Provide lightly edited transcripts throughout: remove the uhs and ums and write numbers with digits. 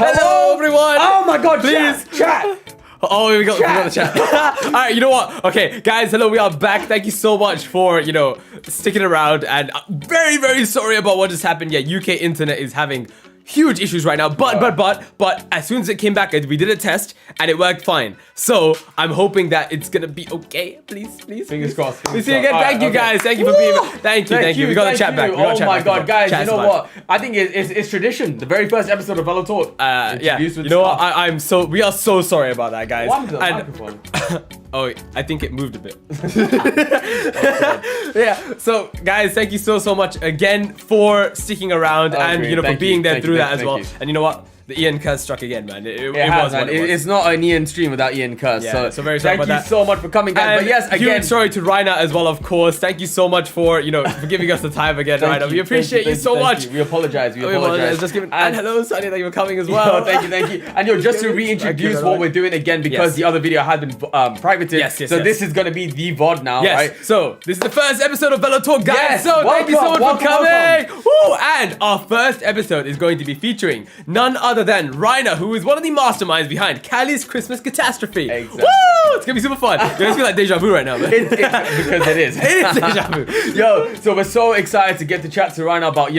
Hello, everyone. Oh my God, please. Chat. Oh, we got the chat. All right, you know what? Okay, guys, hello, we are back. Thank you so much for, sticking around. And I'm very, very sorry about what just happened. Yeah, UK internet is having huge issues right now. But as soon as it came back, we did a test and it worked fine. So I'm hoping that it's gonna be okay. Please. Fingers crossed. We see you again. Thank you, guys. Thank you for being. Thank you. We got the chat back. Oh my God, guys! You know what? I think it's tradition. The very first episode of Velo Talk. Yeah. You know what? We are so sorry about that, guys. What happened to the microphone? Oh, I think it moved a bit. Yeah. So, guys, thank you so much again for sticking around and for being there through that as well. And you know what? The Ian curse struck again, man. It was. It's not an Ian stream without Ian curse. Yeah, so very sorry about that. Thank you so much for coming, guys. But yes, again, huge sorry to Raina as well, of course. Thank you so much for for giving us the time again, Raina. We appreciate you so much. We apologize. We apologize. And hello, Sunny, that you were coming as well. Thank you. And just to reintroduce what we're doing again, because the other video had been privated. Yes. So this is gonna be the VOD now, right? So this is the first episode of Velo Talk, guys. Yes, so thank you so much for coming. Welcome. Woo! And our first episode is going to be featuring none other than Raina, who is one of the masterminds behind Calli'S Christmas Catastrophe. Exactly. Woo! It's gonna be super fun. It's gonna feel like deja vu right now, man. Because it is. It is deja vu. Yo, so we're so excited to get to chat to Raina about,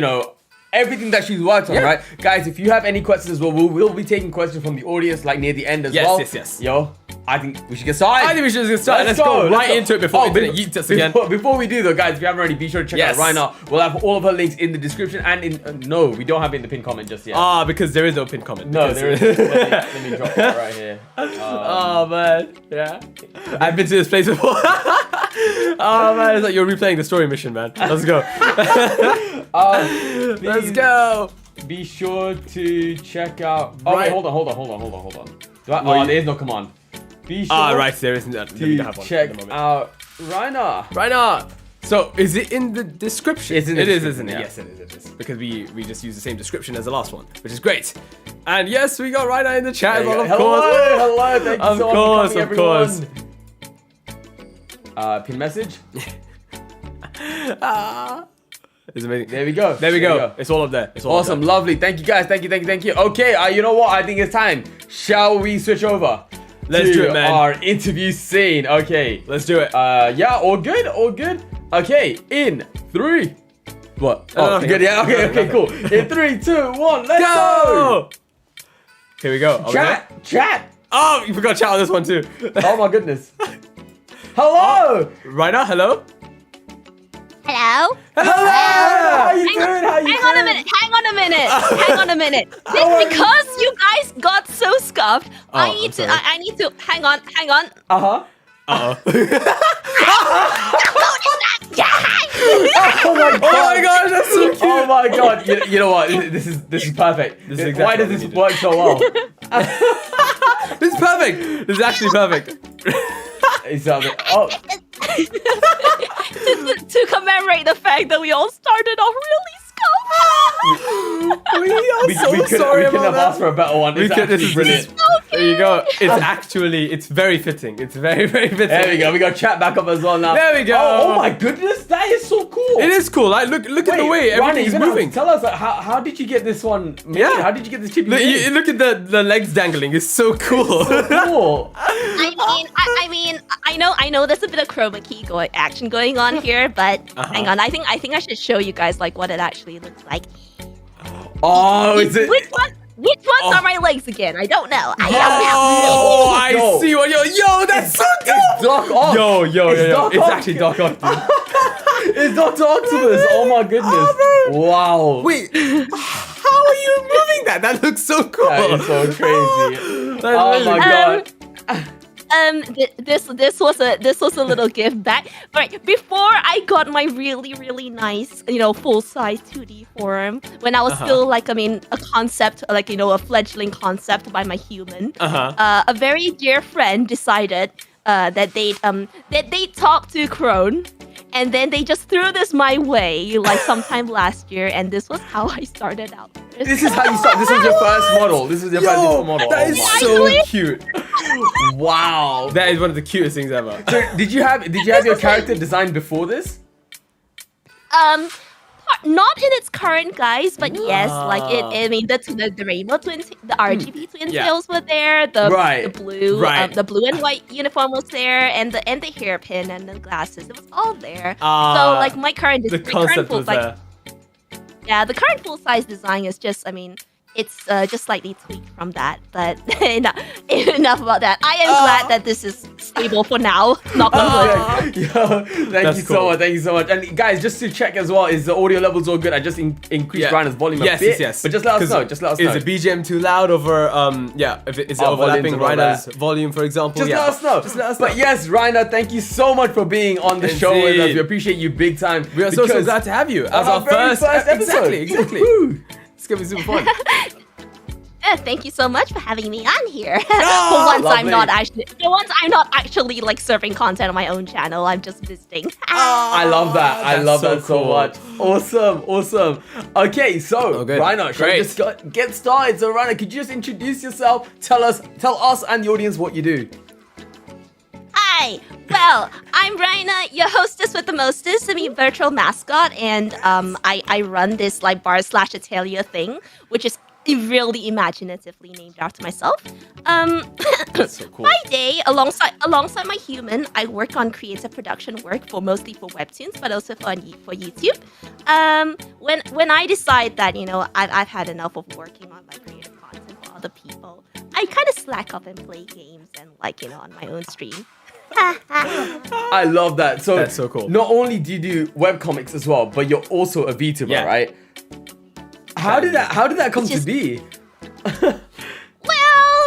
everything that she's worked on, right? Guys, if you have any questions as well, we'll be taking questions from the audience like near the end as well. Yes. Yo, I think we should get started. I think we should get started. Let's go right into it before we yeet us again. Before we do though, guys, if you haven't already, be sure to check out Raina. We'll have all of her links in the description and in... no, we don't have it in the pinned comment just yet. Because there is no pinned comment. No, there isn't. Let me drop that right here. Oh, man. Yeah. I've been to this place before. Oh, man. It's like you're replaying the story mission, man. Let's go. Let's go. Be sure to check out... Oh, wait, hold on. There is no command. Be sure right, there isn't that. to check out Raina. So, is it in the description? It's in the It is, description, isn't it? yeah. Yes, it is. Because we just use the same description as the last one, which is great. And yes, we got Raina in the chat as well, of course. Hello, thank you so much for coming, everyone. Pin message. It's amazing. There we go. It's all up there. It's all awesome, lovely. Thank you, guys. Thank you. Okay, you know what? I think it's time. Shall we switch over? Let's do it, man. Our interview scene. Okay, let's do it. Yeah, all good. Okay, in 3. What? Oh, good. Yeah. Okay, cool. In 3, 2, 1, let's go. Here we go. Chat. Oh, you forgot chat on this one too. Oh my goodness. Hello. Raina, hello. Hello? How you doing? Hang on a minute. Just because you guys got so scuffed, I need to hang on. Uh-huh. Uh-oh. Oh my god, that's so cute. Oh my god. You know what? This is perfect. This is exactly why does this work so well? This is perfect. This is actually perfect. To commemorate the fact that we all started off really we couldn't have asked for a better one. It's actually brilliant. There you go. It's very fitting. It's very fitting. There we go. We got chat back up as well now. There we go. Oh my goodness, that is so cool. It is cool. Like look at the way everything's moving. Tell us how did you get this one made? Yeah. How did you get this chip? Look at the legs dangling. It's so cool. Cool. I know there's a bit of chroma key action going on here, but hang on. I think I should show you guys like what it actually looks like. Oh, is it? Which ones are my legs again? I don't know. I see what yo, that's so cool. It's Doc Ock. Yo. It's actually Doc Ock. It's Dr. Octopus. Oh my goodness. Wow. Wait, how are you moving that? That looks so cool. That is so crazy. Oh my god. This was a little gift back. Right before I got my really nice, full-size 2D form, when I was still like, a concept, like, a fledgling concept by my human. A very dear friend decided that they'd talk to Crone. And then they just threw this my way, like sometime last year, and this was how I started out. This is how you start. This is your first model. This is your first model. That is so cute. Wow. That is one of the cutest things ever. So did you have your character designed before this? not in its current guise, but yes, like I mean, the rainbow twins, the RGB twin tails were there. The blue and white uniform was there, and the hairpin and the glasses. It was all there. So like my current the current full size design is just, I mean, it's just slightly tweaked from that, but enough about that. I am glad that this is stable for now. Knock on wood. Yo, thank you so much. Thank you so much. And guys, just to check as well, is the audio levels all good? I just increased Rhino's volume a bit. Yes. But just let us know. Just let us know. Is the BGM too loud over? Is it overlapping Rhino's volume, for example? Just let us know. Just let us know. But yes, Rhino, thank you so much for being on the show with us. We appreciate you big time. We are so glad to have you as our first episode. Exactly. It's gonna be super fun. Thank you so much for having me on here. For once, I'm not actually like serving content on my own channel. I'm just visiting. I love that. I love that so much. Awesome. Okay, so Rhino, shall we just get started? So Rhino, could you just introduce yourself? Tell us and the audience what you do. Hi. Well, I'm Raina, your hostess with the mostest. I mean, virtual mascot, and I run this like bar/atelier thing, which is really imaginatively named after myself. That's so cool. By day, alongside my human, I work on creative production work mostly for webtoons, but also for YouTube. When I decide that I've had enough of working on my creative content for other people, I kind of slack up and play games and on my own stream. I love that. So that's so cool. Not only do you do webcomics as well, but you're also a VTuber, right? How did that come to be? Well,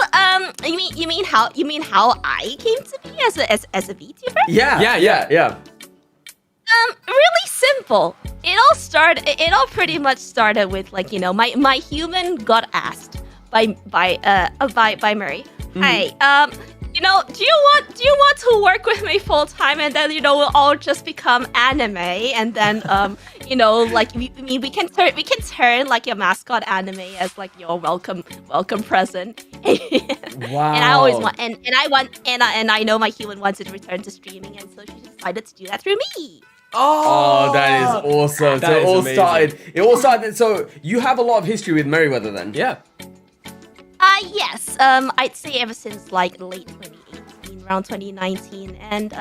you mean how I came to be as a VTuber? Yeah. Really simple. It all pretty much started with my human got asked by Murray. Hey, do you want to work with me full time, and then we'll all just become anime, and then we can turn like your mascot anime as like your welcome present. Wow. And I always want and I know my human wants to return to streaming, and so she decided to do that through me. Oh, that is awesome. So it all started. So you have a lot of history with Merryweather then? Yeah. Yes. I'd say ever since like late 2018, around 2019, and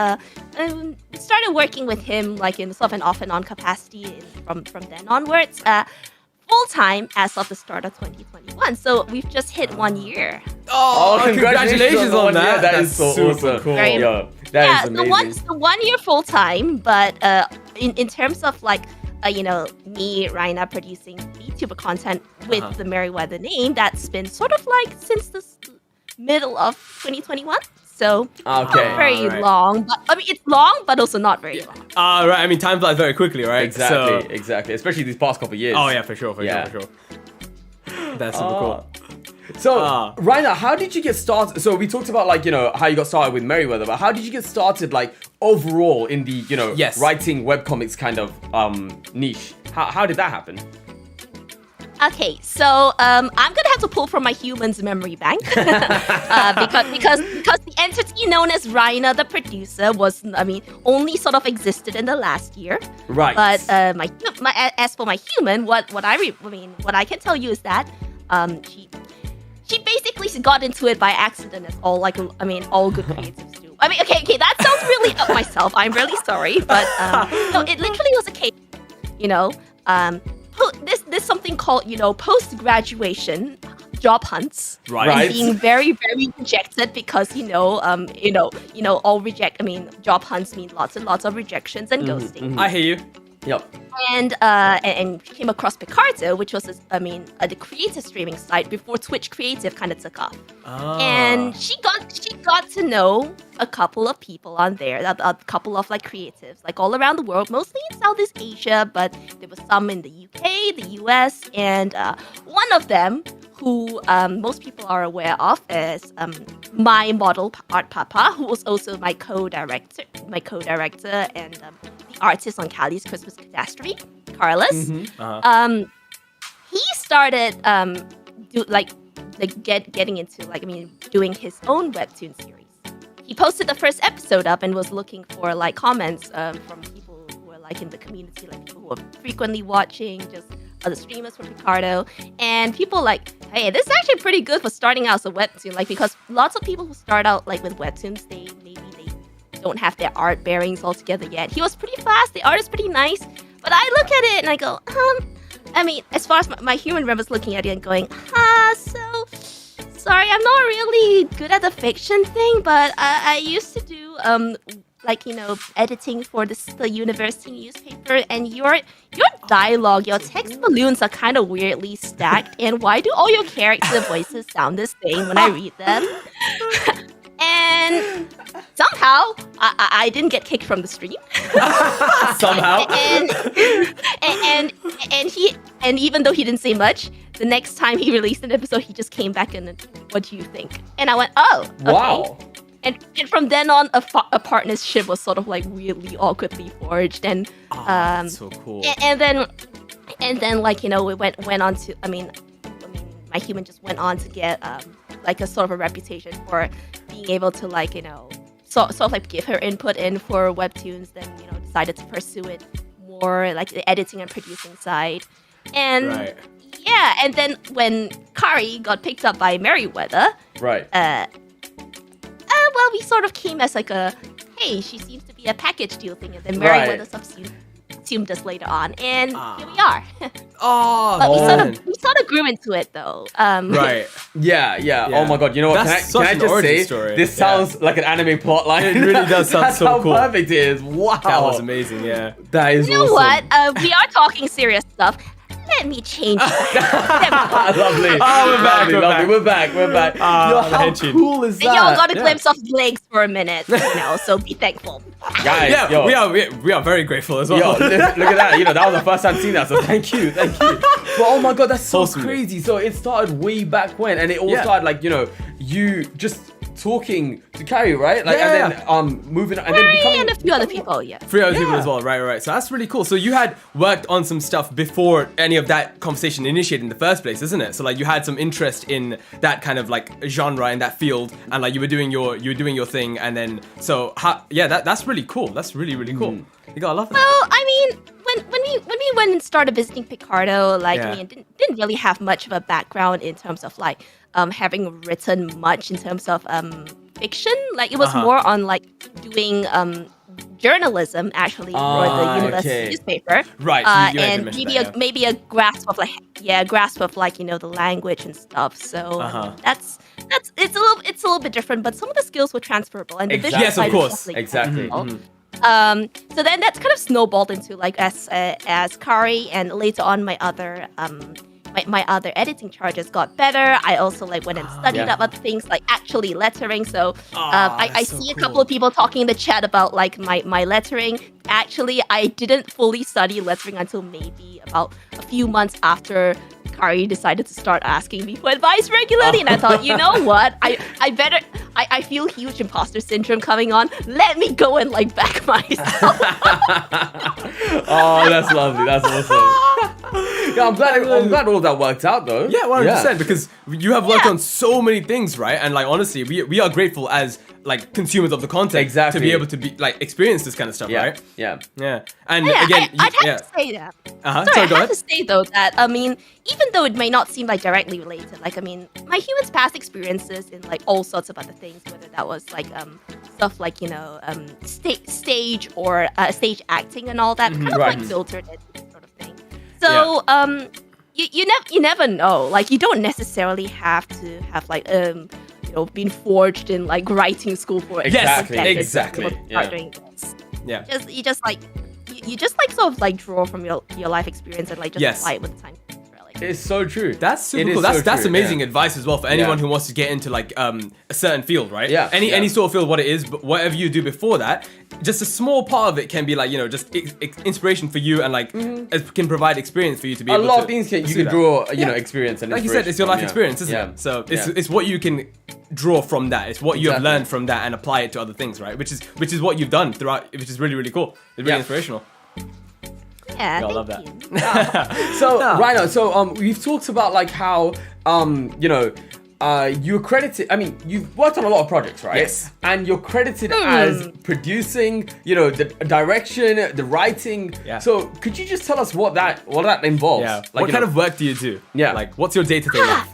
started working with him like in sort of an off and on capacity from then onwards. Full time as of the start of 2021. So we've just hit 1 year. Oh, congratulations on that. That is so awesome. Cool. Yo, that is amazing. So 1 year full time, but in terms of like me, Raina, producing VTuber content with the Merryweather name, that's been sort of like since the middle of 2021. So not very long, but I mean it's long, but also not very long. Right. I mean, time flies very quickly, right? Exactly. Especially these past couple of years. Oh yeah, for sure. That's super cool. So, Raina, how did you get started? So we talked about how you got started with Merryweather, but how did you get started overall in the writing webcomics kind of niche? How did that happen? Okay, so I'm gonna have to pull from my human's memory bank because the entity known as Raina, the producer, only sort of existed in the last year. Right. But as for my human, what I can tell you is that she basically got into it by accident, as all good creatives do. I mean, okay, that sounds really up myself. I'm really sorry, but no, it literally was a case. There's something called post-graduation job hunts, and being very, very rejected because job hunts mean lots and lots of rejections and ghosting. I hear you. Yep. And came across Picarto, which was the creative streaming site before Twitch Creative kind of took off. And she got to know a couple of people on there, a couple of creatives all around the world, mostly in Southeast Asia, but there was some in the UK, the US, and one of them who most people are aware of is my model art papa, who was also my co-director and the artist on Calli'S Christmas Catastrophe, Calli'S. He started getting into doing his own webtoon series. He posted the first episode up and was looking for comments from people who were like in the community, like people who are frequently watching, just other streamers from Picardo, and people like, hey, this is actually pretty good for starting out as a webtoon, like because lots of people who start out like with webtoons, they don't have their art bearings all together yet. He was pretty fast, the art is pretty nice, but I look at it and I go, I mean, as far as my human member's looking at it and going, so sorry, I'm not really good at the fiction thing, but I used to do like, you know, editing for the university newspaper, and your dialogue, your text balloons are kind of weirdly stacked, and why do all your character voices sound the same when I read them? And somehow I didn't get kicked from the stream. Somehow. and even though he didn't say much, the next time he released an episode, he just came back and, what do you think? And I went, oh, okay. Wow. And from then on, a partnership was sort of like weirdly awkwardly forged, and that's so cool. And then like, you know, we went on to, I mean, my human just went on to get like a sort of a reputation for being able to, like, you know, sort of like give her input in for webtoons. Then, you know, decided to pursue it more like the editing and producing side. And Right. yeah, and then when Kari got picked up by Merryweather, Right. well, we sort of came as like a, hey, she seems to be a package deal thing, and then Right. Merryweather subsumed us later on, and here we are. Oh, But man. we sort of grew into it though. Right. Yeah. Yeah. Oh my god, you know what? That's Can such I an just origin say, story. this Yeah. sounds like an anime plotline. It really does sound That's so how cool. perfect it is. Wow. That was amazing, yeah. That is You know awesome. what? We are talking serious stuff. Let me change. Lovely. Oh, we're back, we're back. We're back. We're back. Yo, the how henchin. cool is that? And y'all got a Yeah. glimpse of his legs for a minute, you know, so be thankful. Guys, Yeah, yo, we are very grateful as well. Yo, look at that. You know, that was the first time seeing that, so thank you. But oh my god, that's so Awesome. crazy. So it started way back when, and it all Yeah. started like, you know, you just talking to Callie, right? Like, Yeah. and then moving, and then Harry becoming and a few other people, yeah. 3 other people Yeah. as well, right. So that's really cool. So you had worked on some stuff before any of that conversation initiated in the first place, isn't it? So like you had some interest in that kind of like genre in that field, and like you were doing your thing, and then that's really cool. That's really cool. You gotta love that. Well, I mean, when we went and started visiting Picardo, like, Yeah. I mean, didn't really have much of a background in terms of like having written much in terms of fiction. Like it was more on like doing journalism actually for the university newspaper. Right, so you and mentioned maybe that, maybe a grasp of like, you know, the language and stuff. So that's it's a little bit different, but some of the skills were transferable, and the visual Yes, of side course. was definitely Exactly. transferable. So then that's kind of snowballed into like as Kari, and later on my other my other editing charges got better. I also like went and studied up other things like actually lettering. So I that's so see a cool. couple of people talking in the chat about like my lettering. Actually, I didn't fully study lettering until maybe about a few months after Kari decided to start asking me for advice regularly, and I thought, you know what, I feel huge imposter syndrome coming on. Let me go and like back myself. Oh, that's lovely. That's awesome. Yeah, I'm glad all that worked out though. Yeah, 100%, because you have worked on so many things, right? And like honestly, we are grateful as like consumers of the content to be able to be like experience this kind of stuff, right? Yeah. And Yeah, again, I'd have to say that. Sorry, go I have ahead. to say though that, I mean, even though it may not seem like directly related, like, I mean, my human's past experiences in like all sorts of other things, whether that was like stuff like, you know, stage or stage acting and all that, kind of like filtered it, sort of thing. So you never know. Like, you don't necessarily have to have like you know, been forged in like writing school for it. Exactly. Start doing this. Yeah. You just like sort of like draw from your life experience and like just apply it with the time. Really. It's so true. That's super It is cool. so That's true, amazing yeah. advice as well for anyone who wants to get into like a certain field, right? Yeah, Any sort of field, what it is, but whatever you do before that, just a small part of it can be like, you know, just inspiration for you, and like it can provide experience for you to be A able to lot of things you pursue can that. draw, you know, experience and Like you said, it's your life experience, isn't Yeah. it? So Yeah. it's what you can draw from that. It's what you have Exactly. learned from that and apply it to other things, right? Which is what you've done throughout, which is really cool. It's really inspirational. Yeah, I love thank you. So Rhino, so we've talked about like how you know, you're credited. I mean, you've worked on a lot of projects, right? Yes. And you're credited as producing, the direction, the writing. Yeah. So could you just tell us what that involves? Yeah. Like, What kind of work do you do? Yeah. Like, what's your day-to-day life?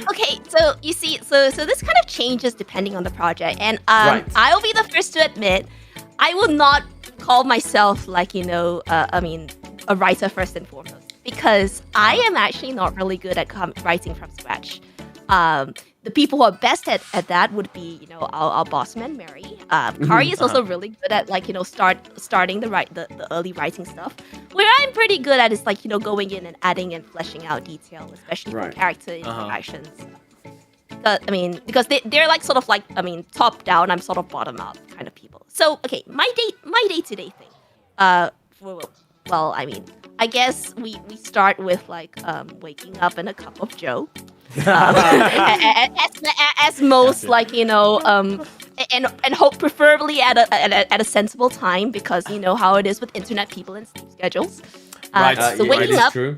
Okay, so you see, so this kind of changes depending on the project, and Right. I'll be the first to admit, I will not call myself like a writer first and foremost, because I am actually not really good at writing from scratch. The people who are best at that would be, our boss man, Mary. Kari is also really good at starting the early writing stuff. Where I'm pretty good at is going in and adding and fleshing out detail, especially for character interactions. Because they're top down. I'm sort of bottom up kind of people. So okay, my day-to-day thing. I guess we start with waking up and a cup of Joe. As most and hope preferably at a sensible time, because you know how it is with internet people and sleep schedules. So waking up, true.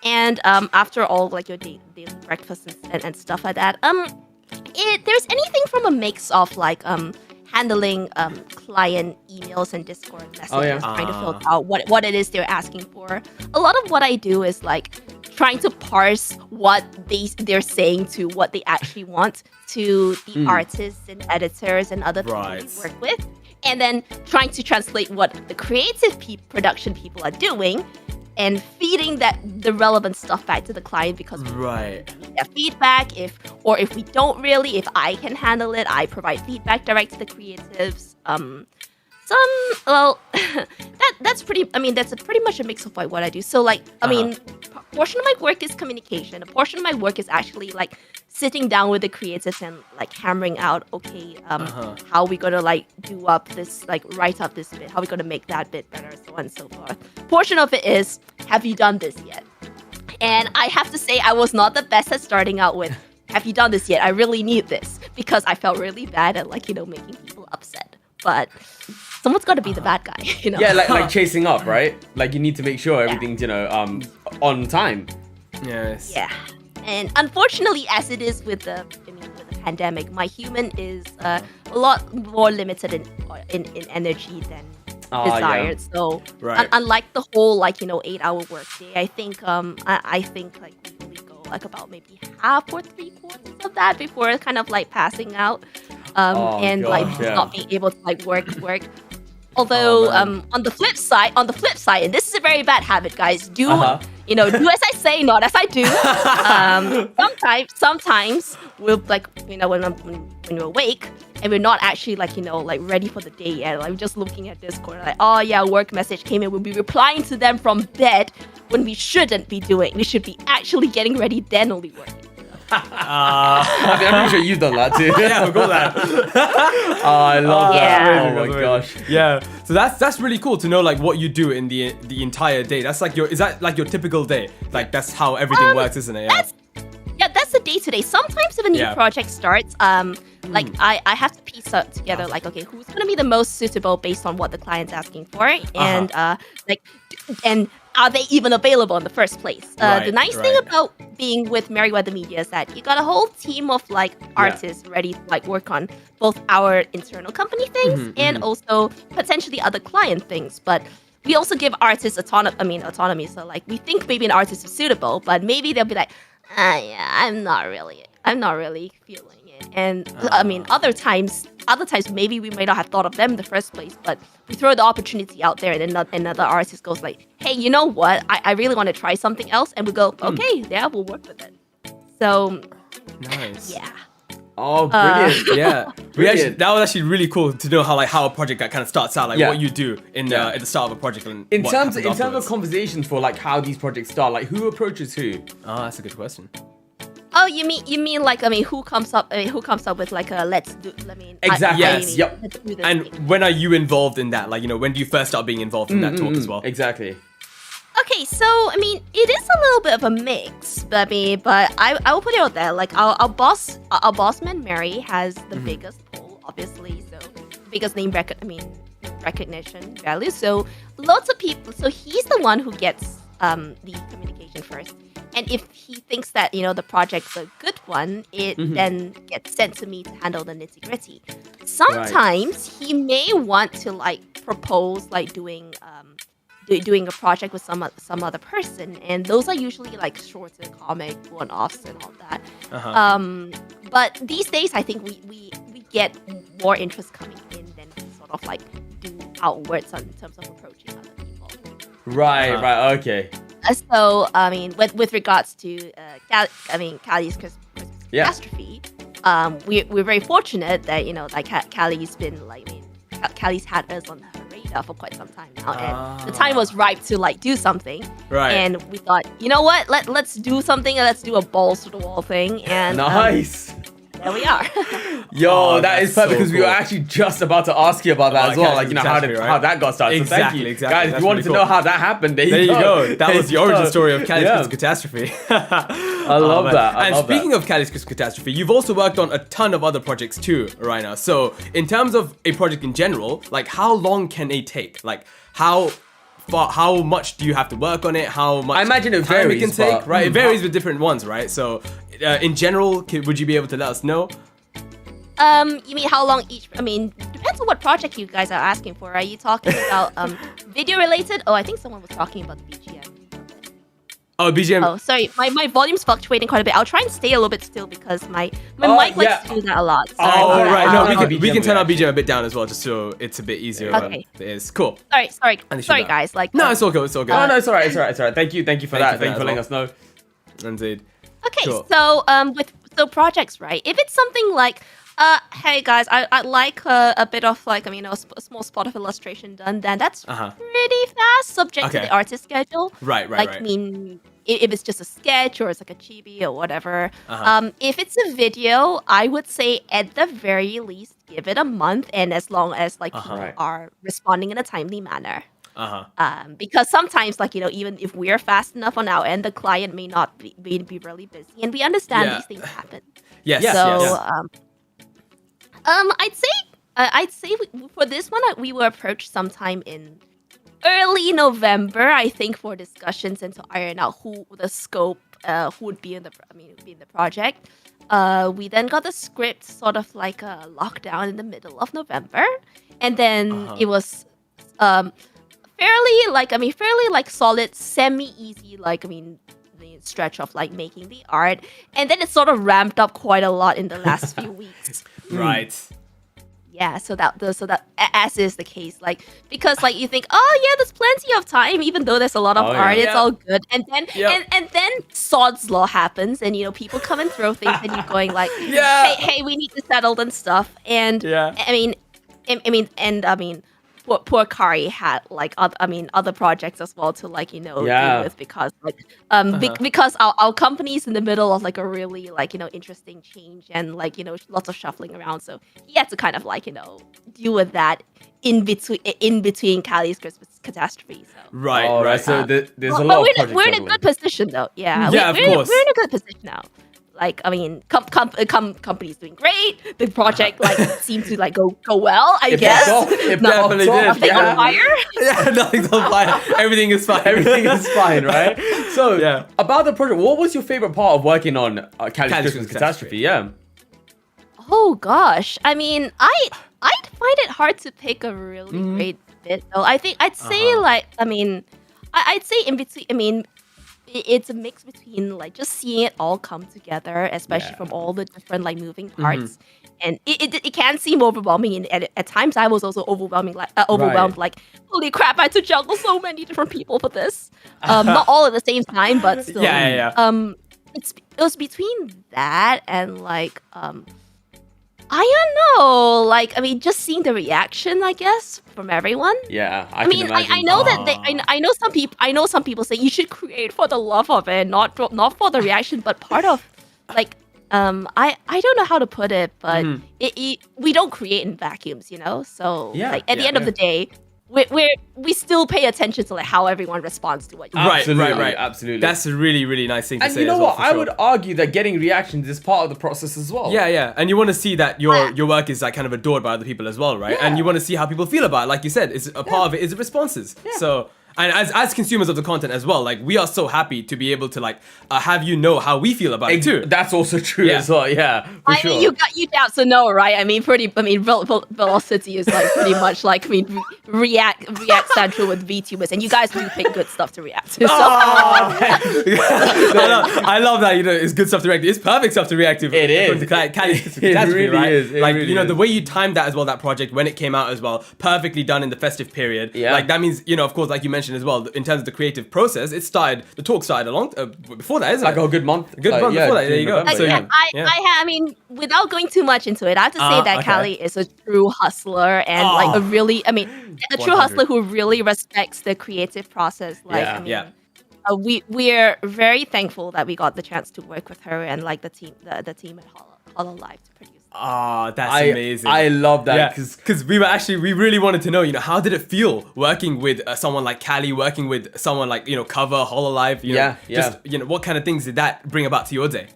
And after all your daily breakfast and stuff like that, there's anything from a mix of handling client emails and Discord messages, trying to filter out what it is they're asking for. A lot of what I do is trying to parse what they're saying to what they actually want to the artists and editors and other people we work with, and then trying to translate what the creative production people are doing and feeding the relevant stuff back to the client, because we need their feedback. If we don't really, if I can handle it, I provide feedback direct to the creatives. That's pretty much a mix of what I do. So portion of my work is communication. A portion of my work is actually sitting down with the creatives and hammering out, how we gonna do up this, write up this bit, how we gonna make that bit better, so on and so forth. Portion of it is, have you done this yet? And I have to say, I was not the best at starting out with, have you done this yet? I really need this, because I felt really bad at making people upset. But someone's got to be the bad guy, Yeah, like chasing up, right? You need to make sure everything's on time. Yes. Yeah. And unfortunately, as it is with the pandemic, my human is a lot more limited in energy than desired. Yeah. So unlike the whole 8-hour workday, I think we usually go about maybe half or 3/4 of that before kind of passing out, not being able to work. Although on the flip side, and this is a very bad habit, guys. Do as I say, not as I do. Sometimes we'll when you're awake and we're not actually ready for the day yet. We're just looking at Discord, work message came in. We'll be replying to them from bed when we shouldn't be doing. We should be actually getting ready, then only working. I'm pretty sure you've done that too. Yeah, we've got that. I love that. Yeah. Oh my gosh. Yeah. So that's really cool to know what you do in the entire day. That's is that your typical day? That's how everything works, isn't it? Yeah. That's the day-to-day. Sometimes if a new project starts, I have to piece together who's gonna be the most suitable based on what the client's asking for, and and are they even available in the first place? The nice thing about being with Merryweather Media is that you got a whole team of artists ready to work on both our internal company things and also potentially other client things. But we also give artists autonomy. So we think maybe an artist is suitable, but maybe they'll be I'm not really feeling it. And other times maybe we may not have thought of them in the first place, but we throw the opportunity out there, and then another artist goes hey, you know what? I really want to try something else, and we go, okay, yeah, we'll work with it. So nice. Yeah. Oh, brilliant! Yeah, that was actually really cool to know how a project kind of starts out, what you do at the start of a project, and in terms of conversations for how these projects start, who approaches who? Oh, that's a good question. Oh, you mean who comes up with a let's do? Exactly. Yes. Yep. Let's do this And thing. when are you involved in that? When do you first start being involved in that talk as well? Exactly. Okay, so it is a little bit of a mix, but I will put it out there. Our boss man Mary has the biggest poll, obviously, so biggest name recognition value. So lots of people. So he's the one who gets the communication first. And if he thinks that, the project's a good one, it then gets sent to me to handle the nitty-gritty. Sometimes he may want to propose doing a project with some other person, and those are usually shorter comic one-offs and all that. But these days, I think we get more interest coming in than we sort of do outwards in terms of approaching other people. Right, okay. So with regards to Calli'S Catastrophe, we're very fortunate that Calli'S been Calli'S had us on her radar for quite some time now, and the time was ripe to do something. Right. And we thought, you know what? Let's do something, and let's do a balls to the wall thing. And nice. There we are. Yo, that is perfect, because so we were cool. actually just about to ask you about that as well. How that got started. So thank you. Exactly. Guys, if you wanted to know how that happened, there you go. That was the origin story of Calli'S Catastrophe. I love that. And speaking of Calli'S Catastrophe, you've also worked on a ton of other projects too, Raina. So in terms of a project in general, how long can it take? How much do you have to work on it? How much I imagine it time varies, it can take, right? It varies how- with different ones, right? So in general, would you be able to let us know? You mean how long each? Depends on what project you guys are asking for. Are you talking about video related? Oh, I think someone was talking about the BGM. Oh, BGM. Oh, sorry. My volume's fluctuating quite a bit. I'll try and stay a little bit still because my mic likes to do that a lot. Sorry about that. Right. No, BGM we can turn our BGM a bit down as well, just so it's a bit easier. Okay. It is cool. Sorry, guys. No, it's all good. It's all good. No, it's all right. It's all right. Thank you for that. Thank you for letting us know. Indeed. Okay, Cool. so projects, right? If it's something like, hey guys, I'd like a bit of a small spot of illustration done, then that's pretty fast, subject to the artist schedule. Right. If it's just a sketch or it's a chibi or whatever. If it's a video, I would say at the very least give it a month, and as long as people are responding in a timely manner. Because sometimes even if we're fast enough on our end, the client may not be really busy, and we understand these things happen. Yes. I'd say for this one we were approached sometime in early November, I think, for discussions and to iron out who the scope who would be in the project. We then got the script sort of locked down in the middle of November, and then it was fairly solid, semi-easy, the stretch of making the art, and then it sort of ramped up quite a lot in the last few weeks. Right. Yeah, so that as is the case, because you think, oh yeah, there's plenty of time, even though there's a lot of art, it's all good, and then and then Sod's Law happens, and people come and throw things, and you're going hey, we need to settle and stuff, and poor Kari had other projects as well to deal with, because because our company's in the middle of a really interesting change, and lots of shuffling around, so he had to kind of deal with that in between Calli'S Catastrophe. So. Right. So there's a lot of projects we're in a good position though. Yeah, of course. We're in a good position now. Company's doing great. The project seemed to go well, I guess. It definitely did. Nothing on fire. Yeah, nothing's on fire. Everything is fine. Everything is fine, right? So, about the project, what was your favorite part of working on Calli'S Catastrophe? Yeah. Oh gosh, I'd find it hard to pick a really great bit. though. I'd say I'd say in between. It's a mix between just seeing it all come together, especially from all the different moving parts, and it can seem overwhelming. And at times, I was also overwhelmed. Holy crap! I had to juggle so many different people for this. Not all at the same time, but still. It was between that and I don't know. Just seeing the reaction, I guess, from everyone. Yeah, I know that I know some people say you should create for the love of it, not for the reaction. But part of I don't know how to put it, but we don't create in vacuums, So at the end of the day, we still pay attention to how everyone responds to what you do. Right. Absolutely. That's a really, really nice thing to say. And you know as well, what? for I sure. would argue that getting reactions is part of the process as well. Yeah. And you want to see that your work is kind of adored by other people as well, right? And you want to see how people feel about it. Like you said, it's a part of it is the responses. So And as consumers of the content as well, like we are so happy to be able to like have you know how we feel about it too. That's also true as well. Yeah, for sure. mean, you guys to know, right? I mean, Velocity is like pretty much like react central with VTubers, and you guys do pick good stuff to react to. So. I love that. You know, it's good stuff to react to. It's perfect stuff to react to. It is. Calli'S, It really right? is. It Like really you know, is. the way you timed that as well, that project when it came out as well, perfectly done in the festive period. Yeah. Like that means, you know, of course, like you mentioned as well, in terms of the creative process, the talk started a long before that, isn't Like it? a good month. A good month before that. There you go. So, I mean, without going too much into it, I have to say that okay. Cali is a true hustler and like a really, I mean, a true 100. hustler who really respects the creative process. Like, Yeah. I mean, Yeah. We're very thankful that we got the chance to work with her and like the team at Hololive to produce. That's amazing. I love that. Yeah, because we really wanted to know, you know, how did it feel working with someone like Cali, working with someone like, you know, Cover, Hololive, you know, just, you know, what kind of things did that bring about to your day?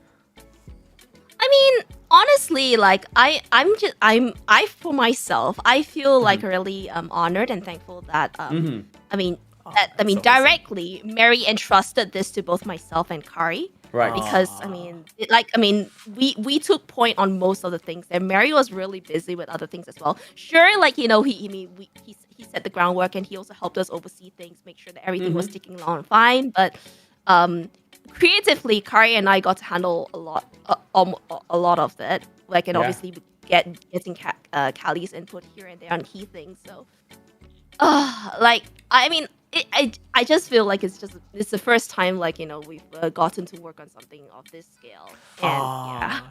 I mean, honestly, like I for myself, I feel like really honored and thankful that I mean directly Mary entrusted this to both myself and Kari. Right. Because we took point on most of the things there. Mary was really busy with other things as well. Sure, like you know, he set the groundwork and he also helped us oversee things, make sure that everything was ticking along fine. But creatively, Kari and I got to handle a lot of it. Like and obviously getting Calli'S input here and there on key things. So, like I mean. I just feel like it's the first time like you know we've gotten to work on something of this scale and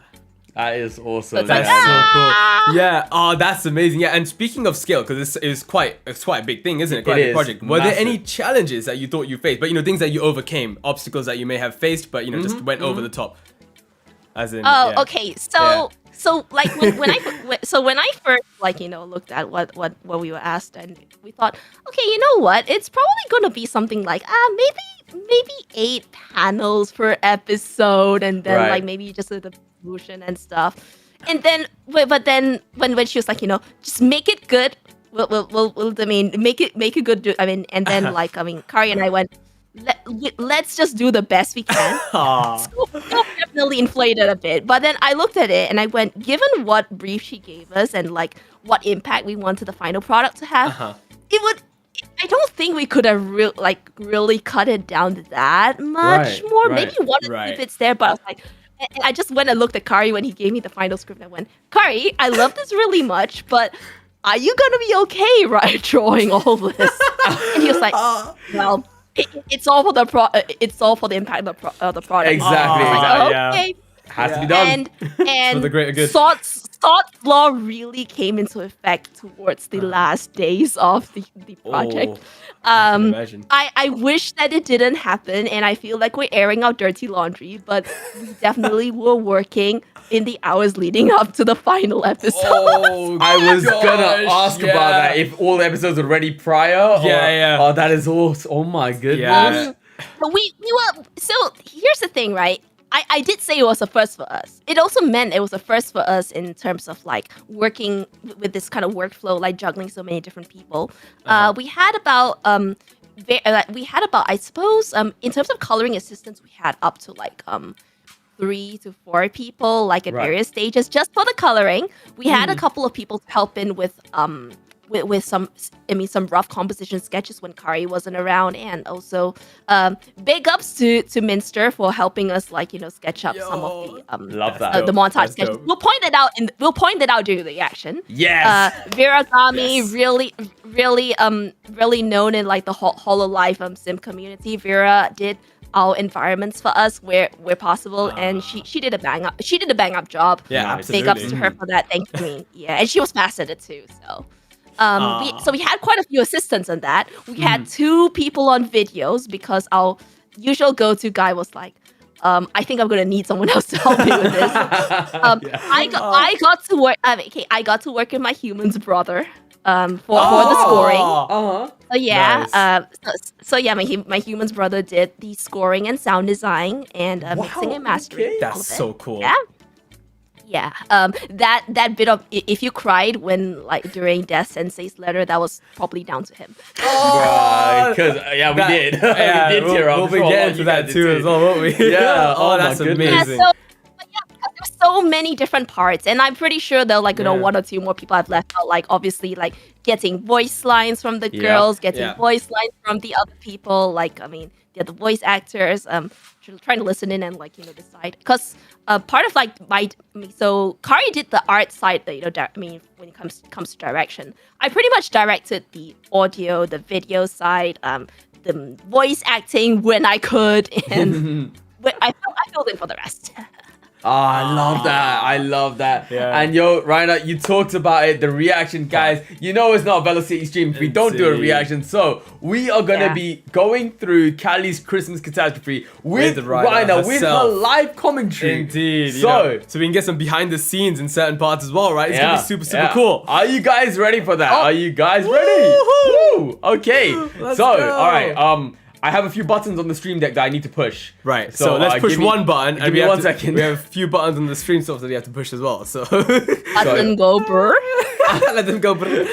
That is awesome. That's so cool. Yeah. Oh, that's amazing. Yeah. And speaking of scale, because it's quite a big thing, isn't it? Quite a big project. Were there any challenges that you thought you faced, but you know things that you overcame, obstacles that you may have faced, but you know just went over the top? As in. Okay. So like when I first like you know looked at what we were asked and we thought, okay, you know what, it's probably gonna be something like maybe 8 panels per episode and then like maybe just the solution and stuff, and then but then when she was like, you know, just make it good, we'll I mean make it good, I mean, and then like I mean Kari and I went, let's just do the best we can. Scope definitely inflated a bit, but then I looked at it and I went, given what brief she gave us and like what impact we wanted the final product to have, it would. I don't think we could have really cut it down that much more. Maybe one or two bits there, but I was like, and I just went and looked at Kari when he gave me the final script. I went, Kari, I love this really much, but are you gonna be okay, right, drawing all this? And he was like, well. It's all for the impact of the product. Exactly. Okay. Has to be done. And for the greater good. Thought's law really came into effect towards the last days of the project. I can imagine. I wish that it didn't happen, and I feel like we're airing out dirty laundry, but we definitely were working in the hours leading up to the final episode. I was gonna ask about that. If all the episodes were ready prior. Oh, that is awesome. Oh my goodness. Yeah. We were. So here's the thing, right? I did say it was a first for us. It also meant it was a first for us in terms of like working with this kind of workflow, like juggling so many different people. We had about I suppose in terms of coloring assistants, we had up to like 3 to 4 people, like at various stages, just for the coloring. We had a couple of people to help in with some rough composition sketches when Kari wasn't around, and also big ups to Minster for helping us sketch up some of the love that the montage sketches. We'll point it out during the reaction. Yes. Viragami, really known in like the Hololive sim community. Vera did our environments for us where possible, and she did a bang up job. Yeah, absolutely. Big ups to her for that. Thank you. Yeah, and she was fast at it too. So. We had quite a few assistants on that. We had 2 people on videos because our usual go-to guy was like, I think I'm gonna need someone else to help me with this. I got to work. I got to work with my humans brother for the scoring. So yeah, nice. My humans brother did the scoring and sound design and mixing and mastering. That's so cool. Yeah. Yeah, that bit of if you cried when like during Death Sensei's letter, that was probably down to him. Because we did. Yeah, we did tear up. We'll be getting to that too as well, won't we? Yeah. Oh, that's my goodness. amazing. Yeah, but yeah, because there's so many different parts, and I'm pretty sure though, like one or two more people have left out. Like obviously, like getting voice lines from the girls, getting voice lines from the other people. Like I mean, the other voice actors. Trying to listen in and like decide because part of like so Kari did the art side that when it comes to direction. I pretty much directed the audio, the video side, the voice acting when I could, and I filled in for the rest. Oh, I love that. Yeah. And yo, Raina, you talked about it, the reaction, guys. You know it's not a Velo City stream if we don't do a reaction. So we are gonna be going through Calli'S Christmas Catastrophe with Raina, with her live commentary. Indeed. So we can get some behind the scenes in certain parts as well, right? It's gonna be super cool. Are you guys ready for that? Are you guys ready? Woo! Okay. Let's go. All right. I have a few buttons on the stream deck that I need to push. Right, so let's push one button. Give me 1 second. We have a few buttons on the stream stuff that we have to push as well. So Let them go, brr. Let them go, brr.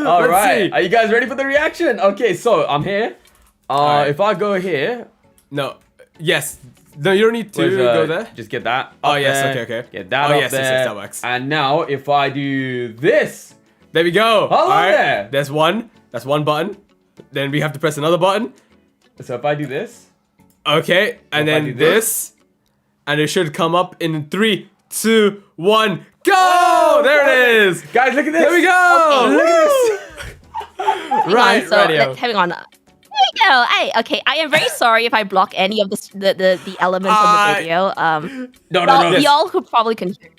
All right, are you guys ready for the reaction? Okay, so I'm here. If I go here, no, you don't need to go there. Just get that. Oh yes, there. okay. Get that up there. Yes, that works. And now if I do this, there we go. Hello there. There's one. That's one button. Then we have to press another button. So if I do this. Okay, and then this. And it should come up in 3, 2, 1, go! Oh, there it is! Guys, look at this! There we go! Okay, look at this! Right, so having on. There you go. Okay, I am very sorry if I block any of the elements of the video. No. Y'all who probably can hear.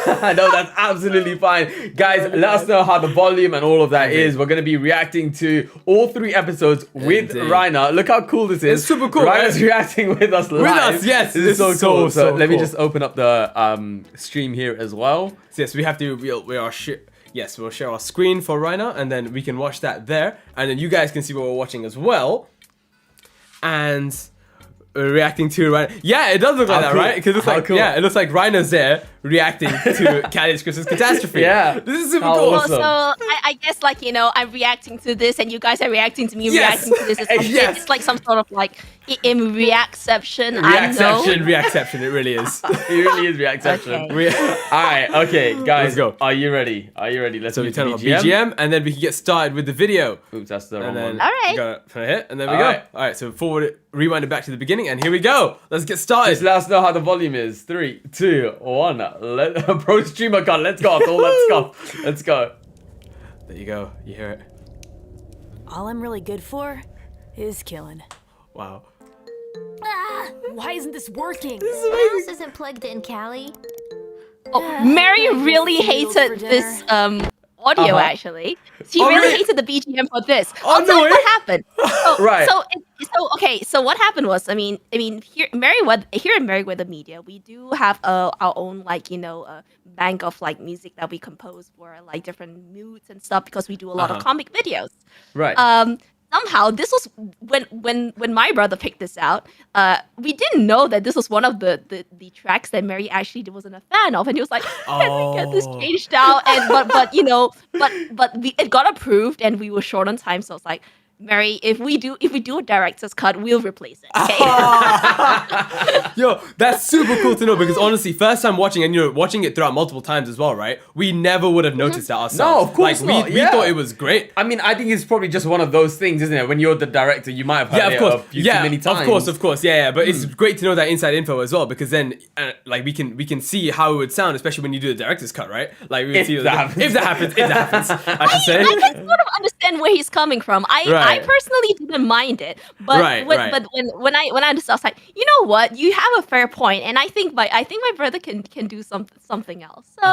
No, that's absolutely fine. Guys, let us know how the volume and all of that is. We're going to be reacting to all 3 episodes with Raina. Look how cool this is. It's super cool. Raina's reacting with us live. With us, yes. This is so cool. So let me cool. just open up the stream here as well. So yes, we have to, we'll share our screen for Raina, and then we can watch that there. And then you guys can see what we're watching as well. And reacting to Raina. Yeah, it does look like that, right? Because it looks like Raina's there reacting to Calli'S Christmas Catastrophe. Yeah. This is super cool. Awesome. So I guess I'm reacting to this and you guys are reacting to me reacting to this. It's like some sort of like in reacception. Reacception, it really is. It really is reacception. Okay. Alright, okay, guys. Let's go. Are you ready? Let's so we turn on BGM and then we can get started with the video. Oops, that's the wrong one. Alright. Gotta hit and then we go. Alright, so rewind it back to the beginning and here we go. Let's get started. Just let us know how the volume is. 3, 2, 1. Pro streamer gun. Let's go. Let's go. There you go. You hear it. All I'm really good for is killing. Wow. Why isn't this working? Mouse isn't plugged in, Calli. Oh, Mary really hated this audio actually. She really hated the BGM for this. I'll tell you what happened. So what happened was, I mean here in Merryweather Media, we do have our own bank of like music that we compose for like different moods and stuff because we do a lot of comic videos. Right. Somehow this was when my brother picked this out. We didn't know that this was one of the tracks that Mary actually wasn't a fan of, and he was like, "Can we get this changed out?" And but it got approved, and we were short on time, so it's like, Mary, if we do a director's cut, we'll replace it. Okay? Yo, that's super cool to know because honestly, first time watching and watching it throughout multiple times as well, right? We never would have noticed that ourselves. No, of course not. We thought it was great. I mean, I think it's probably just one of those things, isn't it? When you're the director, you might have heard it a few too many times. Of course. Yeah. But it's great to know that inside info as well because then, we can see how it would sound, especially when you do the director's cut, right? Like we if see that happens. If that happens, I should say. I can sort of understand where he's coming from. I personally didn't mind it, but when I just, I was like, you know what, you have a fair point, and I think my brother can do something else. So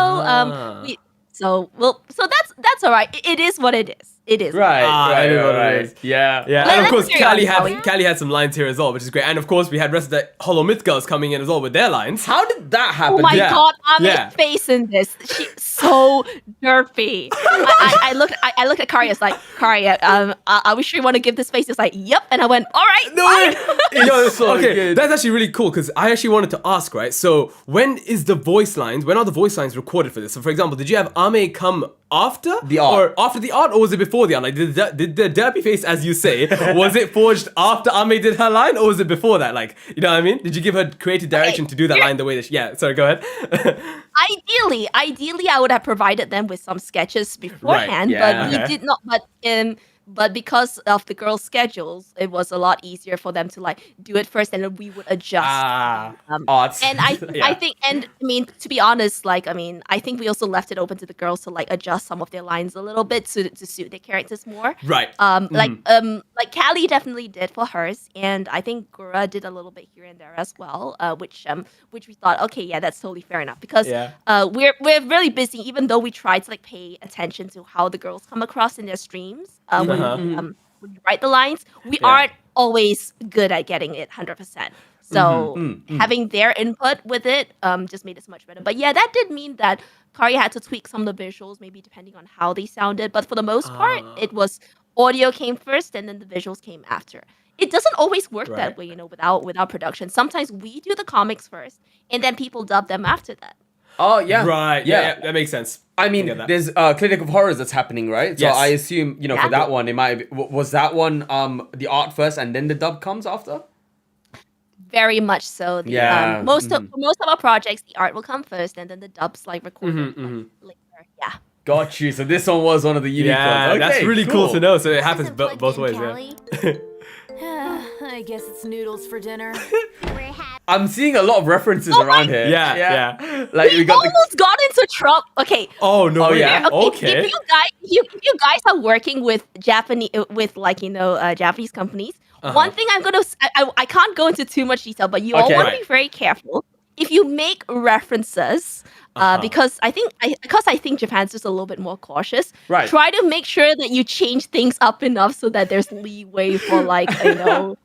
that's all right. It is what it is. It is. Right, I know what it is. Yeah. Yeah, Let- and of let's course, carry on, Calli had some lines here as well, which is great. And of course, we had rest of the Holomyth girls coming in as well with their lines. How did that happen? Oh my Yeah. god, Ame's Yeah. face in this. She's so derpy. I looked at Kari. I was like, Kari, are we sure you want to give this face? It's like, yep. And I went, all right, No fine. way! Yo, so okay, good. that's actually really cool because I actually wanted to ask, right? So when are the voice lines recorded for this? So for example, did you have Ame come after The art. or after the art, or was it before the art? Like, did the derpy face, as you say, was it forged after Ame did her line, or was it before that? Like, you know what I mean? Did you give her creative direction to do that line the way that yeah, sorry, go ahead. Ideally, I would have provided them with some sketches beforehand, yeah, but we okay. did not. But because of the girls' schedules, it was a lot easier for them to like do it first, and then we would adjust. Arts. And I Yeah. think, and I mean, to be honest, like, I mean, I think we also left it open to the girls to like adjust some of their lines a little bit to suit their characters more. Right. Like Calli definitely did for hers, and I think Gura did a little bit here and there as well, which we thought, okay, yeah, that's totally fair enough because Yeah. we're really busy, even though we try to like pay attention to how the girls come across in their streams when we write the lines, we aren't always good at getting it 100%. So having their input with it just made it so much better. But yeah, that did mean that Kari had to tweak some of the visuals, maybe depending on how they sounded. But for the most part, it was audio came first and then the visuals came after. It doesn't always work that way, you know, without production. Sometimes we do the comics first and then people dub them after that. Oh yeah. Right. Yeah, that makes sense. I mean, get that. there's Clinic of Horrors that's happening, right? So Yes. I assume, you know, for Yeah. that one, it might was that one the art first and then the dub comes after? Very much so. Yeah. Most of our projects, the art will come first and then the dubs like recorded later. Yeah. Got you. So this one was one of the unique Yeah, ones. that's Okay, really cool to know. So it happens Isn't plugged both in, ways. Callie? I guess it's noodles for dinner. We're happy. I'm seeing a lot of references Oh around my- here. Yeah. Like We we got the almost got into trouble. Okay. Oh no! Oh, way. yeah. Okay. If you guys are working with Japanese, with like Japanese companies, one thing I can't go into too much detail, but you all Okay. want to Right. be very careful if you make references. Because I think Japan's just a little bit more cautious. Right. Try to make sure that you change things up enough so that there's leeway for like to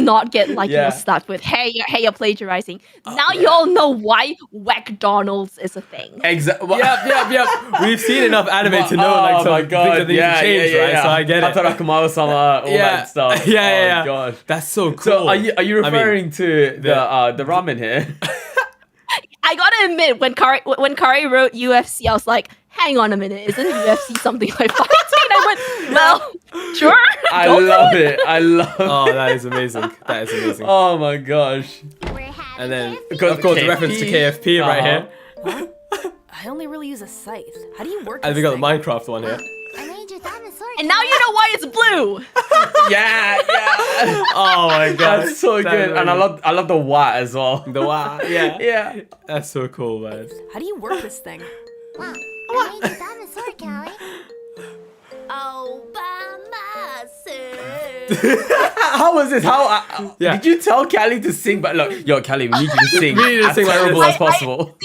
not get like Yeah. stuck with hey you're plagiarizing. Now you all know why McDonald's is a thing. exactly. Yep. We've seen enough anime to know like oh some my god, things yeah, change, yeah, right? yeah. So I get it. Hatarakumaru-sama, all that stuff. Yeah. Oh gosh. That's so cool. So are you I mean, referring to the ramen here? I gotta admit, when Kari wrote UFC, I was like, hang on a minute, isn't UFC something like fighting? I went, well, sure. I go for love it. I love Oh, that is amazing. That is amazing. Oh my gosh. We're happy. And then, KFC. of course, the reference to KFP right here. I only really use a scythe. How do you work And this we got the thing? Minecraft one here. I made your dinosaur. And now you know why it's blue. Yeah. Oh my god. That's so That good. is And I amazing. love the what as well. The wow. Yeah. Yeah. That's so cool, man. How do you work this thing? Wow. I made your dinosaur, Callie. All by myself. How was this? How Yeah. did you tell Callie to sing? But look, yo, Callie, we need you to sing We need you to as sing like terrible this. as possible.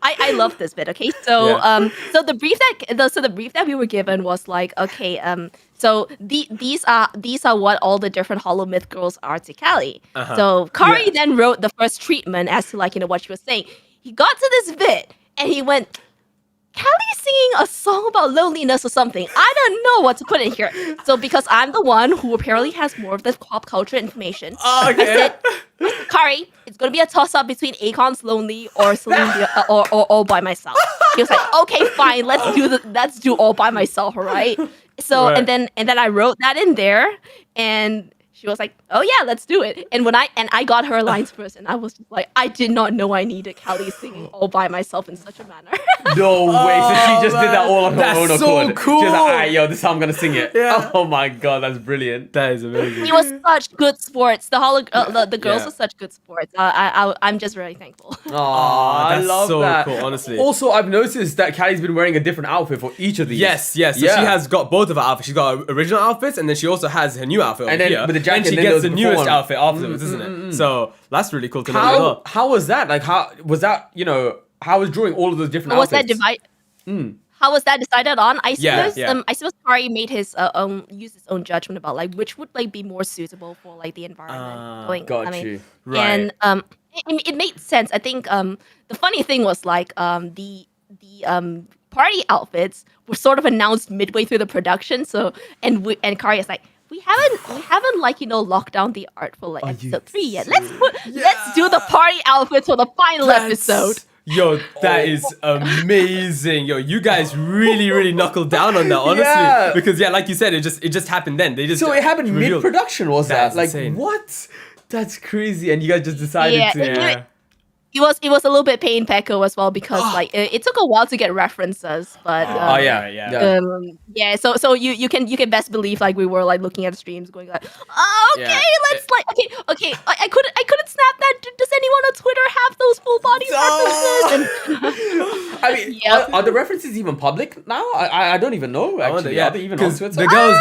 I love this bit. Okay, so Yeah. so the brief that we were given was like, okay, so these are what all the different Holomyth girls are to Callie. So Kari then wrote the first treatment as to like what she was saying. He got to this bit and he went, Callie's singing a song about loneliness or something. I don't know what to put in here. So because I'm the one who apparently has more of the pop culture information, Oh, okay. I said, Kari, it's gonna be a toss up between Akon's Lonely or Celine Dion, or All by Myself. He was like, okay, fine, let's do All by Myself, all right? So Right. and then I wrote that in there, and she was like, oh yeah, let's do it. And I got her lines first, and I was just like, I did not know I needed Callie singing All by Myself in such a manner. No way. So she just did that all on her That's own so accord. cool. She was like, alright, yo, this is how I'm gonna sing it. Yeah. Oh my god, that's brilliant. That is amazing. He was such good sports. The girls Yeah. were such good sports. I'm just really thankful. Oh, I that's love so that. cool, honestly. Also, I've noticed that Callie's been wearing a different outfit for each of these. Yes. So she has got both of her outfits. She's got her original outfits, and then she also has her new outfit. And over then here. with the jacket, and she then gets there's the the newest one. outfit afterwards, isn't it? So that's really cool to know as well. How was that? Like, how was that? How was drawing all of those different Was outfits? that divide? how was that decided on? I suppose yeah. I suppose Kari made his used his own judgment about like which would like be more suitable for like the environment going. Got I mean, you. Right. and it made sense. I think the funny thing was like the party outfits were sort of announced midway through the production. So and Kari is like, we haven't like locked down the art for like episode 3 yet. Let's do the party outfits for the final episode. Yo, that is amazing. Yo, you guys really knuckled down on that, honestly. Yeah. Because like you said, it just happened then. They just So it happened revealed- mid-production, was that? That's Like, insane. what? That's crazy. And you guys just decided to... It was a little bit pain pecco as well because like it took a while to get references, but So you can best believe like we were like looking at streams going like, let's like okay I couldn't snap that. Does anyone on Twitter have those full body references? I mean, are the references even public now? I don't even know actually. Are they even on Twitter? The girls,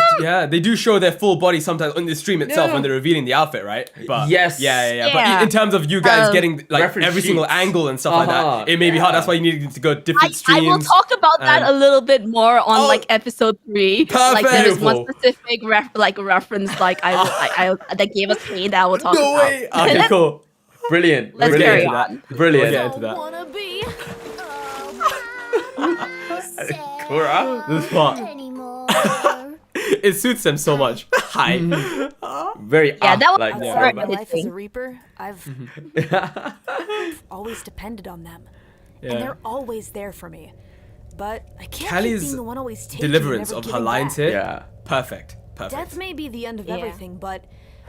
they do show their full body sometimes on the stream itself when they're revealing the outfit, right? But yes. But in terms of you guys getting like reference every single angle and stuff like that, it may be hard. That's why you need to go different I streams. will talk about that a little bit more on like episode 3. Like there is one specific reference like I that gave us pain that I will talk about. No way. Okay, cool. Brilliant. Let's Brilliant. carry on. Brilliant. We'll get into that. Wanna be. Cora? This part. Anymore. It suits them so much. Hi. Very that was like very My good life as a thing. reaper, I've always depended on them, and Yeah. they're always there for me. But I can't keep Calli'S being the one always taking deliverance and of never her giving lines back. here. Yeah. Perfect. Death may be the end of everything, but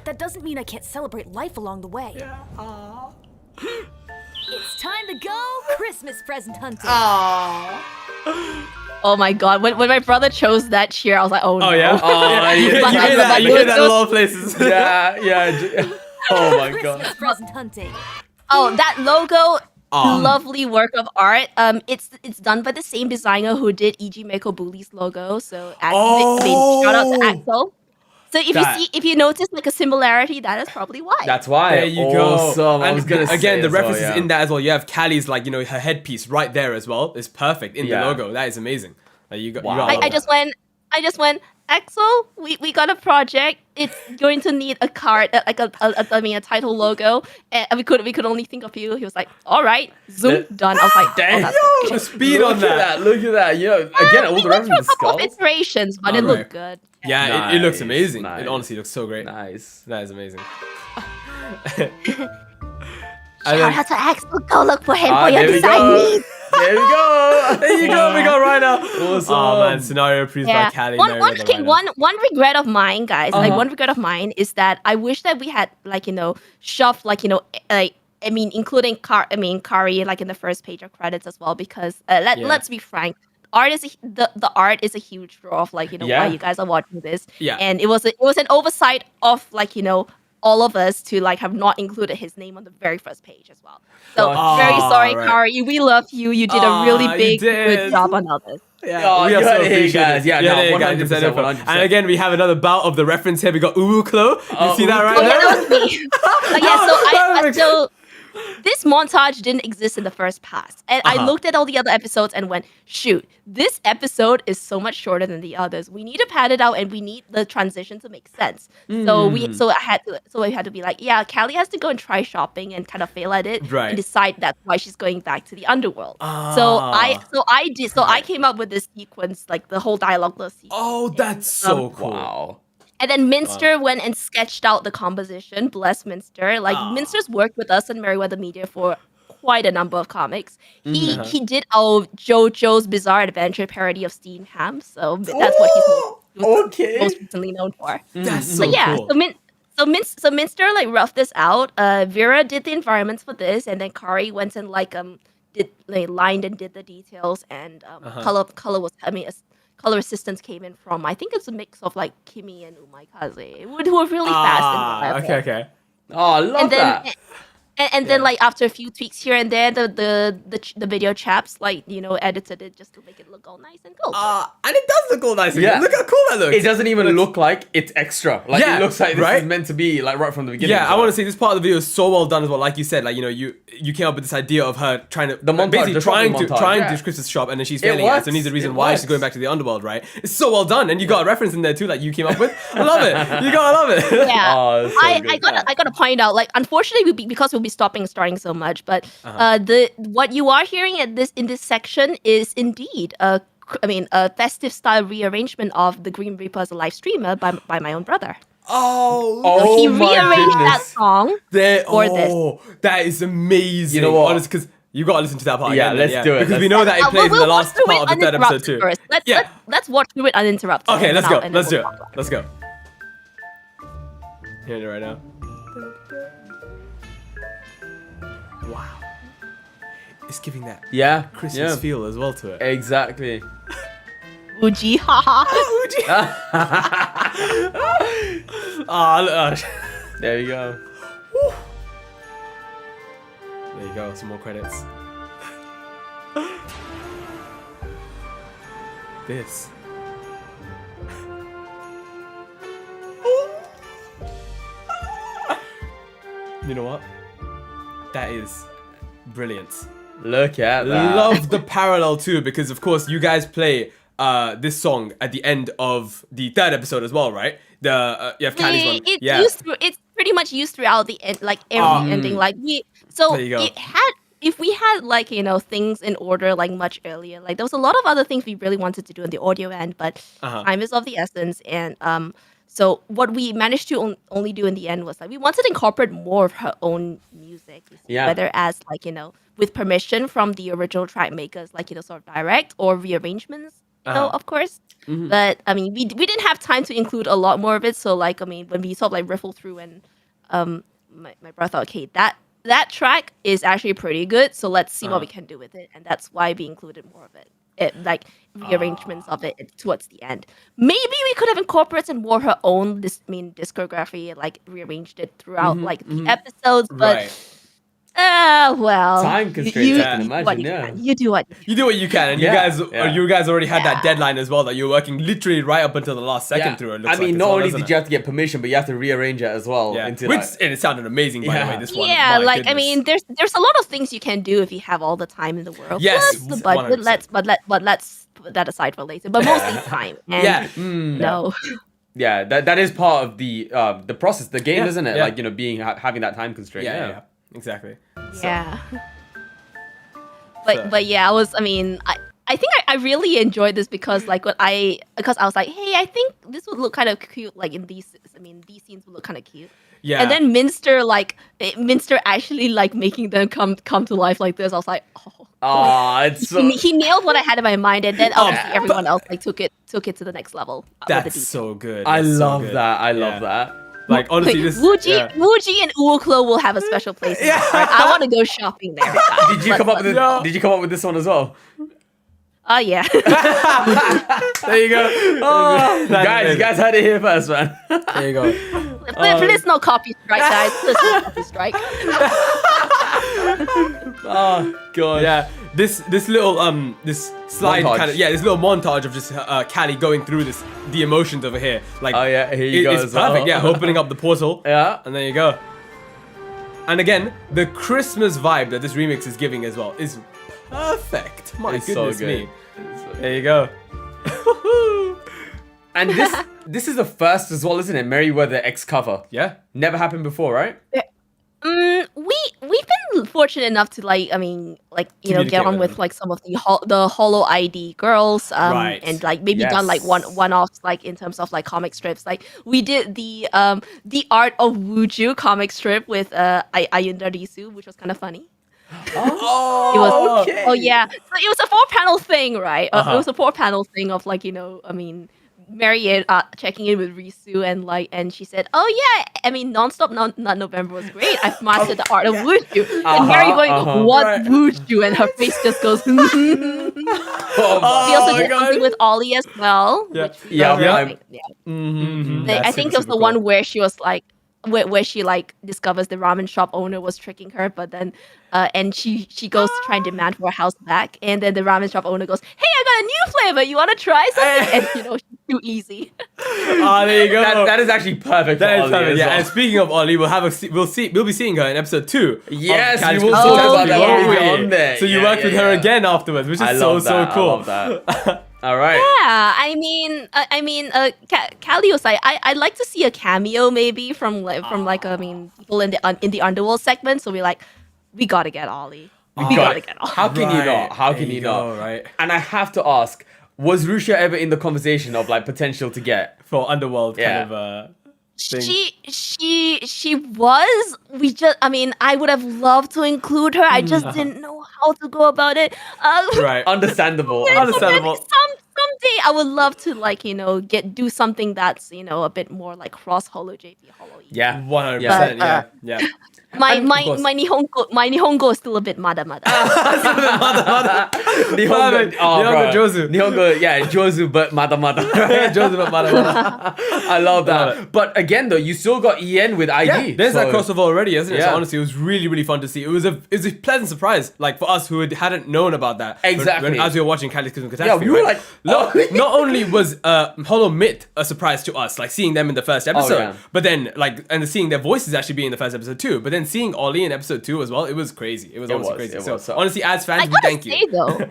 that doesn't mean I can't celebrate life along the way. It's time to go Christmas present hunting. Oh my god! When my brother chose that cheer, I was like, oh no. Oh yeah. Oh, you hear that? You hear that in a lot of places. yeah. Oh my god. Christmas present hunting. Oh, that logo, lovely work of art. It's done by the same designer who did E.G. Meko Bully's logo. So, shout out to Axel. So if you notice like a similarity, that is probably why. That's why. There you Awesome. go. I was gonna say again, the as well, references yeah. in that as well. You have Calli'S like her headpiece right there as well. It's perfect in the logo. That is amazing. Like, you got. I just went. Axel, we got a project. It's going to need a card, like a title logo. And we could only think of you. He was like, all right, zoom, done. I was like, Dang. that's the speed Look on that. at that. Look at that. You know, again, all the we went through a references. couple of Skulls. iterations, but it Alright. looked good. Yeah, it looks Nice, amazing. nice. It honestly looks so great. Nice. That is amazing. Shout out to Axel. Go look for him for your There we design go. needs. There we go. There you go. We got Rhino. Awesome. Oh man, scenario approved by Calli. One regret of mine, guys. Like one regret of mine is that I wish that we had shoved including Kari like in the first page of credits as well, because let's be frank. The art is a huge draw of why you guys are watching this. Yeah. And it was an oversight of all of us to have not included his name on the very first page as well. So very sorry, right. Kari. We love you. You did a really big good job on all this. Yeah, Oh, we you are so heard it here, appreciative. guys. Yeah, no, guys, 100%, it's an info. 100%. And again, we have another bout of the reference here. We got Uwu Klo. You see that right Oh yeah, there? that was me. So this montage didn't exist in the first pass, and I looked at all the other episodes and went, shoot, this episode is so much shorter than the others. We need to pad it out, and we need the transition to make sense. So I had to be like, yeah, Calli has to go and try shopping and kind of fail at it Right. and decide that's why she's going back to the underworld. So I came up with this sequence, like the whole dialogue sequence. Oh, that's so cool. Wow. And then Minster went and sketched out the composition. Bless Minster. Minster's worked with us in Merryweather Media for quite a number of comics. He did our JoJo's Bizarre Adventure parody of Steamed Ham. So that's what he's most recently known for. That's so So cool. So Minster roughed this out. Vera did the environments for this, and then Kari went and lined and did the details, and color was color assistance came in from, I think it's a mix of Kimi and Umaikaze, who were really fast and reliable. Okay. Oh, I love that. And then like after a few tweaks here and there, the video chaps like edited it just to make it look all nice and cool. And it does look all nice. Yeah. Look how cool that looks. It doesn't even look like it's extra. Like it looks like this is meant to be like right from the beginning. Yeah, I want to say this part of the video is so well done as well. Like you said, like you came up with this idea of her trying to basically trying to Chris's shop, and then she's failing it. So needs a reason why she's going back to the underworld, right? It's so well done, and you got a reference in there too, like you came up with. I love it. You gotta love it. Yeah, Oh, so I gotta point out, like, unfortunately, because we'll be starting so much, but what you are hearing in this section is indeed a festive style rearrangement of the Green Reaper as a live streamer by my own brother. Oh, He rearranged that song for this. That is amazing. You know what? Honestly, because you gotta listen to that part Yeah, again. let's do it. Because we know that it plays in the last watch through part it of the third episode too. uninterrupted first. Let's watch through it uninterrupted. Okay, let's go. and Let's do we'll it. talk about Let's go. Hearing it right now. Wow. It's giving that Christmas feel as well to it. Exactly. Uji, haha. There you go. There you go. Some more credits. This. You know what? That is brilliant. Look at that. Love the parallel too, because of course you guys play this song at the end of the third episode as well, right? You have Calli'S one. It's pretty much used throughout the end, like every ending. Like There you go. If we had like things in order like much earlier, like there was a lot of other things we really wanted to do in the audio end, but time is of the essence, and so what we managed to only do in the end was like we wanted to incorporate more of her own music, whether as like with permission from the original track makers, like sort of direct or rearrangements, of course. But I mean, we didn't have time to include a lot more of it, so like when we sort of like riffle through and my brother thought, okay, that track is actually pretty good, so let's see what we can do with it, and that's why we included more of it. Like rearrangements of it towards the end. Maybe we could have incorporated more her own discography, like rearranged it throughout like the episodes, but well, time constraints. I can imagine. You do what you can, and you guys already had that deadline as well, that you're working literally right up until the last second through it. I mean, not only did you have to get permission, but you have to rearrange it as well. And it sounded amazing, by the way. This one, yeah, like goodness. I mean, there's a lot of things you can do if you have all the time in the world. Yes, plus the budget. 100%. Let's put that aside for later. But mostly time. And no. Yeah, that is part of the process, the game, isn't it? Yeah. Like having that time constraint. Yeah, exactly. Yeah. But yeah, I think I really enjoyed this because I was like, hey, I think this would look kind of cute, like in these scenes would look kind of cute. Yeah. And then Minster actually like making them come to life like this. I was like, it's so... he nailed what I had in my mind, and then obviously everyone else like took it to the next level. That's so good. I love that. I love that. Like honestly, this Wuji and Uoklo will have a special place. In my heart. I want to go shopping there. Did you come up with this one as well? Oh yeah. There you go. You guys heard it here first, man. There you go. Please no copy strike, guys. Please no copy strike. Oh god. Yeah. This little this slide Montage. kind of this little montage of just Calli going through the emotions over here. Like here you go. It's perfect. Yeah, opening up the portal. Yeah. And there you go. And again, the Christmas vibe that this remix is giving as well is perfect. My It's goodness so good. me. There you go. And this is the first as well, isn't it? Merryweather X cover. Yeah. Never happened before, right? We've been fortunate enough to get on with like some of the Holo ID girls, Right. and like maybe done like one-offs like in terms of like comic strips. Like we did the Art of Wuju comic strip with Ayunda Risu, which was kind of funny. Okay. Oh yeah, so it was a 4-panel thing, right? It was a 4-panel thing of like Mary checking in with Risu and she said, "Oh yeah, I mean, Nonstop Not November was great. I've mastered the art of Wuju." And Mary going, "What Wuju?" And her face just goes. We also did something with Ollie as well. Yeah. I think it was the one where she was like, where she like discovers the ramen shop owner was tricking her, but then and she goes to try and demand for her house back, and then the ramen shop owner goes, "Hey, I got a new flavor. You want to try something?" And she's too easy. Oh, there you go. That is actually perfect. That for is Ollie perfect. as Yeah. well. And speaking of Ollie, we'll be seeing her in episode 2. Yes, of we Cali's will Catastrophe, talk about that won't when we we? get on there. So you Yeah, worked with her yeah. again afterwards, which is I so love that. cool. I love that. All right. Yeah, Calli was like, I'd like to see a cameo maybe from people in the underworld segment. So we're like, we gotta get Ollie. We gotta get Ollie. How can you Right. not? How There can you you go, not? right. And I have to ask, was Rusha ever in the conversation of like potential to get? For Underworld Yeah. kind of thing. She was. I would have loved to include her. I just didn't know how to go about it. Right. Understandable. Understandable. Someday I would love to do something that's a bit more like cross Holo JP Holo. Yeah. 100%. But, Yeah. My And of course- Nihongo is still a bit mada. Nihongo, Nihongo Jozu. Nihongo, yeah, Jozu, but mada. Joseph Mada. I love that. Love it. But again, though, you still got Ien with ID. Yeah, there's that crossover already, isn't it? Yeah. So honestly, it was really, really fun to see. It was a pleasant surprise, like for us who hadn't known about that. Exactly. As we were watching Calli'S Catastrophe. Yeah, we were like, not only was Holo Myth a surprise to us, like seeing them in the first episode, yeah. but then seeing their voices actually be in the first episode too. But then seeing Ollie in episode 2 as well, it was crazy. It was honestly crazy. it So was. honestly, as fans, I we gotta thank say you. though.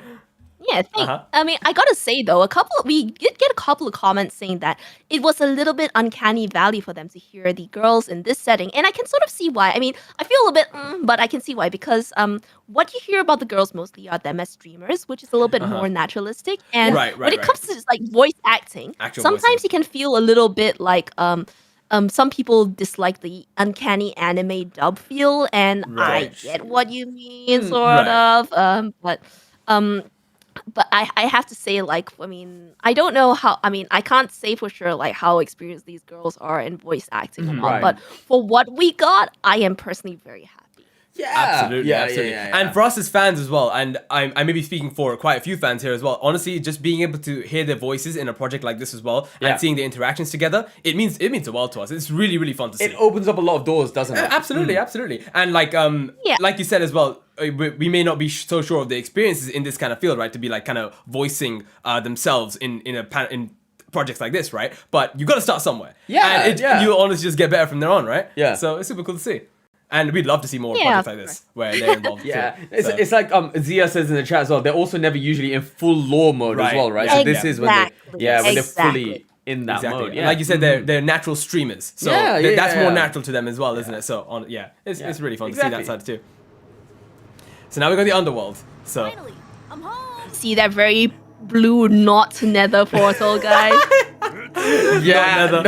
Yeah, Uh-huh. I gotta say though, we did get a couple of comments saying that it was a little bit uncanny valley for them to hear the girls in this setting, and I can sort of see why. I mean, I feel a bit, but I can see why because what you hear about the girls mostly are them as streamers, which is a little bit more naturalistic, and Right, when it right. comes to like voice acting, Actual sometimes voicing. you can feel a little bit like some people dislike the uncanny anime dub feel, and Right. I get what you mean, sort right. of. But I have to say, like, I don't know how. I can't say for sure like how experienced these girls are in voice acting, and all, Right. but for what we got, I am personally very happy. Yeah. Absolutely, Yeah, absolutely. yeah. And for us as fans as well, and I may be speaking for quite a few fans here as well, honestly, just being able to hear their voices in a project like this as well, Yeah. and seeing the interactions together, it means the world to us. It's really, really fun to see. It opens up a lot of doors, doesn't it? Absolutely, absolutely. And like you said as well, we may not be so sure of the experiences in this kind of field, right? To be like kind of voicing themselves in projects like this, right? But you got to start somewhere. Yeah, and yeah. you'll honestly just get better from there on, right? Yeah. So it's super cool to see. And we'd love to see more Yeah, projects like this where they're involved. Yeah, too. it's like Zia says in the chat as well. They're also never usually in full lore mode as Right, well, right? yeah. So this is when Exactly, they're exactly. fully in that Exactly. mode. And Yeah, like you said, they're natural streamers, so Yeah, that's yeah. more natural to them as well, isn't it? So it's really fun to see that side too. So now we got the underworld. So Finally, I'm home. See that very blue not nether portal, guys. yeah.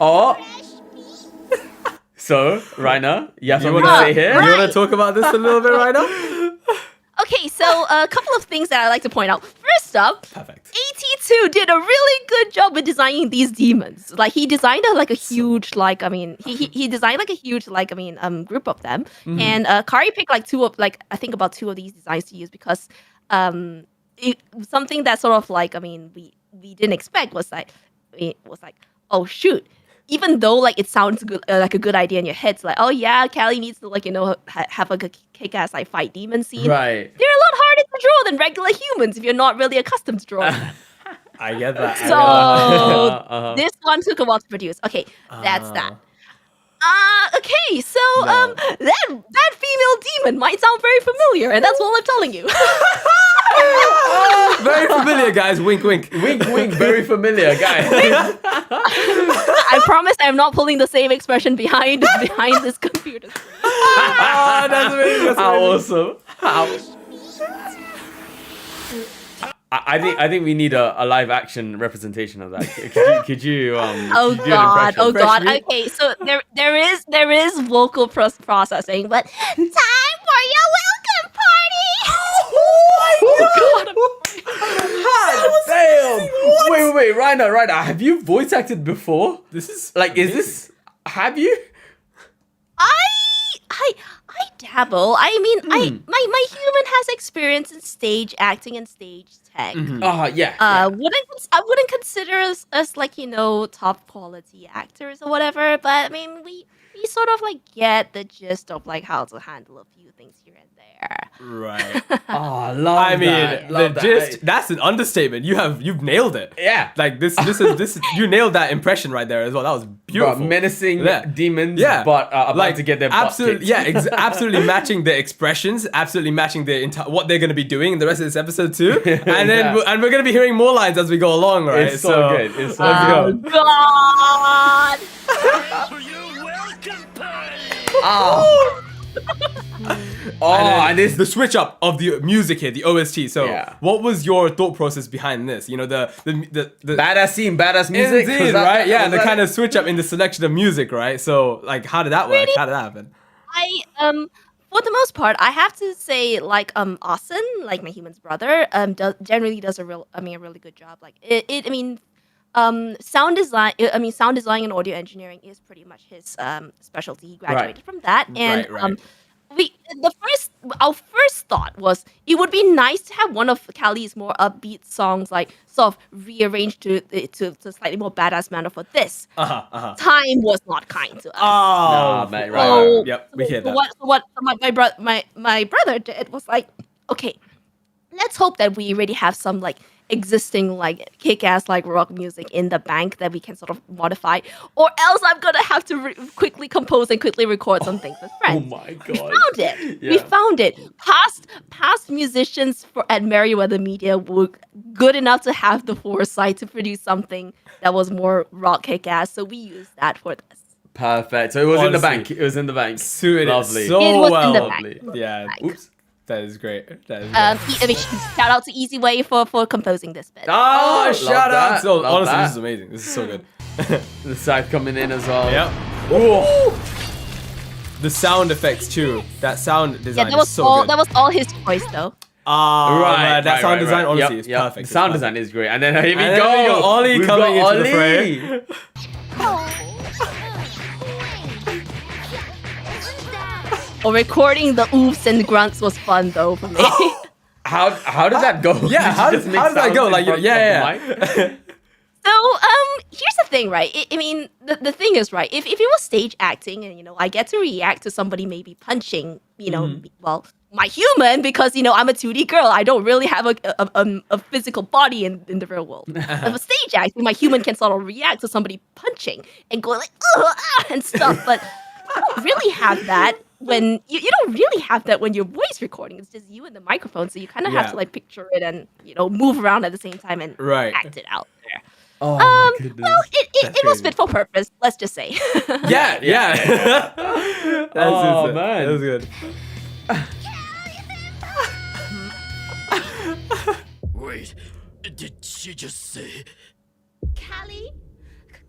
Oh. So, Raina, you have something to wanna- say here? you want to talk about this a little bit right now? Okay, so a couple of things that I like to point out. First up, Perfect. AT2 did a really good job with designing these demons. Like he designed a huge he designed like a huge group of them. And Kari picked about two of these designs to use because something that sort of we didn't expect was oh shoot. Even though it sounds good, like a good idea in your head, it's like, oh yeah, Cali needs to have a kick-ass fight demon scene. Right. They're a lot harder to draw than regular humans if you're not really accustomed to drawing. I get that. So this one took a while to produce. Okay, that's that. Okay, so that female demon might sound very familiar, and that's all I'm telling you. Very familiar, guys. Wink, wink. Wink, wink, very familiar, guys. I promise I'm not pulling the same expression behind this computer screen. Oh, that's amazing. That's How amazing. awesome. I think we need a live action representation of that. Could you Oh do an god, impression? oh god. Fresh meat? Okay, so there is vocal processing, but time for your welcome party. Hot damn! Wait, Raina, have you voice acted before? This is Have you? I dabble. I mean, my human has experience in stage acting and stage tech. I wouldn't consider us as like top quality actors or whatever, but I mean we sort of like get the gist of like how to handle a few things here and there. Right. Oh, love I mean, that. the Love that. gist, that's an understatement. You've nailed it. Yeah. Like this is you nailed that impression right there as well. That was beautiful. Bro, menacing demons, Yeah. but about to get their butt absolutely, kicked. absolutely matching the expressions, absolutely matching the what they're going to be doing in the rest of this episode too. And then and we're going to be hearing more lines as we go along, right? It's so good. It's so let's good. go. God. And this the switch up of the music here, the OST. So, what was your thought process behind this? You know, the badass scene, badass music, indeed, right? Yeah, the kind of switch up in the selection of music, right? So, like, how did that work? How did that happen? For the most part, I have to say, like, Austin, like my human's brother, generally does a really good job. Like, sound design. Sound design and audio engineering is pretty much his specialty. He graduated from that, and our first thought was it would be nice to have one of Calli'S more upbeat songs, like sort of rearranged to slightly more badass manner for this. Time was not kind to us. Oh, mate, right. Yep, we hear that. What my brother did was like, okay, let's hope that we already have some like existing like kick-ass like rock music in the bank that we can sort of modify, or else I'm gonna have to quickly compose and quickly record some things with friends. Oh my god, we found it. We found it. Past musicians at Merryweather Media were good enough to have the foresight to produce something that was more rock kick-ass, so we used that for this. Perfect. So it was in the bank. It was in the bank. Suited Lovely. so it was well. in the bank. Yeah. Oops. That is great. That is great. Shout out to Easy Way for composing this bit. Oh, shout out! So, Love honestly, that. this is amazing. This is so good. The side coming in as well. Yep. Ooh. The sound effects too. That sound design is so good. That was all his choice though. Right. That sound design, honestly, is perfect. The sound design is great. And then here we And go. then we got Ollie We've coming got into the Ollie. fray. Well, recording the oofs and grunts was fun though for me. How did that go? Yeah, how does that go? Like, yeah. So, here's the thing, right? The thing is, right, if it was stage acting and, I get to react to somebody maybe punching, well, my human, because, I'm a 2D girl. I don't really have a physical body in the real world. If a stage acting, my human can sort of react to somebody punching and go like, and stuff. But you don't really have that when you don't really have that when you're voice recording. It's just you and the microphone, so you kind of have to like picture it and move around at the same time and act it out there. Oh my goodness. Well, it was fit for purpose. Let's just say. Yeah. Oh man, that was good. Wait, did she just say? Calli?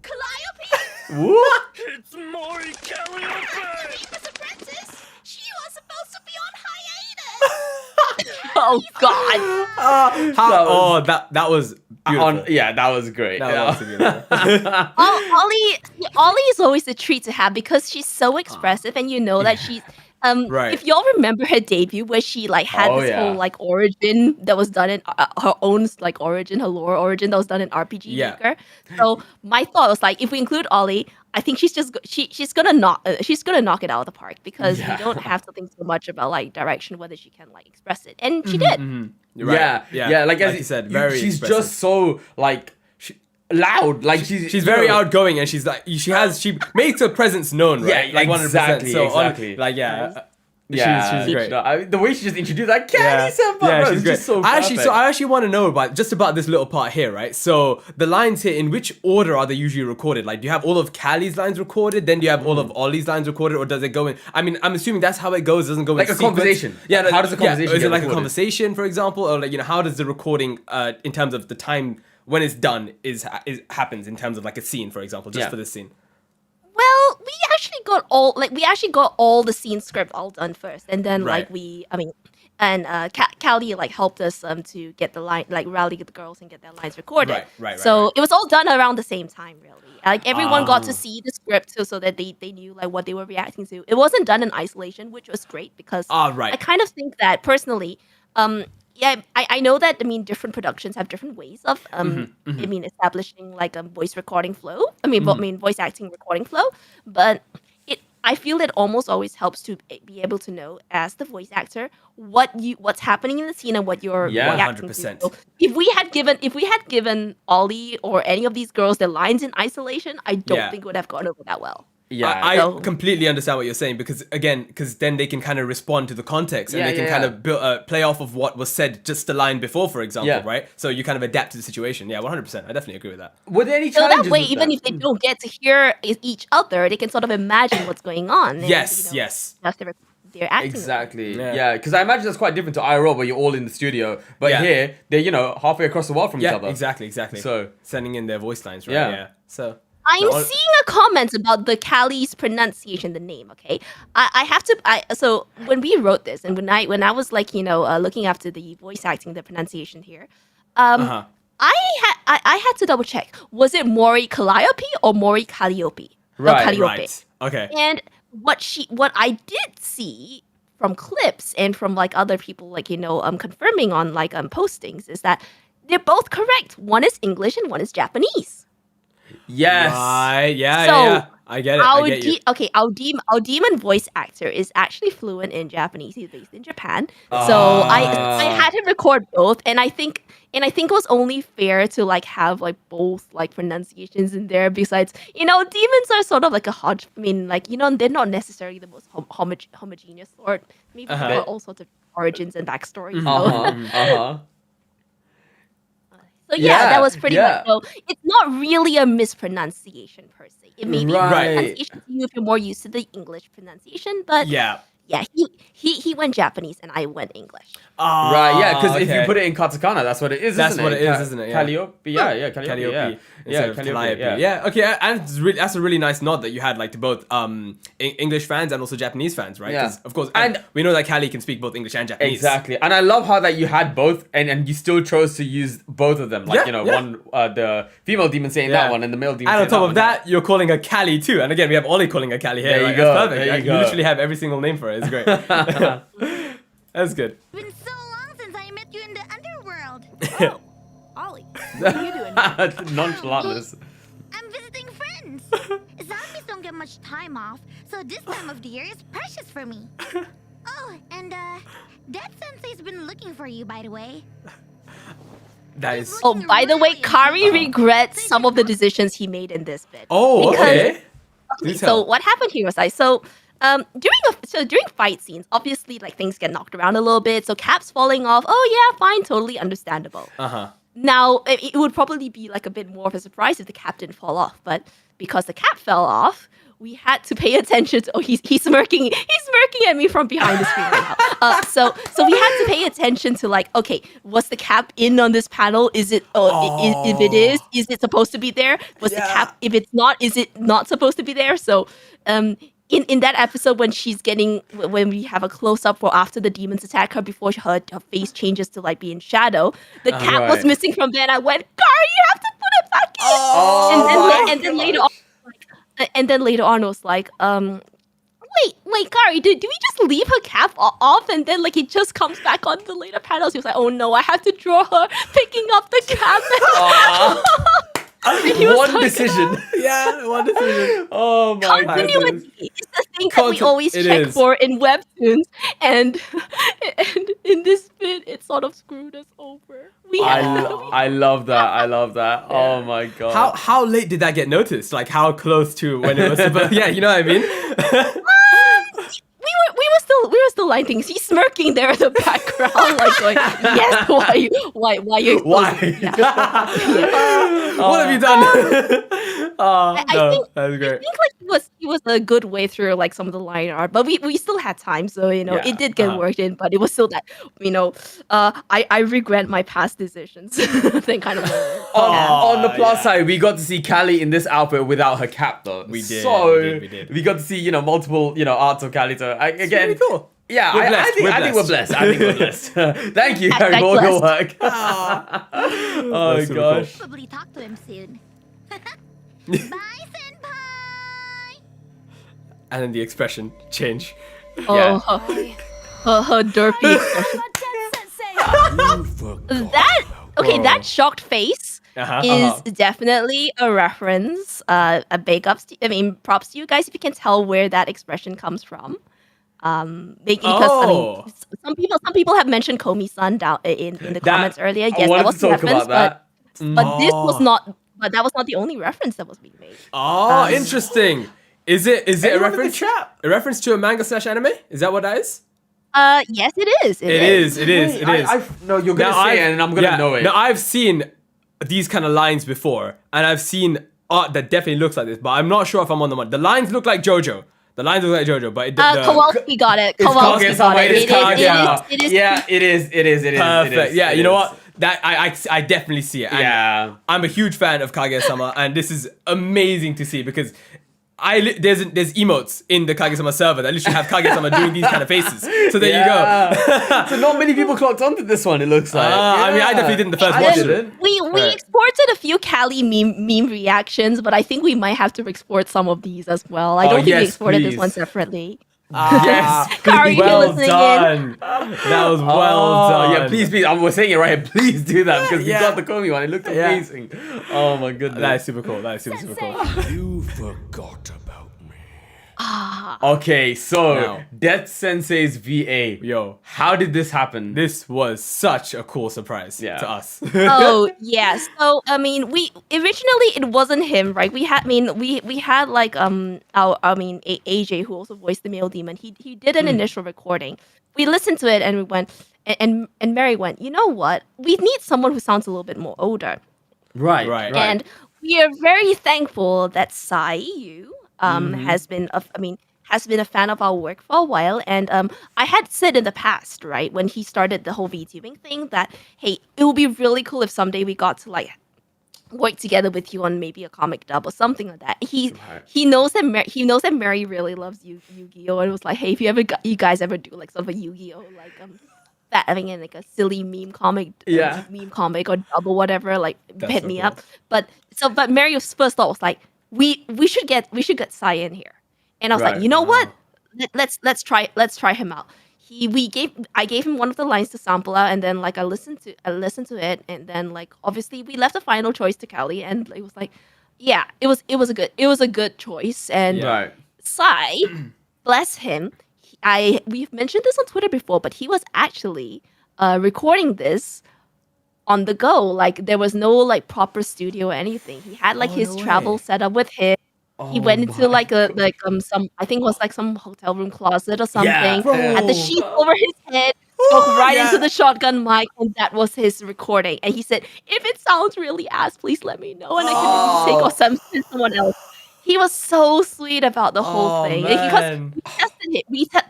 Calliope? What? It's more Calliope! Famous apprentice? She was supposed to be on hiatus. Oh God. That was beautiful. That was great. That was beautiful. Ollie is always a treat to have because she's so expressive, and that she's if y'all remember her debut where she like had this whole like origin that was done in her own like origin, her lore origin that was done in RPG Maker. So my thought was like, if we include Ollie, I think she's gonna knock it out of the park because you don't have to think so much about like direction, whether she can like express it, and she did. You're right. Yeah. Like as you said, very. She's expressive. just so like loud. Like she's very outgoing, and she's like she makes her presence known, right? Yeah, like 100%. exactly. So Exactly. She's great. The way she just introduced like Calli'S, yeah, she's great. just so I perfect. actually want to know about this little part here, right? So the lines here, in which order are they usually recorded? Like, do you have all of Calli'S lines recorded, then do you have all of Ollie's lines recorded, or does it go in? I mean, I'm assuming that's how it goes. It doesn't go like in a conversation. Yeah. How does the conversation? Is it like recorded? a conversation, for example, or like how does the recording in terms of the time when it's done happens in terms of like a scene, for example, just for this scene? Well, we actually got all the scene script all done first, and then Calli like helped us to get the line, like rally the girls and get their lines recorded. Right. So it was all done around the same time, really. Like everyone got to see the script so that they knew like what they were reacting to. It wasn't done in isolation, which was great because I kind of think that personally, yeah, I know that, I mean, different productions have different ways of I mean, establishing like a voice recording flow. I mean, voice acting recording flow, but I feel it almost always helps to be able to know as the voice actor what's happening in the scene and what you're reacting to. 100%. So if we had given Ollie or any of these girls their lines in isolation, I don't think it would have gone over that well. Yeah, I completely understand what you're saying because then they can kind of respond to the context and they can kind of play off of what was said just the line before, for example, right? So you kind of adapt to the situation. Yeah, 100%. I definitely agree with that. Were there any So challenges that way, with even if they don't get to hear each other, they can sort of imagine what's going on. And, Yes. That's their acting. Exactly. Yeah, because I imagine that's quite different to IRL where you're all in the studio, but here they're halfway across the world from each other. Exactly. So sending in their voice lines, right? Yeah. So. I'm seeing a comment about the Calli'S pronunciation, the name. Okay, I have to. So when we wrote this, and when I was like looking after the voice acting, the pronunciation here, I had to double check. Was it Mori Calliope or Mori Calliope? Right. Okay. And what I did see from clips and from like other people confirming on postings is that they're both correct. One is English and one is Japanese. Yes. Right. Yeah. So, yeah. I get it. I get you. Okay, our demon voice actor is actually fluent in Japanese. He's based in Japan, so I had him record both, and I think it was only fair to like have like both like pronunciations in there. Besides, demons are sort of like a hodge. I mean, like they're not necessarily the most homogeneous sort. Maybe there are all sorts of origins and backstories. So yeah, that was pretty much. So it's not really a mispronunciation per se. It may be a pronunciation to you if you're more used to the English pronunciation, but yeah, he went Japanese and I went English. Right, yeah, because if you put it in katakana, that's what it is, isn't it? Yeah. Calliope, Calliope. Yeah, okay, and that's a really nice nod that you had like to both English fans and also Japanese fans, right? Because of course, and we know that Calli can speak both English and Japanese. Exactly, and I love how that you had both, and you still chose to use both of them. Like one the female demon saying that one, and the male demon. And on top of that, you're calling her Calli too. And again, we have Ollie calling her Calli here. There you go. That's perfect. You literally have every single name for it. It's great. That's good. It's been so long since I met you in the underworld. Oh, Ollie, what are you doing here? Nonchalantness. I'm visiting friends. Zombies don't get much time off, so this time of the year is precious for me. Oh, and Dead Sensei's been looking for you, by the way. That is. Oh, by the way, Kari regrets some of the decisions he made in this bit. Oh, okay. So what happened here was during fight scenes, obviously like things get knocked around a little bit, so caps falling off. Oh yeah, fine, totally understandable. Now it would probably be like a bit more of a surprise if the cap didn't fall off, but because the cap fell off, we had to pay attention to. Oh, he's smirking. He's smirking at me from behind the screen right now. So we had to pay attention to like, okay, was the cap in on this panel? Is it? If it is it supposed to be there? Was the cap? If it's not, is it not supposed to be there? So in that episode when we have a close up for after the demons attack her before her face changes to like be in shadow, the cap was missing from there. And I went, Kari, you have to put it back in. And then later on, it was like, wait, Kari, did we just leave her cap off and then like it just comes back on the later panels? He was like, oh no, I have to draw her picking up the cap. One decision. One decision. Oh my god. Continuity is the thing that we always check for in webtoons, and in this bit, it sort of screwed us over. I love that. Oh my god. How late did that get noticed? Like how close to when it was supposed? Yeah, you know what I mean. We were still liking things. He's smirking there in the background, like going, "Yes, why? What have you done?" I think that's great. I think like he was a good way through like some of the line art, but we still had time, so it did get worked in, but it was still that I regret my past decisions. Thing kind of. On the plus side, we got to see Calli in this outfit without her cap, though. We did. So we did. We got to see multiple arts of Calli. So again, really cool. Yeah, I think we're blessed. Thank you, Harry, for your work. Oh my gosh. Probably talk to him soon. Bye, senpai. And then the expression change. Her derpy expression. That shocked face is definitely a reference. A big ups. Props to you guys if you can tell where that expression comes from. Because some people have mentioned Komi-san down in the comments earlier. Yes, that was a reference, but this was not. But that was not the only reference that was being made. Oh, interesting. Is it a reference? A reference to a manga / anime? Is that what that is? Yes, it is. It is. No, you're gonna say it, and I'm gonna know it. Now I've seen these kind of lines before, and I've seen art that definitely looks like this, but I'm not sure if I'm on the one. The lines look like JoJo. But Kowalski got it. Kowalski got it. It is. Yeah, it is. Perfect. Yeah, you know what? That I definitely see it. And I'm a huge fan of Kaguya-sama, and this is amazing to see because there's emotes in the Kaguya-sama server that literally have Kaguya-sama doing these kind of faces. So there you go. So not many people clocked onto this one. It looks like. I mean, I definitely did in the first watch. We exported a few Cali meme reactions, but I think we might have to export some of these as well. I don't think we exported this one separately. Yes, Kari, well done. That was well done. Yeah, please, we're saying it right here. Please do that because we got the Komi one. It looked amazing. Oh my goodness, that is super cool. Super cool. You forgot about me. Okay, so Death Sensei's VA. Yo, how did this happen? This was such a cool surprise to us. Oh yeah. So we originally it wasn't him, right? We had like AJ who also voiced the male demon. He did an initial recording. We listened to it and we went and Mary went, you know what? We need someone who sounds a little bit more older. Right. And we are very thankful that Yu has been a fan of our work for a while, and I had said in the past, right, when he started the whole VTubing thing, that hey, it would be really cool if someday we got to like work together with you on maybe a comic dub or something like that. He knows that Mary really loves Yu-Gi-Oh, and it was like, hey, if you guys ever do like sort of a Yu-Gi-Oh like having like a silly meme comic or dub or whatever, like hit me up. But Mary's first thought was like, we should get Sai in here, and I was like, you know what? Let's try him out. I gave him one of the lines to sample out, and then like I listened to it, and then like obviously we left the final choice to Cali, and it was like, yeah, it was a good choice, and Sai, bless him, we've mentioned this on Twitter before, but he was actually recording this on the go. Like there was no like proper studio or anything. He had like his travel setup with him. He went into like some, I think it was like some hotel room closet or something. Had the sheet over his head, spoke into the shotgun mic, and that was his recording. And he said, "If it sounds really ass, please let me know, and I can take or send someone else." He was so sweet about the whole thing because we tested it.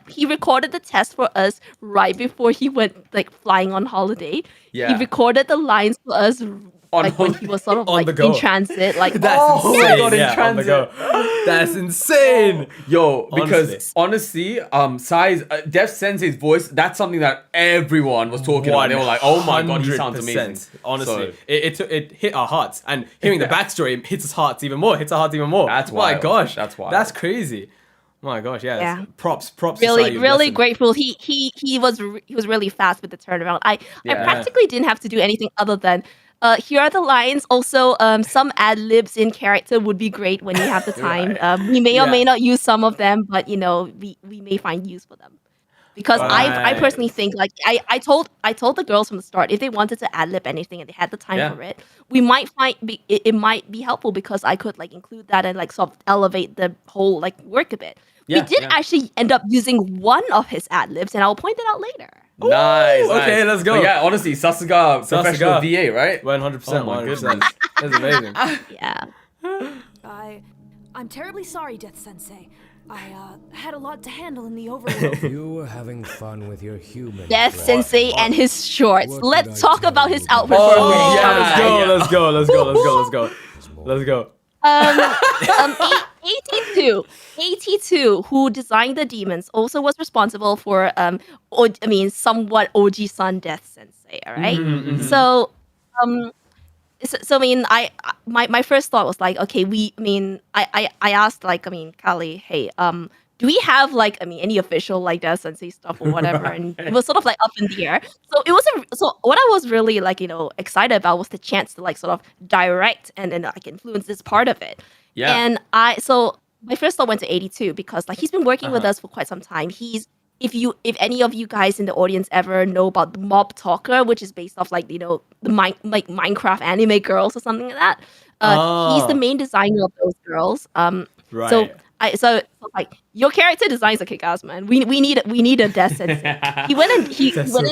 He recorded the test for us right before he went like flying on holiday. Yeah. He recorded the lines for us when he was sort of like in transit. Like that's insane. In transit. That's insane. Yo, because honestly, Death Sensei's voice, that's something that everyone was talking about. They were like, oh my god, he sounds amazing. Honestly, it hit our hearts, and hearing the backstory hits our hearts even more. That's wild. My gosh, that's wild. That's crazy. My gosh, yeah. Props. Really grateful. He was really fast with the turnaround. I practically didn't have to do anything other than. Here are the lines. Also, some ad libs in character would be great when you have the time. We may or may not use some of them, but you know, we may find use for them. Because I personally think like I told the girls from the start, if they wanted to ad lib anything and they had the time for it, we might find it might be helpful because I could like include that and like sort of elevate the whole like work a bit. We did actually end up using one of his ad libs, and I'll point it out later. Nice. Okay, let's go. But yeah, honestly, Sasuga professional VA, right? 100%. 100%. That's amazing. Yeah. I'm terribly sorry, Death Sensei. I had a lot to handle in the overworld. You were having fun with your human. Death Sensei and his shorts. Let's talk about his outfit for a minute. Yeah, let's go. 82, who designed the demons, also was responsible for somewhat OG-san Death Sensei, all right? So my first thought was like, okay, I asked like, Cali, hey, do we have like any official like Death Sensei stuff or whatever? And it was sort of like up in the air. So it was so what I was really like excited about was the chance to like sort of direct and like influence this part of it. Yeah. And so my first thought went to 82 because like he's been working with us for quite some time. If any of you guys in the audience ever know about the Mob Talker, which is based off like the Minecraft anime girls or something like that, he's the main designer of those girls. Right. So like your character designs a kick-ass, man. We need a Death Sensei. He went and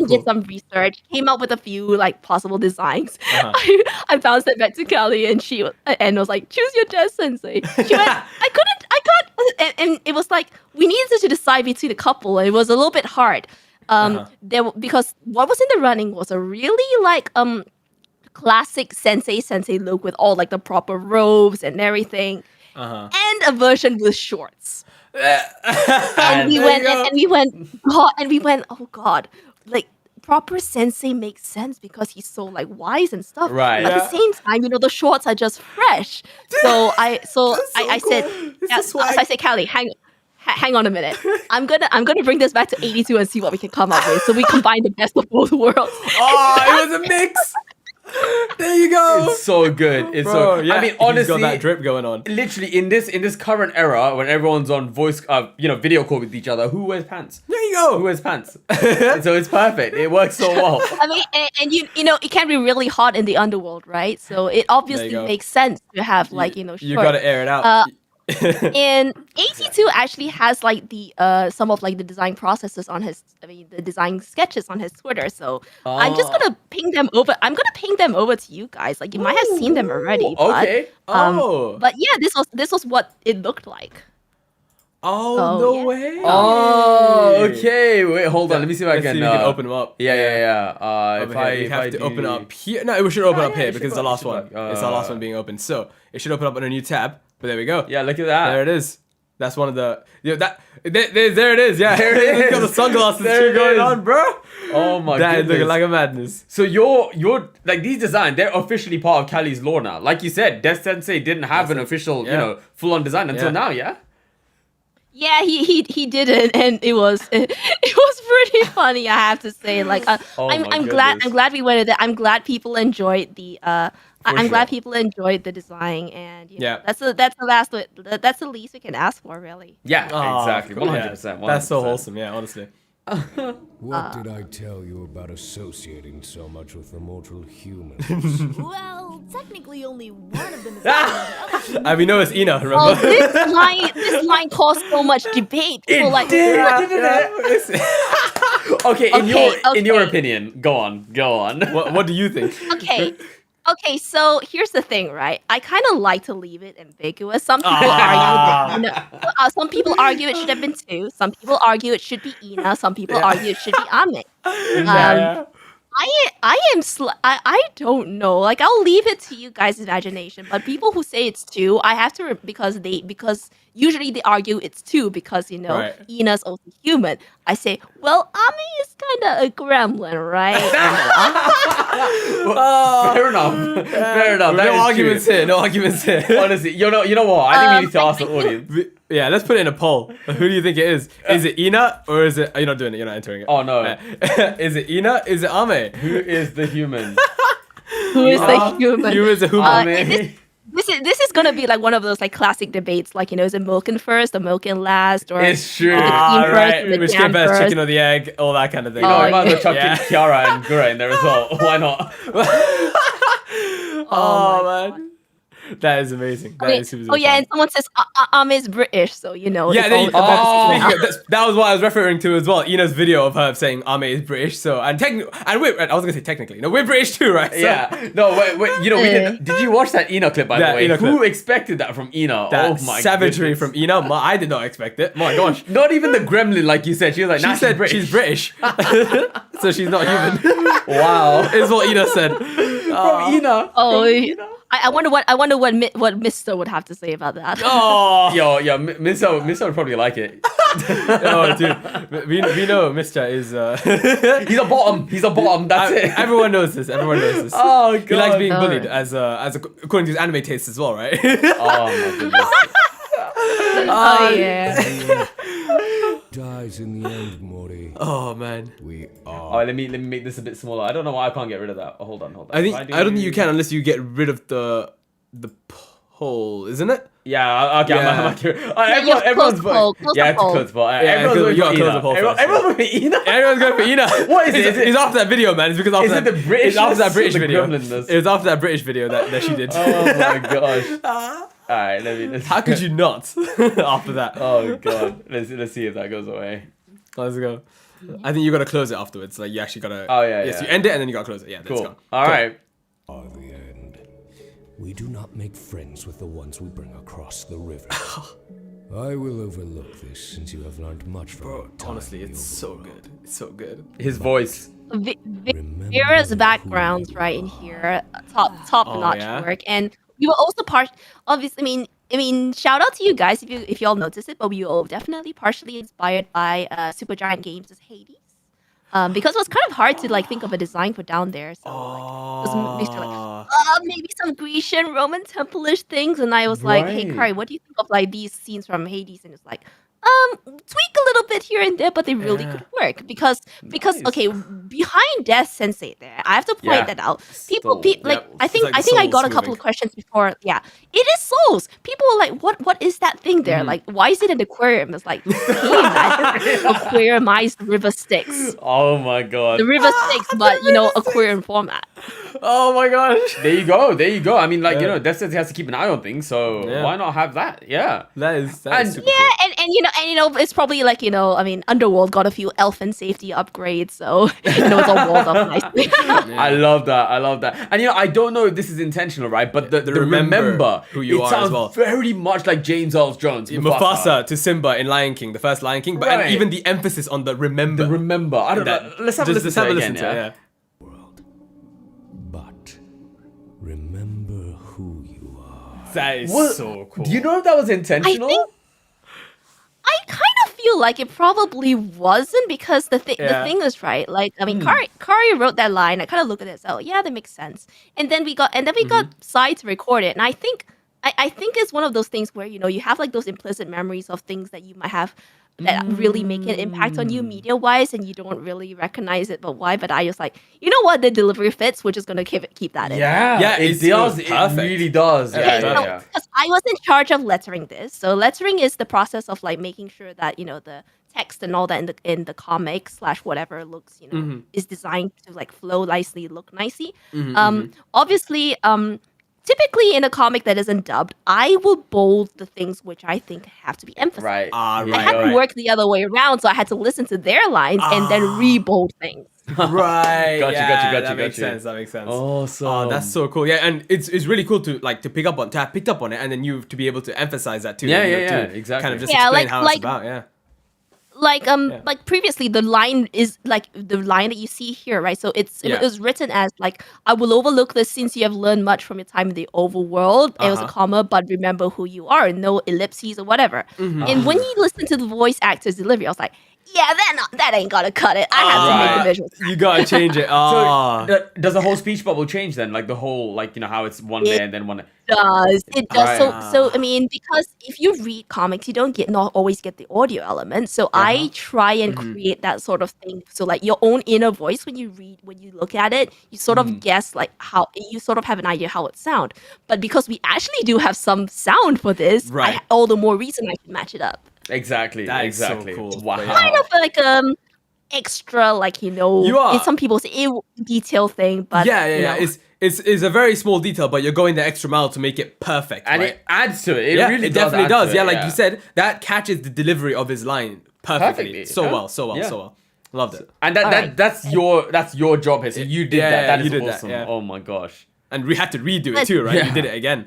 did some research, came up with a few like possible designs. I bounced it back to Cali and was like, choose your Death Sensei. She went, I can't, and it was like we needed to decide between a couple, and it was a little bit hard. Because what was in the running was a really like classic sensei look with all like the proper robes and everything. And a version with shorts. and we went, oh god, like proper sensei makes sense because he's so like wise and stuff. Right. At the same time, the shorts are just fresh. So I said, Callie, hang on a minute. I'm gonna bring this back to 82 and see what we can come up with. So we combine the best of both worlds. Oh, it was a mix. There you go. It's so good. It's Bro, I mean, honestly, he's got that drip going on. Literally in this current era when everyone's on voice, video call with each other, who wears pants? There you go. Who wears pants? So it's perfect. It works so well. I mean, and it can be really hot in the underworld, right? So it obviously makes sense to have like shorts. You gotta air it out. And 82 actually has like the some of like the design processes on the design sketches on his Twitter. So I'm just gonna ping them over. I'm gonna ping them over to you guys. Like you might have seen them already. Okay. But yeah, this was what it looked like. Oh, no way. Oh, okay. Wait, hold on. Let me see if I Let's can. see if we can open them up. Yeah. We have to open up here. No, we should open up here because it's the last one. It's the last one being opened. So it should open up on a new tab. But there we go. Yeah, look at that. There it is. That's one of the there it is. Yeah, there it is. Look at the sunglasses There going it is. on, bro. Oh my That is goodness. looking like a madness. So you're like these designs, they're officially part of Calli'S lore now. Like you said, Death Sensei didn't have an official, full on design until now, yeah? Yeah, he didn't, and it was pretty funny. I have to say, like, I'm glad we went with it. I'm glad people enjoyed the glad people enjoyed the design, and that's the least we can ask for, really. Yeah, exactly, 100%. That's so wholesome. Yeah, honestly. What did I tell you about associating so much with the mortal humans? Well, technically only one of them is And we know it's Ina, remember? Oh, this line caused so much debate. People Okay, in your opinion, go on. What do you think? Okay, so here's the thing, right? I kind of like to leave it ambiguous. Some people argue it should have been 2. Some people argue it should be Ina. Some people argue it should be Ame. I don't know. Like, I'll leave it to you guys' imagination. But people who say it's 2, I have to because usually they argue it's 2 because Ina's also human. I say, well, Ame is kind of a gremlin, right? Fair enough. No arguments here. Honestly, you know what? I think we need to ask the audience. Yeah, let's put it in a poll. Who do you think it is? Is it Ina or is it? You're not doing it. You're not entering it. Oh no. Is it Ina? Is it Ame? Who is the human? Who is the human? Who is the human? This is gonna be like one of those like classic debates, like is it Milken first or Milken last, or it's true. Right. Which came first, chicken or the egg, all that kind of thing. I might as well chuck Kiara and Gura in there as well. Why not? Oh man. That is amazing. That is super yeah, and someone says Ame's British, so Yeah, that was what I was referring to as well. Ina's video of her saying Ame is British. So I was gonna say technically, we're British too, right? So, yeah. No, wait. We didn't. Did you watch that Ina clip by the way? Who expected that from Ina? That savagery from Ina. I did not expect it. My gosh. Not even the gremlin, like you said. She was like, she's British. So she's not human. Wow. Is what Ina said. From Ina. Oh. From Ina. I wonder what Mr. would have to say about that. Oh, yo, Mr. would probably like it. Oh, dude, we know Mr. is he's a bottom. That's it. Everyone knows this. Oh god, he likes being bullied as according to his anime tastes as well, right? Oh my goodness. Oh yeah. lies in the end, Morty. Oh man. We Oh, are. let me make this a bit smaller. I don't know why I can't get rid of that. Oh, hold on. I don't think you can unless you get rid of the hole, isn't it? Yeah, okay, Yeah. I'm curious. you have to Everyone's close the poll, close Yeah, the it's a poll. close poll. Yeah, Everyone's you going gotta for close the Ina. poll first, Everyone's going for Ina. Everyone's going for Ina. What is it? It's after that video, man. It's because after Is it that, the Britishness It's after that or British the video. gremlinness? It was after that British video that she did. Oh my gosh. Alright, let's How could you not? After that. Oh god. Let's see if that goes away. Let's go. I think you gotta close it afterwards. Like you actually gotta. Oh, yeah, Yes, yeah. you end it and then you gotta close it. Yeah, that's Cool. gone. Alright. Are the end. We do not make friends with the ones we bring across the river. I will overlook this since you have learned much from your time Honestly, in the it's so overworld. good. It's so good. His voice. Remember Vera's who backgrounds you right in are. here, top notch yeah? work, and we were also obviously. I mean, shout out to you guys if you all noticed it, but we were definitely partially inspired by Supergiant Games' Hades, because it was kind of hard to like think of a design for down there. So like, it was basically like, maybe some Grecian Roman temple-ish things, and I was like, hey, Right. Kari, what do you think of like these scenes from Hades? And it's like, tweak a little bit here and there, but they really could work because Nice. okay, behind Death Sensei there, I have to point Yeah. that out. Soul, Like yeah. I think like I think I got a souls couple moving. of questions before. Yeah, it is souls. People were like, what is that thing there? Like, why is it an aquarium? It's like, can you imagine aquariumized river Styx? Oh my god. The river Styx, but aquarium format. Oh my gosh. There you go. There you go. I mean, like, Yeah. Death Sensei has to keep an eye on things, so Yeah. why not have that? Yeah. That is And- super Yeah, cool. and it's probably like I mean, Underworld got a few elfin safety upgrades, so it's all walled up nicely. I love that. I love that. And I don't know if this is intentional, right? But the remember who you it are as sounds well. very much like James Earl Jones. Mufasa to Simba in Lion King, the first Lion King, but and Right. even the emphasis on the remember. Remember. I don't know. Let's have a listen Just to have it a again, listen to yeah? it, But remember who you are. That is What- so cool. Do you know if that was intentional? I kind of feel like it probably wasn't because the Yeah. thing is right. Like I mean, Kari wrote that line. I kind of look at it. So yeah, that makes sense. And then we got Sai to record it. And I think it's one of those things where you have like those implicit memories of things that you might have that really make an impact on you media wise, and you don't really recognize it. But why? But I just like what the delivery fits. We're just gonna keep that in. Yeah, it it's does. perfect. It really does. Yeah, Yeah. Because I was in charge of lettering this. So lettering is the process of like making sure that the text and all that in the comic / whatever looks is designed to like flow nicely, look nicely. Obviously, typically in a comic that isn't dubbed, I will bold the things which I think have to be emphasized. Right. Ah, Yeah, I had right. to work the other way around, so I had to listen to their lines and then re-bold things. Right. Gotcha, yeah, gotcha, That makes gotcha. sense. That makes sense. Awesome. Oh, that's so cool. Yeah, and it's really cool to have picked up on it, and then you to be able to emphasize that too. Yeah, and, yeah, to yeah, exactly. Kind of just Yeah, explain like- how like- it's about. Yeah. Like previously the line is like the line that you see here, right? So it was written as like, I will overlook this since you have learned much from your time in the overworld. It was a comma, but remember who you are, no ellipses or whatever. And when you listen to the voice actor's delivery, I was like, yeah, that ain't gonna cut it. I have to make the visuals. You gotta change it. Oh. So, does the whole speech bubble change then? Like the whole, like, how it's one layer and then one. It does. Right. So I mean, because if you read comics, you don't not always get the audio element. So I try and create that sort of thing. So like your own inner voice when you look at it, you sort of guess like how you sort of have an idea how it sounds. But because we actually do have some sound for this, Right. all the more reason I can match it up. Exactly. That is so exactly. cool. Wow. But yeah. Kind of like extra, like You are. some people say detail thing, but Yeah. It's a very small detail, but you're going the extra mile to make it perfect. And right? it adds to it. It yeah, really it does definitely add does. to Yeah, it, like you said, that catches the delivery of his line perfectly. Perfectly, So yeah. well, so well, Yeah. so well. Loved it. And Alright. that's your job here. So you did Yeah, that. That you is did that, awesome. yeah. Oh my gosh. And we had to redo it Let's- too, right? Yeah. You did it again.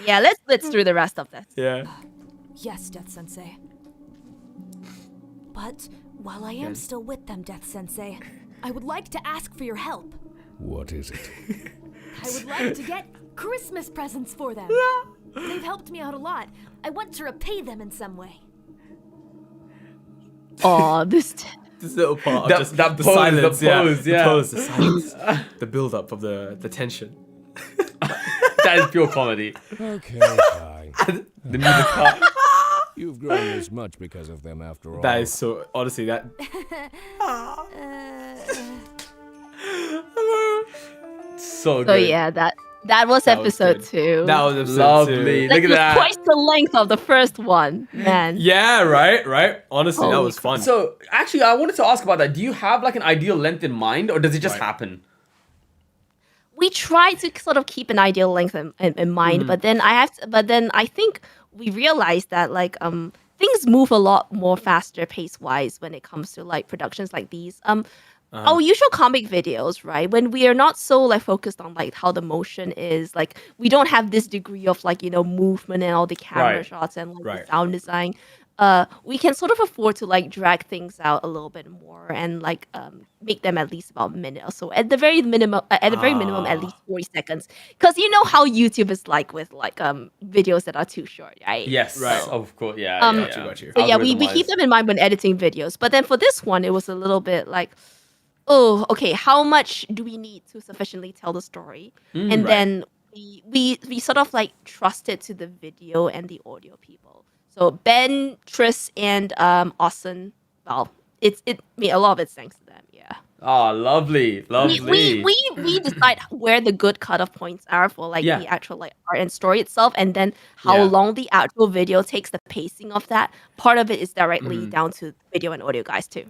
yeah, let's through the rest of this. Yeah. Yes, Death Sensei. But while I am still with them, Death Sensei, I would like to ask for your help. What is it? I would like to get Christmas presents for them. They've helped me out a lot. I want to repay them in some way. Oh, this. This little part That- of just that the pose, silence, the yeah. pose, The yeah. pose, the silence. The build up of the tension. That is pure comedy. Okay, fine. The music part. You've grown this much because of them after all. That is so, honestly, that. So good. So yeah, that was That was episode good. 2. That was episode Lovely. 2. Look at that. Twice the length of the first one, man. Yeah, right. Honestly, that Holy was fun. So actually, I wanted to ask about that. Do you have like an ideal length in mind, or does it just Right. happen? We try to sort of keep an ideal length in mind, but then I think we realized that like things move a lot more faster pace wise when it comes to like productions like these. Our usual comic videos, right? When we are not so like focused on like how the motion is, like we don't have this degree of like movement and all the camera Right. shots and like Right. the sound design. We can sort of afford to like drag things out a little bit more and like make them at least about a minute or so. At the very minimum, at least 40 seconds. Because you know how YouTube is like with like videos that are too short, right? Yes, Right. of course. Yeah, Got you. So yeah, we keep Algorithm-wise. them in mind when editing videos. But then for this one, it was a little bit like, oh, okay, how much do we need to sufficiently tell the story? And then we sort of like trusted to the video and the audio people. So Ben, Tris, and Austin. Well, I mean, a lot of it's thanks to them. Yeah. Oh, lovely. We decide where the good cutoff points are for like Yeah. the actual like art and story itself, and then how Yeah. long the actual video takes, the pacing of that. Part of it is directly down to video and audio guys too.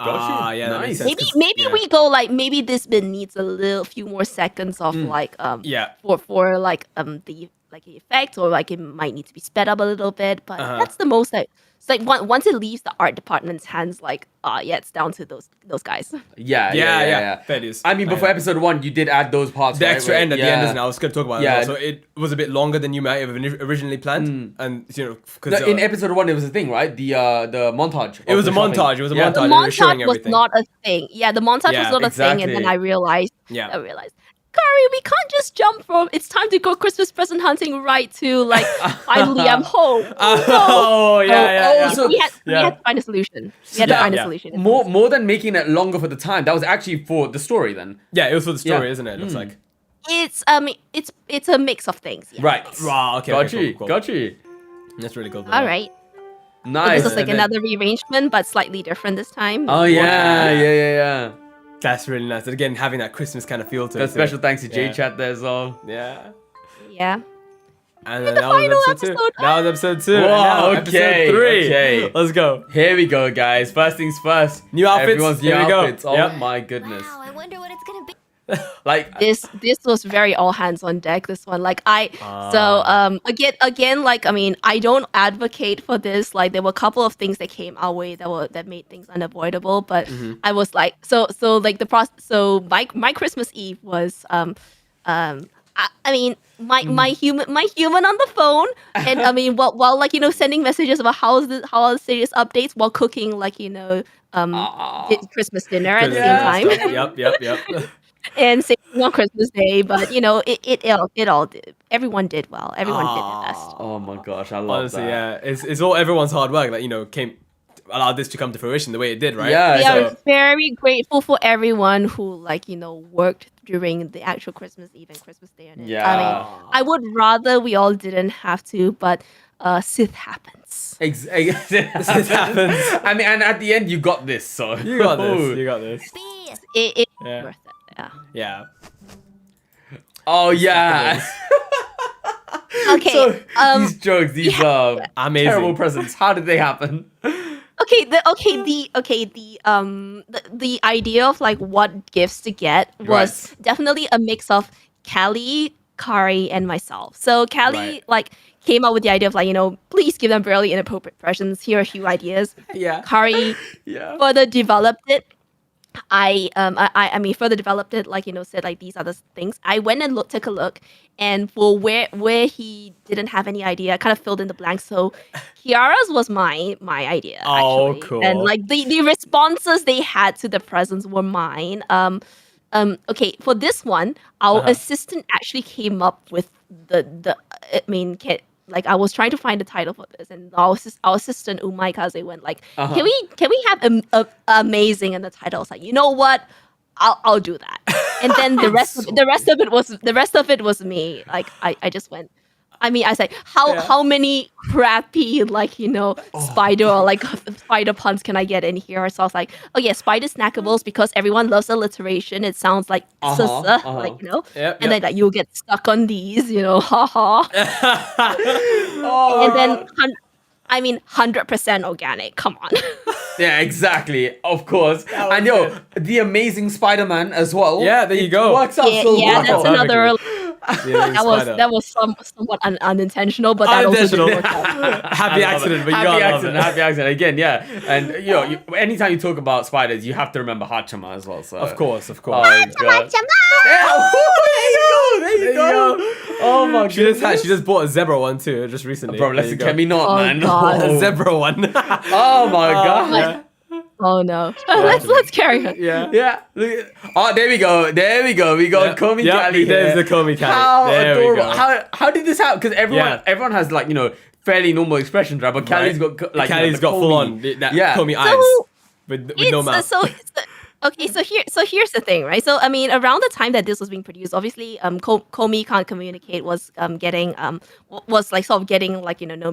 Yeah, that makes Nice. sense. Maybe Yeah. we go like maybe this bit needs a few more seconds of like Yeah. for like the like the effect, or like it might need to be sped up a little bit, but that's the most like it's like once it leaves the art department's hands, like yeah, it's down to those guys. Yeah. That is. I mean, before episode 1, you did add those parts. The right? extra Where- end at the end, isn't it? I was going to talk about Yeah. that. So it was a bit longer than you might have originally planned, and because No, in episode 1, it was a thing, right? The montage. it was a montage. It was a Yeah. The montage. They were showing montage was everything. not a thing. Yeah, the montage Yeah, was not a thing, and then exactly. Yeah. I realized, Kari, we can't just jump from it's time to go Christmas present hunting right to like finally I'm home. Oh yeah. So- we had yeah. to find a solution. We had to Yeah, find a yeah. solution. More than making it longer for the time, that was actually for the story then. Yeah, it was for the story, Yeah. isn't it? It looks like. It's a mix of things. Yeah. Right. Wow. Okay. Got you. Cool. Got you. That's really cool. All right. Nice. This is like And then- another rearrangement, but slightly different this time. Oh, yeah. That's really nice. And again, having that Christmas kind of feel to it. That's special thanks to Yeah. J-Chat there as well. Yeah. Yeah. And then the that was final episode 2. episode. That was episode 2. and Wow, now okay, Episode 3. okay. Let's go. Here we go, guys. First things first. New outfits. Everyone's new Here we go. outfits. Oh Yep. my goodness. Wow, I wonder what it's gonna be. Like, This was very all hands on deck. This one, like again, like I mean, I don't advocate for this. Like there were a couple of things that came our way that made things unavoidable. But I was like, so like the process. So my Christmas Eve was I mean my human on the phone, and I mean while like sending messages about how are the status updates while cooking like Christmas dinner at the same time. Yep. And same on Christmas Day, but it all did. Everyone did well. Everyone did their best. oh my gosh, I love Honestly, that. yeah. It's all everyone's hard work that allowed this to come to fruition the way it did, right? Yeah, We so- are very grateful for everyone who worked during the actual Christmas Eve and Christmas Day. On it. Yeah. I mean, I would rather we all didn't have to, but Sith happens. It happens. I mean, and at the end, you got this, so. You got this. You got this. It's Yeah. worth it. Yeah. Yeah. Oh, yeah. Okay. So, these jokes, these Amazing. terrible presents, how did they happen? The idea of like what gifts to get was definitely a mix of Calli, Kari, and myself. So Calli Right. came up with the idea of please give them barely inappropriate presents. Here are a few ideas. Yeah. Kari Yeah. further developed it. I mean further developed it, said like these other things. I went and took a look, and for where he didn't have any idea, I kind of filled in the blanks. So Kiara's was my idea. Oh, actually. cool. And like the responses they had to the presents were mine. Okay, for this one, our assistant actually came up with I was trying to find the title for this, and our assistant Umai Kaze went like, "Can we have amazing?" And the title was like, "You know what? I'll do that." And then the rest of it was me. Like I just went, I mean, I said, how many crappy spider or like spider puns can I get in here? So I was like, oh yeah, spider snackables because everyone loves alliteration. It sounds like like and then like you'll get stuck on these, haha. And then 100% organic. Come on. Yeah, exactly. Of course. And the Amazing Spider-Man as well. Yeah, there you go. Works out so well. That's another. That was somewhat unintentional, but that also didn't work out. Happy accident, but you happy accident again. Yeah, and anytime you talk about spiders, you have to remember Hachama as well. So of course. Oh, God. Yeah, there you go. Oh my God. She just bought a zebra one too, just recently. Bro, listen, can we not, man? God. A zebra one. Oh my God. Yeah. Oh no. Let's carry on. Yeah. Oh, there we go. We got Komi Cali. There's the Komi Cali. How there adorable. We go. How did this happen? Because everyone has like fairly normal expressions, right? But Cali's got like Cali's got full on Komi eyes with no mouth. So here's the thing, right? So I mean, around the time that this was being produced, obviously, Komi Can't Communicate was getting known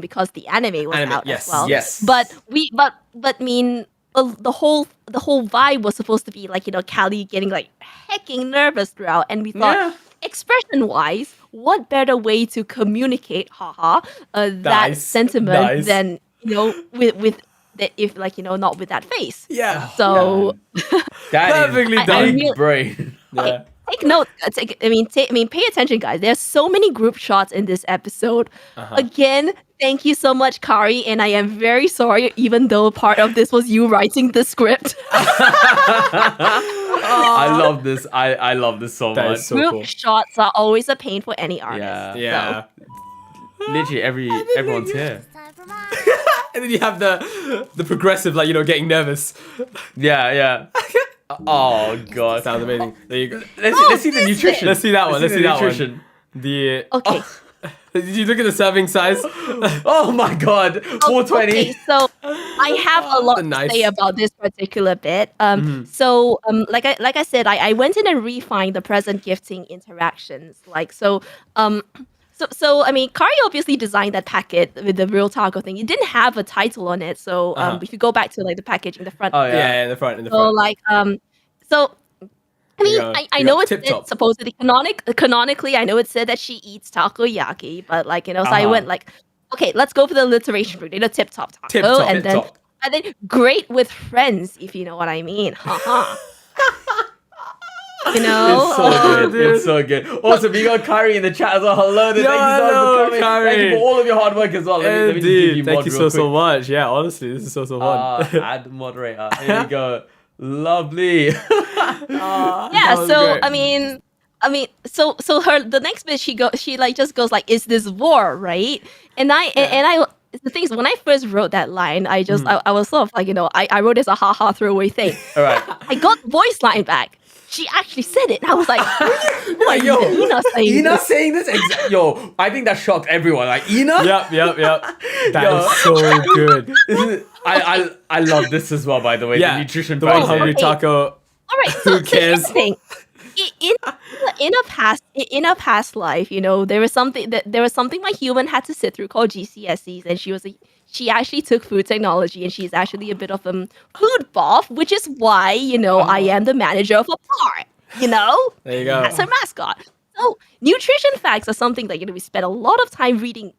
because the anime was out as well. Yes. But I mean, the whole vibe was supposed to be like Cali getting like hecking nervous throughout, and we thought expression wise, what better way to communicate that sentiment than with that if not with that face. Yeah. So that perfectly is done. big brain. Take note. Pay attention, guys. There's so many group shots in this episode. Again, thank you so much, Kari, and I am very sorry, even though part of this was you writing the script. I love this. I love this so much. So group cool. shots are always a pain for any artist. Yeah. So. Literally everyone's here. And then you have the progressive, getting nervous. Yeah. Oh God, Sounds amazing. There you go. Let's see the nutrition. Let's see that one. Let's see that one. Okay. Did you look at the serving size? Oh my God, 420. Okay, so I have a lot to say about this particular bit. Like I said, I went in and refined the present gifting interactions. So I mean, Kari obviously designed that packet with the real taco thing. It didn't have a title on it, so if you go back to the package in the front. Oh yeah, in the front. So I mean, I know it's supposedly canonically. I know it said that she eats takoyaki, but so I went okay, let's go for the alliteration route. Tip top taco, and then great with friends, if you know what I mean. It's so good. It's so good. Also, we got Kari in the chat as well. Hello, thank you so much for coming. Thank you for all of your hard work as well. Let me just give you thank you so much. Yeah, honestly, this is so fun. Add moderator. Here we go. Lovely. So great. I mean, so the next bit she just goes like, "Is this war, right?" And I. The thing is, when I first wrote that line, I was sort of like, I wrote it as a haha throwaway thing. All right. I got the voice line back. She actually said it. And I was like, Ina saying this? Yo, I think that shocked everyone. Like, Ina? Yep. That is so good. I love this as well, by the way. The nutrition the one hungry taco. All right. Who cares? In a past life, there was something my human had to sit through called GCSEs, and she actually took food technology, and she's actually a bit of a food buff, which is why I am the manager of a bar. There you go. That's her mascot. So nutrition facts are something that we spent a lot of time reading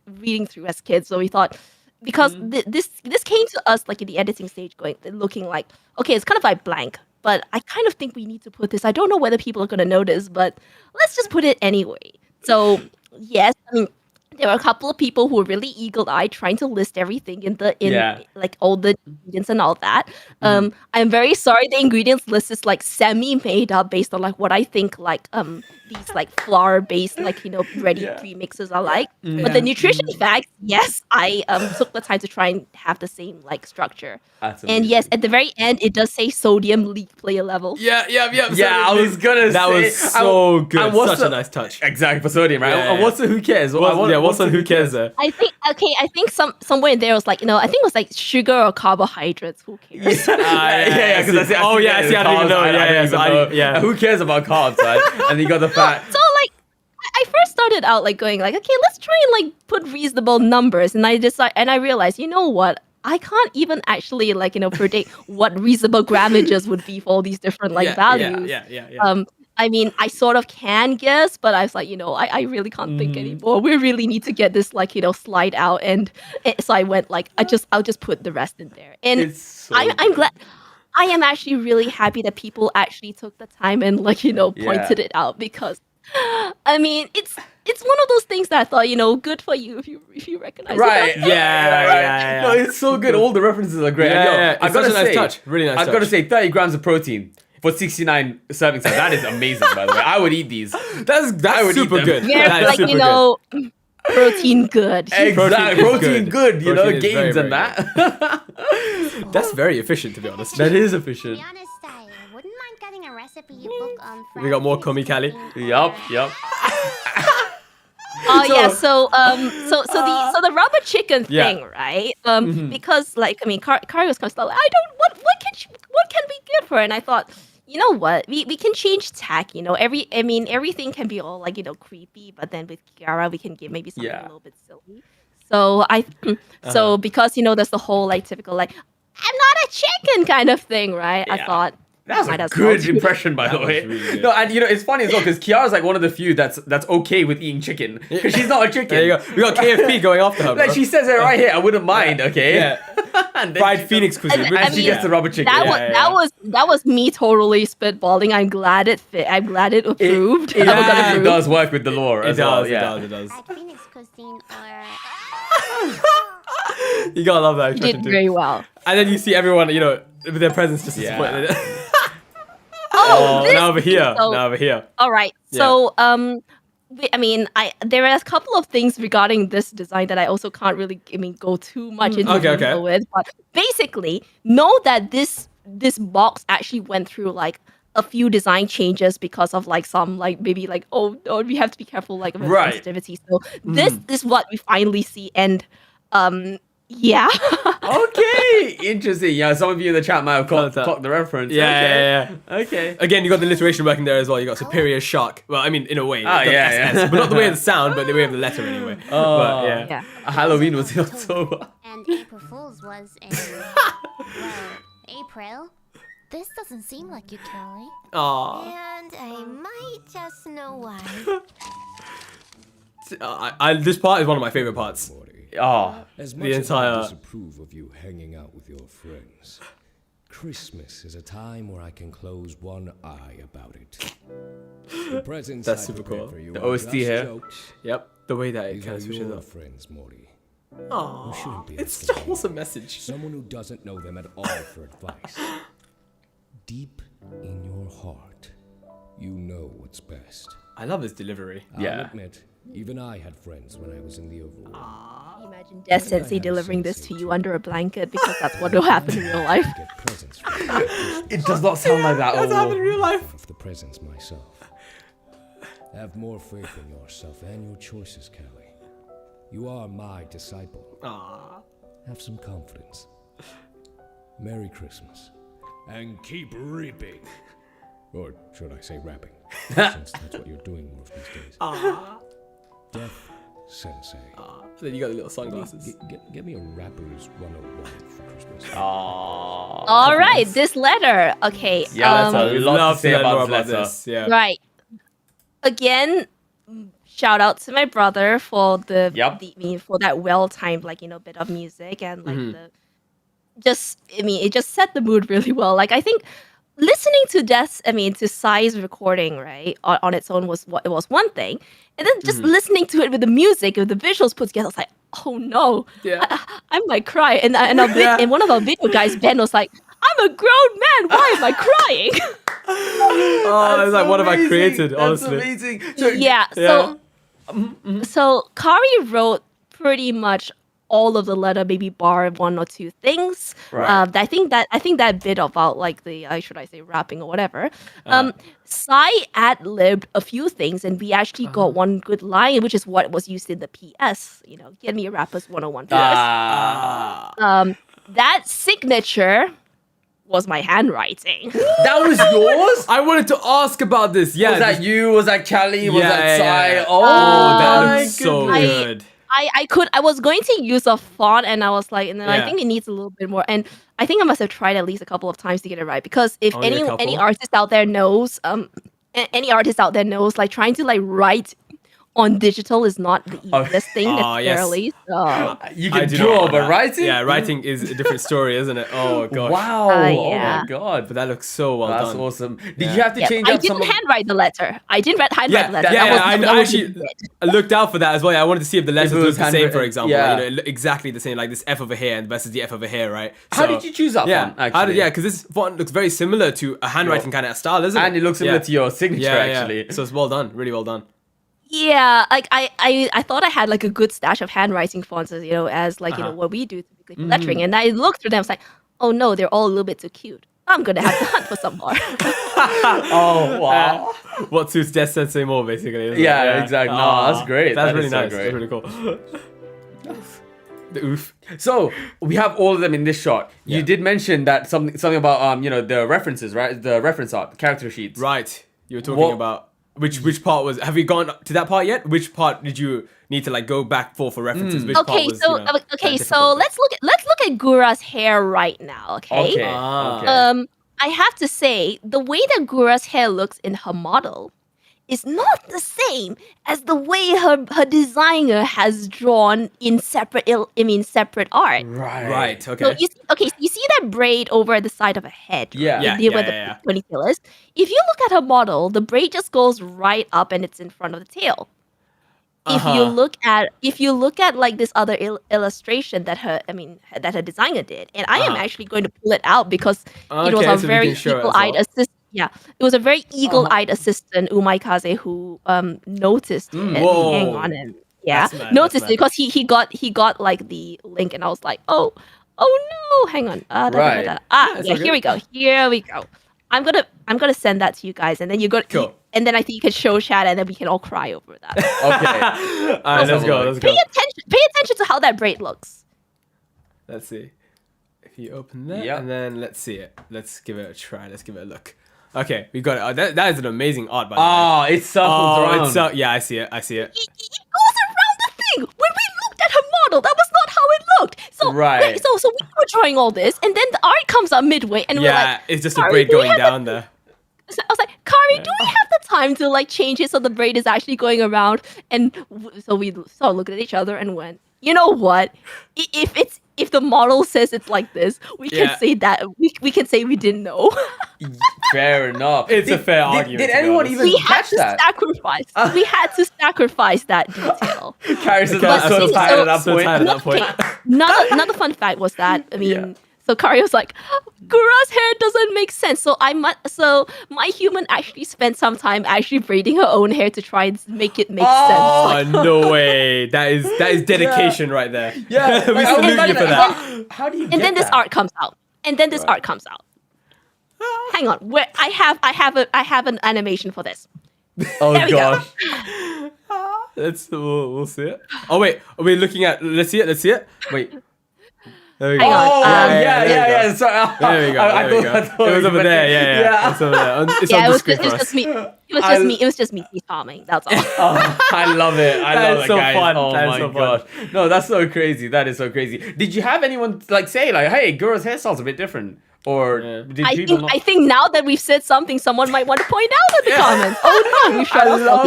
through as kids. So we thought, because this came to us in the editing stage, looking like, okay, it's kind of like blank. But I kind of think we need to put this. I don't know whether people are going to notice, but let's just put it anyway. So, yes, I mean, there were a couple of people who were really eagle-eyed trying to list everything in all the ingredients and all that. I'm very sorry the ingredients list is semi-made up based on what I think these flour-based ready premixes are like. But the nutrition facts, yes, I took the time to try and have the same structure. And yes, at the very end it does say sodium leak player level. Yeah. I was gonna say that was so good. Such a nice touch. Exactly, for sodium, right? And what's the who cares? What's on who cares there? I think somewhere in there was I think it was sugar or carbohydrates. Who cares? Because I see. I don't even know. Who cares about carbs, right? And you got the fat. So I first started out like going like, okay, let's try and like put reasonable numbers, and I realized, you know what? I can't even actually like predict what reasonable gramages would be for all these different like values. Yeah. I mean, I sort of can guess, but I was like, I really can't think anymore. We really need to get this like slide out, and so I went like, I'll just put the rest in there, and I'm glad. I am actually really happy that people actually took the time and like pointed it out, because I mean it's one of those things that I thought good for you if you recognize Right. it. Yeah. No, it's so good. All the references are great. Yeah. I've got to say, nice touch. Really nice. I've got to say, 30 grams of protein for 69 servings. That is amazing, by the way. I would eat these. That's super good. Yeah, That is like super good. protein good. Exactly. Protein good. Protein is gains very, and that. That's very efficient, to be honest. That is To efficient. be honest, I wouldn't mind getting a recipe book on We got more Komi Cali. Yup. Oh yeah, so the rubber chicken thing, right? Because like I mean, Kari was kind of like, what can be good for it? And I thought, you know what, we can change tack. Everything can be all like creepy, but then with Kiara we can give maybe something a little bit silly. So because there's the whole like typical like, I'm not a chicken kind of thing, right? I thought. That's a good impression, by the way. Really No, and it's funny as well because Kiara's like one of the few that's okay with eating chicken because she's not a chicken. There you go. We got KFP going after her, bro. Like she says it right here. I wouldn't mind. Okay. Yeah. And then Fried Phoenix cuisine. And she gets the rubber chicken. That was me totally spitballing. I'm glad it fit. I'm glad it approved. It actually does work with the lore as well. It does. at Phoenix Cuisine or You gotta love that You expression did too. very well. And then you see everyone, with their presents just disappointed. Oh, Now over here. so- Now over here. All right. So, there are a couple of things regarding this design that I also can't really, go too much into detail with. But basically, know that this box actually went through like a few design changes because of like some like maybe like we have to be careful like about sensitivity. So this is what we finally see, and yeah. Okay, interesting. Yeah, some of you in the chat might have clocked the reference. Yeah. Okay. Again, you got the alliteration working there as well. You got superior shark. Well, I mean, in a way. yeah. But not the way of the sound, but the way of the letter anyway. But, Yeah. Halloween was in October. and April Fool's was in April. This doesn't seem like you, Callie. Aww. And I might just know why. This part is one of my favorite parts. Oh, As The much as entire- I disapprove of you hanging out with your friends, Christmas is a time where I can close one eye about it. The presents That's I super prepared cool. for you The are OST just here. jokes. Yep. The way that it These kind are of switches your up. friends, Morty. Aww. You shouldn't be It's afraid. such a wholesome message. Someone who doesn't know them at all for advice. Deep in your heart, you know what's best. I love his delivery. I'll admit, even I had friends when I was in the overworld. Imagine Des Sensei delivering this to you under a blanket, because that's what will happen in real life. Get presents from you. it does not sound like that. That's happened in real life. Of the presents myself. Have more faith in yourself and your choices, Callie. You are my disciple. Aww. Have some confidence. Merry Christmas. And keep reaping. Or should I say rapping? Since that's what you're doing most these days. Death Sensei. Then you got the little sunglasses. Get me a rapper's 101 for Christmas. All right, this letter. Okay. Yeah, that's a lot to say learn about more this letter. this. Yeah. Right. Again, shout out to my brother for for that well-timed bit of music, and it just set the mood really well. Like, I think listening to to Psy's recording, right, on its own was one thing, and then just listening to it with the music, with the visuals put together, I was like, oh no, I might cry. And and one of our video guys, Ben, was like, I'm a grown man, why am I crying? Oh, it's like, what have I created, honestly? That's amazing. So Kari wrote pretty much all of the letter, maybe bar one or two things. Right. I think that bit about like the should I say rapping or whatever. Psy ad-libbed a few things, and we actually got one good line, which is what was used in the PS. Get me a rapper's 101 PS. That signature was my handwriting. That was yours? I wanted to ask about this. Yeah. Was that you? Was that Cali? Was Yeah, that Sai? yeah. Oh, that my looks so goodness. good. I was going to use a font and I was like, and then I Yeah. think it needs a little bit more. And I think I must have tried at least a couple of times to get it right, because if Only a any couple? artist out there knows, any artist out there knows, like trying to like write on digital is not the easiest thing necessarily. So. You I can do draw, know but that. writing? Yeah, writing is a different story, isn't it? Oh gosh. Wow. yeah. Oh my god. But that looks so well That's done. awesome. Did Yeah. you have to Yes, change I up some didn't of... handwrite the letter. I didn't handwrite Yeah, the letter. yeah, That was I the actually bit. looked out for that as well. I wanted to see if the letters it was looked the same, for handwritten. example. Yeah. You know, it looked exactly the same, like this F over here versus the F over here, right? How did you choose that font, actually? Yeah, because this font looks very similar to a handwriting kind of style, isn't it? And it looks similar to your signature, Yeah. actually. So it's well done, really well done. Yeah, like I thought I had like a good stash of handwriting fonts, as you know, as like you know what we do typically for lettering, and I looked through them. I was like, oh no, they're all a little bit too cute. I'm gonna have to hunt for some more. Oh, wow. What suits Death Sensei more, basically. Isn't Yeah, it? exactly. No, that's great. That's That really is so nice. great. That's really cool. The oof. So we have all of them in this shot. You did mention that something about you know, the references, right? The reference art, the character sheets. Right. You were talking What- about which part was? Have you gone to that part yet? Which part did you need to like go back for references? Which part Okay, was, so you know, okay, so difficult? let's look at Gura's hair right now. Okay. Okay. Ah. Okay. I have to say the way that Gura's hair looks in her model is not the same as the way her designer has drawn in separate art. Right. Okay. So you see that braid over the side of her head, Yeah. right? Yeah, Near where yeah, the ponytail is. If you look at her model, the braid just goes right up and it's in front of the tail. If you look at like this other illustration that her designer did, and I am actually going to pull it out because it was Okay, a so we very can show it as eagle-eyed well. assistant. Yeah, it was a very eagle-eyed assistant, Umaikaze, who noticed it. Whoa. Hang on, and yeah, That's mad, noticed that's it because he got like the link, and I was like, oh no, hang on, Right. here we go. I'm gonna send that to you guys, and then you're gonna Cool. and then I think you can show chat, and then we can all cry over that. Okay. All right, let's go. Let's go. Pay attention to how that braid looks. Let's see. If you open that, Yep. and then let's see it. Let's give it a try. Let's give it a look. Okay, we got it. That is an amazing art, by the way. Oh, it circles around. it's yeah, I see it. I see it. It goes around the thing. When we looked at her model, that was not how it looked. So Right. so we were drawing all this, and then the art comes out midway, and we're Yeah, like, it's just a "Sorry, braid do we going have the down there. So I was like, Kari, do we have the time to like change it so the braid is actually going around? And so we sort of looked at each other and went, you know what? If the model says it's like this, we can Yeah. say that we can say we didn't know. Fair enough. It's a fair argument, Did to be anyone honest. even we had catch to that? sacrifice. We had to sacrifice that detail. Carrie says Okay, that's I'm so so- tired at that so point. tired at that point. Okay, another fun fact was that so Kari was like, Gura's hair doesn't make sense. So my human actually spent some time actually braiding her own hair to try and make it make sense. Oh Like, no way! That is dedication right there. Yeah, we like, I was salute you like, for that. How do you and get then this that? art comes out. Hang on, where I have an animation for this. Oh There we go. gosh. We'll see it. Oh wait, are we looking at? Let's see it. Wait. There we go. Hang on, Oh, yeah, there we go. Sorry. There we go. I There we thought go. It was over there. Yeah. It's over there. It's Yeah, on it the was screen for us. just me. It was just me charming. That's all. Oh, I love it. I That love is it, so guys. fun. Oh That is my so fun. gosh. No, that's so crazy. That is so crazy. Did you have anyone like say like, "Hey, Gura's hairstyle's a bit different," or did people not? I think now that we've said something, someone might want to point out in the comments. Oh no, we shut I up. love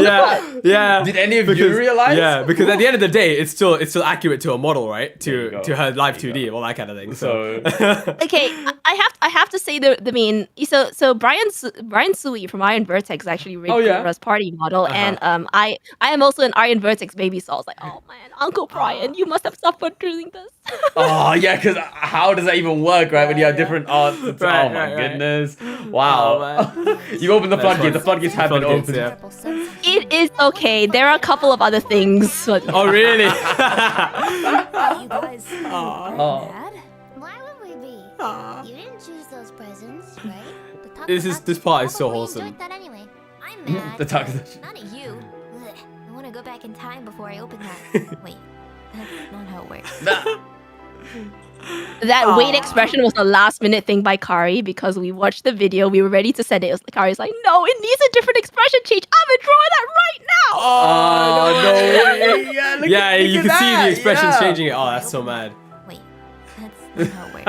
Yeah, yeah. Did any of you realize? Yeah, because at the end of the day, it's still accurate to a model, right? There you go. To her live 2D, all that kind of thing. So, Okay, I have to say so Brian Sui from Iron Vertex actually rigged Oh, yeah? Gura's party model, and I am also an Iron Vertex baby, so I was like, oh man, Uncle Brian, you must have suffered doing this. Oh yeah, because how does that even work, right? When you have different arts. Oh Right, my right. goodness! Wow. You open the floodgate. The floodgates have been Floodgates, opened. yeah. It is okay. There are a couple of other things. But Oh really? You guys Oh. mad? Why would we be? You didn't choose those presents, right? The taco This part is so probably wholesome. enjoyed that anyway. I'm mad. The taco. Not at you. Ugh, I want to go back in time before I open that. Wait, that's not how it works. That wait expression was a last minute thing by Kari because we watched the video. We were ready to send it. Kari's like, no, it needs a different expression change. I'm gonna draw that right now. Oh, no way. Yeah, look Yeah, at, you look can at see that. the expressions Yeah. changing it. Oh, that's so mad. Wait, that's how it works.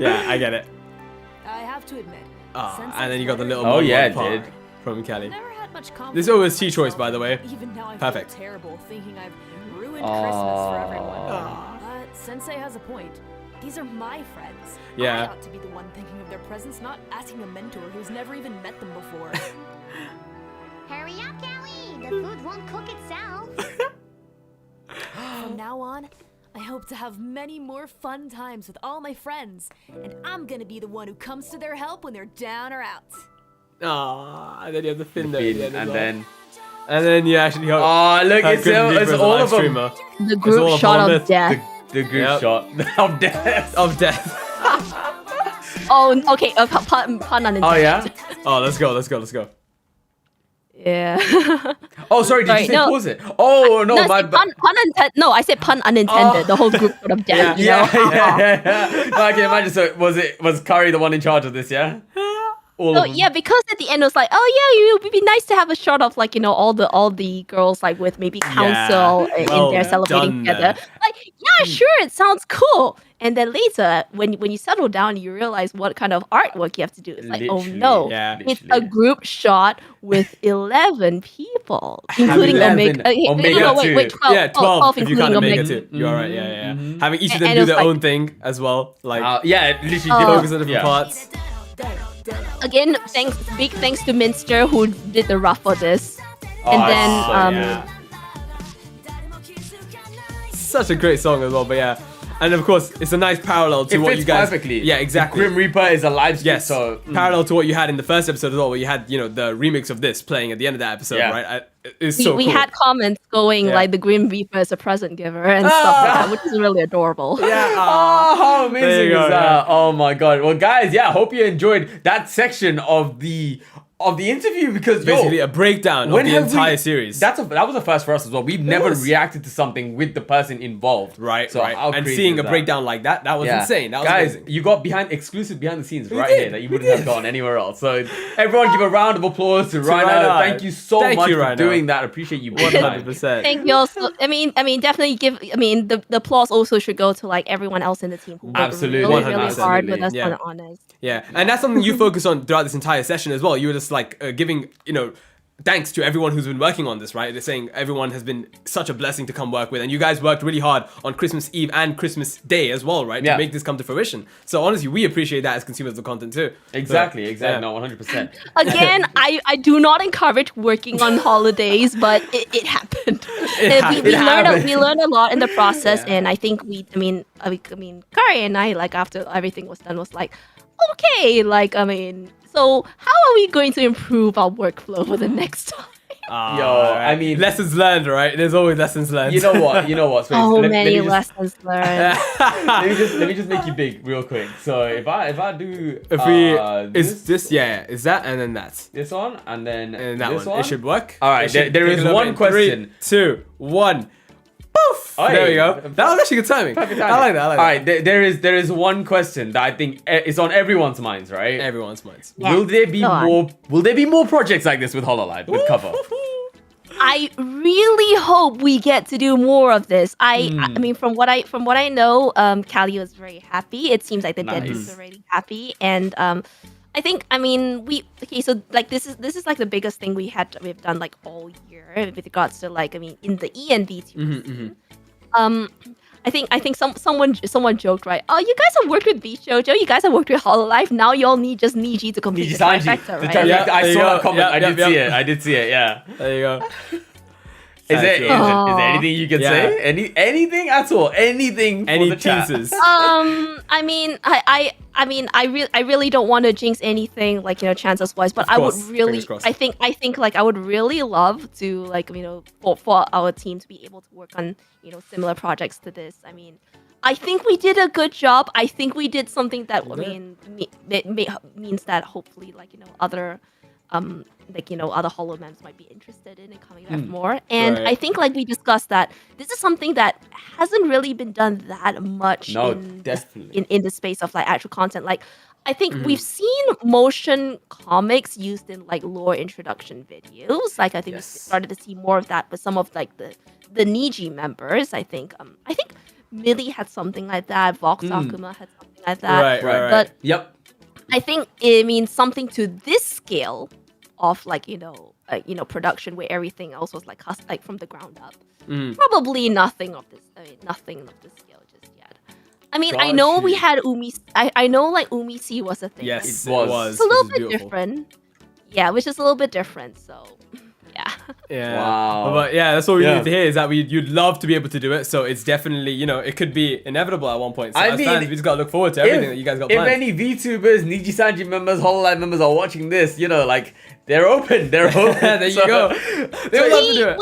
Yeah, I get it. I have to admit. And then you got the little Oh, yeah, it part did. from Cali. Never had much confidence. This is always T choice, by the way. Even now I Perfect. feel terrible thinking I've ruined Christmas for everyone. Aw. But Sensei has a point. These are my friends. Yeah. I ought to be the one thinking of their presents, not asking a mentor who's never even met them before. Hurry up, Callie! The food won't cook itself. From now on, I hope to have many more fun times with all my friends, and I'm gonna be the one who comes to their help when they're down or out. And then you have the fin there. at the end as And well. then... And then you actually hope. Oh, look, it's all of them. The group shot of death. The group shot of death. Of death. Oh, okay. Pun unintended. Oh, yeah? Oh, let's go. Yeah. Oh, sorry, did you say no. pause it? Oh, no, I my said pun unintended. No, I said pun unintended. The whole group shot of death. you know? Yeah. No, I can imagine. So, was Kari the one in charge of this, yeah? All So of them. yeah, because at the end it was like, oh yeah, it would be nice to have a shot of like all the girls like with maybe council Well in there celebrating done together. there. Like yeah, sure, it sounds cool. And then later, when you settle down, you realize what kind of artwork you have to do. It's like, oh Literally, no, yeah. it's a group shot with 11 people, including 11. Omega. No, wait, 12. Yeah, 12 if you including can't make Omega. it too. You're right, yeah. Having each of them And do it was their like- own thing as well. Like, Yeah, literally focus on different parts. Again, big thanks to Minster who did the rough for this. And then Such a great song as well, but yeah. And of course, it's a nice parallel to It what fits you guys. perfectly. Yeah, exactly. Grim Reaper is a live stream, Yes, so parallel to what you had in the first episode as well, where you had the remix of this playing at the end of that episode, Yeah. right? It's so we cool. had comments going like the Grim Reaper is a present giver and stuff like that, which is really adorable. Yeah. Oh, how There amazing you go, is that? yeah. Oh my god. Well, guys, yeah, hope you enjoyed that section of the interview because Basically, a breakdown of the have entire series. that was a first for us as well. We've never was. reacted to something with the person involved. right, So right. how And crazy seeing is a that? breakdown like that was Yeah. insane. That was Guys, amazing. you got exclusive behind the scenes right did, here that you we wouldn't have did. gotten anywhere else. So everyone give a round of applause to Rhino. Rhino. Thank you so Thank much you, for Rhino. doing that. Appreciate you big time. 100%. Thank you also. I mean, definitely give. I mean, the applause also should go to like everyone else in the team who worked Absolutely. really, really 100%. hard with us Yeah. on Honest. Yeah, and that's something you focus on throughout this entire session as well. You were just like giving, thanks to everyone who's been working on this, right? They're saying everyone has been such a blessing to come work with, and you guys worked really hard on Christmas Eve and Christmas Day as well, right? Yeah. To make this come to fruition. So honestly, we appreciate that as consumers of content too. Exactly. yeah. No, 100%. Again, I do not encourage working on holidays, but it happened. happened. We learned a lot in the process, and I think Kari and I, like after everything was done, was like, okay, so how are we going to improve our workflow for the next time? I mean, lessons learned, right? There's always lessons learned. You know what? Space. So Let many me just- lessons learned. let me just make you big real quick. So if I do is that and then that this one and then and that this one. It should work. All right, It should there take is a little one bit. question. 3, 2, 1. Poof! Oi. There we go. That was actually good timing. Perfect I timing. like that. All right, there is one question that I think is on everyone's minds, right? Everyone's minds. Yeah, Will there be go on. more? Will there be more projects like this with Hololive with cover? I really hope we get to do more of this. I mean, from what I know, Cali was very happy. It seems like the dead Nice. are already happy, and I think so like this is like the biggest thing we've done like all year with regards to like in the E and VTubers. I think someone joked, right? Oh, you guys have worked with VShojo, you guys have worked with Hololive. Now you all need just Niji to complete the Nijisanji, trifecta, the right? trifecta. Yeah, I there you saw go. that comment. Yep, I did see it. Yeah. There you go. Is there Aw. anything you can Yeah. say? Anything at all? Anything? For Any the chat? teasers? I really don't want to jinx anything like chances wise, but Of I would course. really, Fingers crossed. I think like I would really love to like for our team to be able to work on similar projects to this. I mean, I think we did a good job. I think we did something that means that hopefully like like other Holomembers might be interested in and coming back more. And I think like we discussed that this is something that hasn't really been done that much in the space of like actual content. Like I think we've seen motion comics used in like lore introduction videos. Like I think we started to see more of that with some of like the Niji members. I think Millie had something like that. Vox Akuma had something like that. Right. But Yep. I think it means something to this scale of like production where everything else was like from the ground up. Probably nothing of this. Nothing of this scale just yet. I mean, I know we had Umi. I know like Umisi was a thing. Yes, it was. It's a little bit different. Yeah, which is a little bit different. So. Yeah. Wow. But yeah, that's what we need to hear is that you'd love to be able to do it. So it's definitely, it could be inevitable at one point. So as fans, we just gotta look forward to everything that you guys got planned. If any VTubers, Nijisanji members, Hololive members are watching this, like they're open. They're open. There you go. They would love to do it.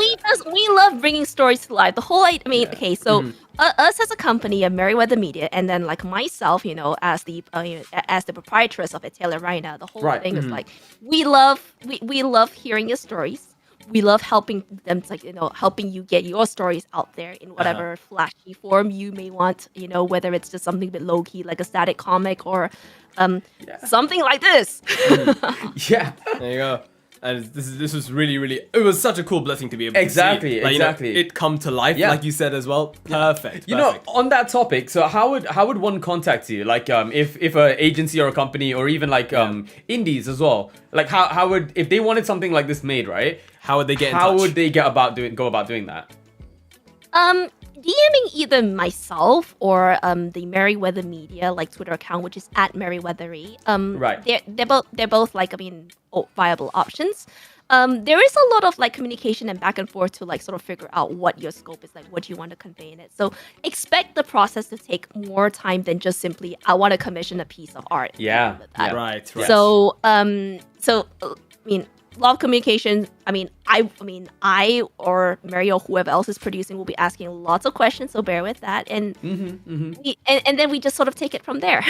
We love bringing stories to life. The whole okay, so us as a company, Merryweather Media, and then like myself, as the proprietress of Taylor Raina, the whole thing is like we love hearing your stories. We love helping them, like helping you get your stories out there in whatever flashy form you may want. Whether it's just something a bit low key, like a static comic, or something like this. Yeah. There you go. And this was really, really. It was such a cool blessing to be able to see. Exactly. It come to life, like you said as well. Perfect. On that topic, so how would one contact you? Like, if an agency or a company, or even like indies as well. Like, how would, if they wanted something like this made, right? How would they get in touch? How would they go about doing that? DMing either myself or the Merryweather Media like Twitter account, which is @merryweathery. Right. They're both like viable options. There is a lot of like communication and back and forth to like sort of figure out what your scope is, like what you want to convey in it. So expect the process to take more time than just simply I want to commission a piece of art. Yeah. Right. So a lot of communication. I or Mary or whoever else is producing will be asking lots of questions, so bear with that. And and then we just sort of take it from there.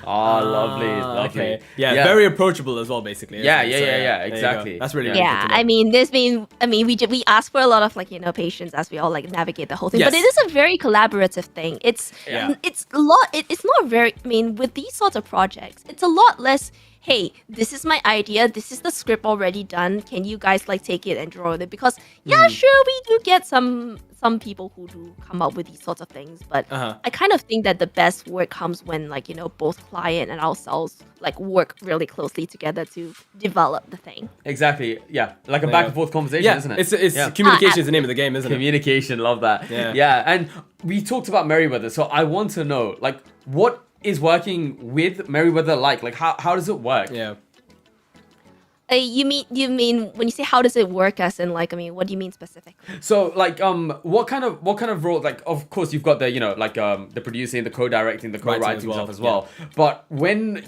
Oh, lovely. Okay. Yeah, very approachable as well, basically. Yeah, exactly. That's really yeah. We ask for a lot of like patience as we all like navigate the whole thing. But it is a very collaborative thing. It's a lot. It's not very. With these sorts of projects, it's a lot less. Hey, this is my idea. This is the script already done. Can you guys like take it and draw with it? Because sure, we do get some people who do come up with these sorts of things, but I kind of think that the best work comes when like both client and ourselves like work really closely together to develop the thing. Exactly. Yeah, like a back and forth conversation, isn't it? It's communication is the name of the game, isn't it? Communication. Love that. Yeah. And we talked about Merryweather, so I want to know like what is working with Merryweather like how does it work? Yeah. You mean when you say how does it work, as in like what do you mean specifically? So like what kind of role, like of course you've got the the producing, the co-directing, the co-writing stuff as well. But when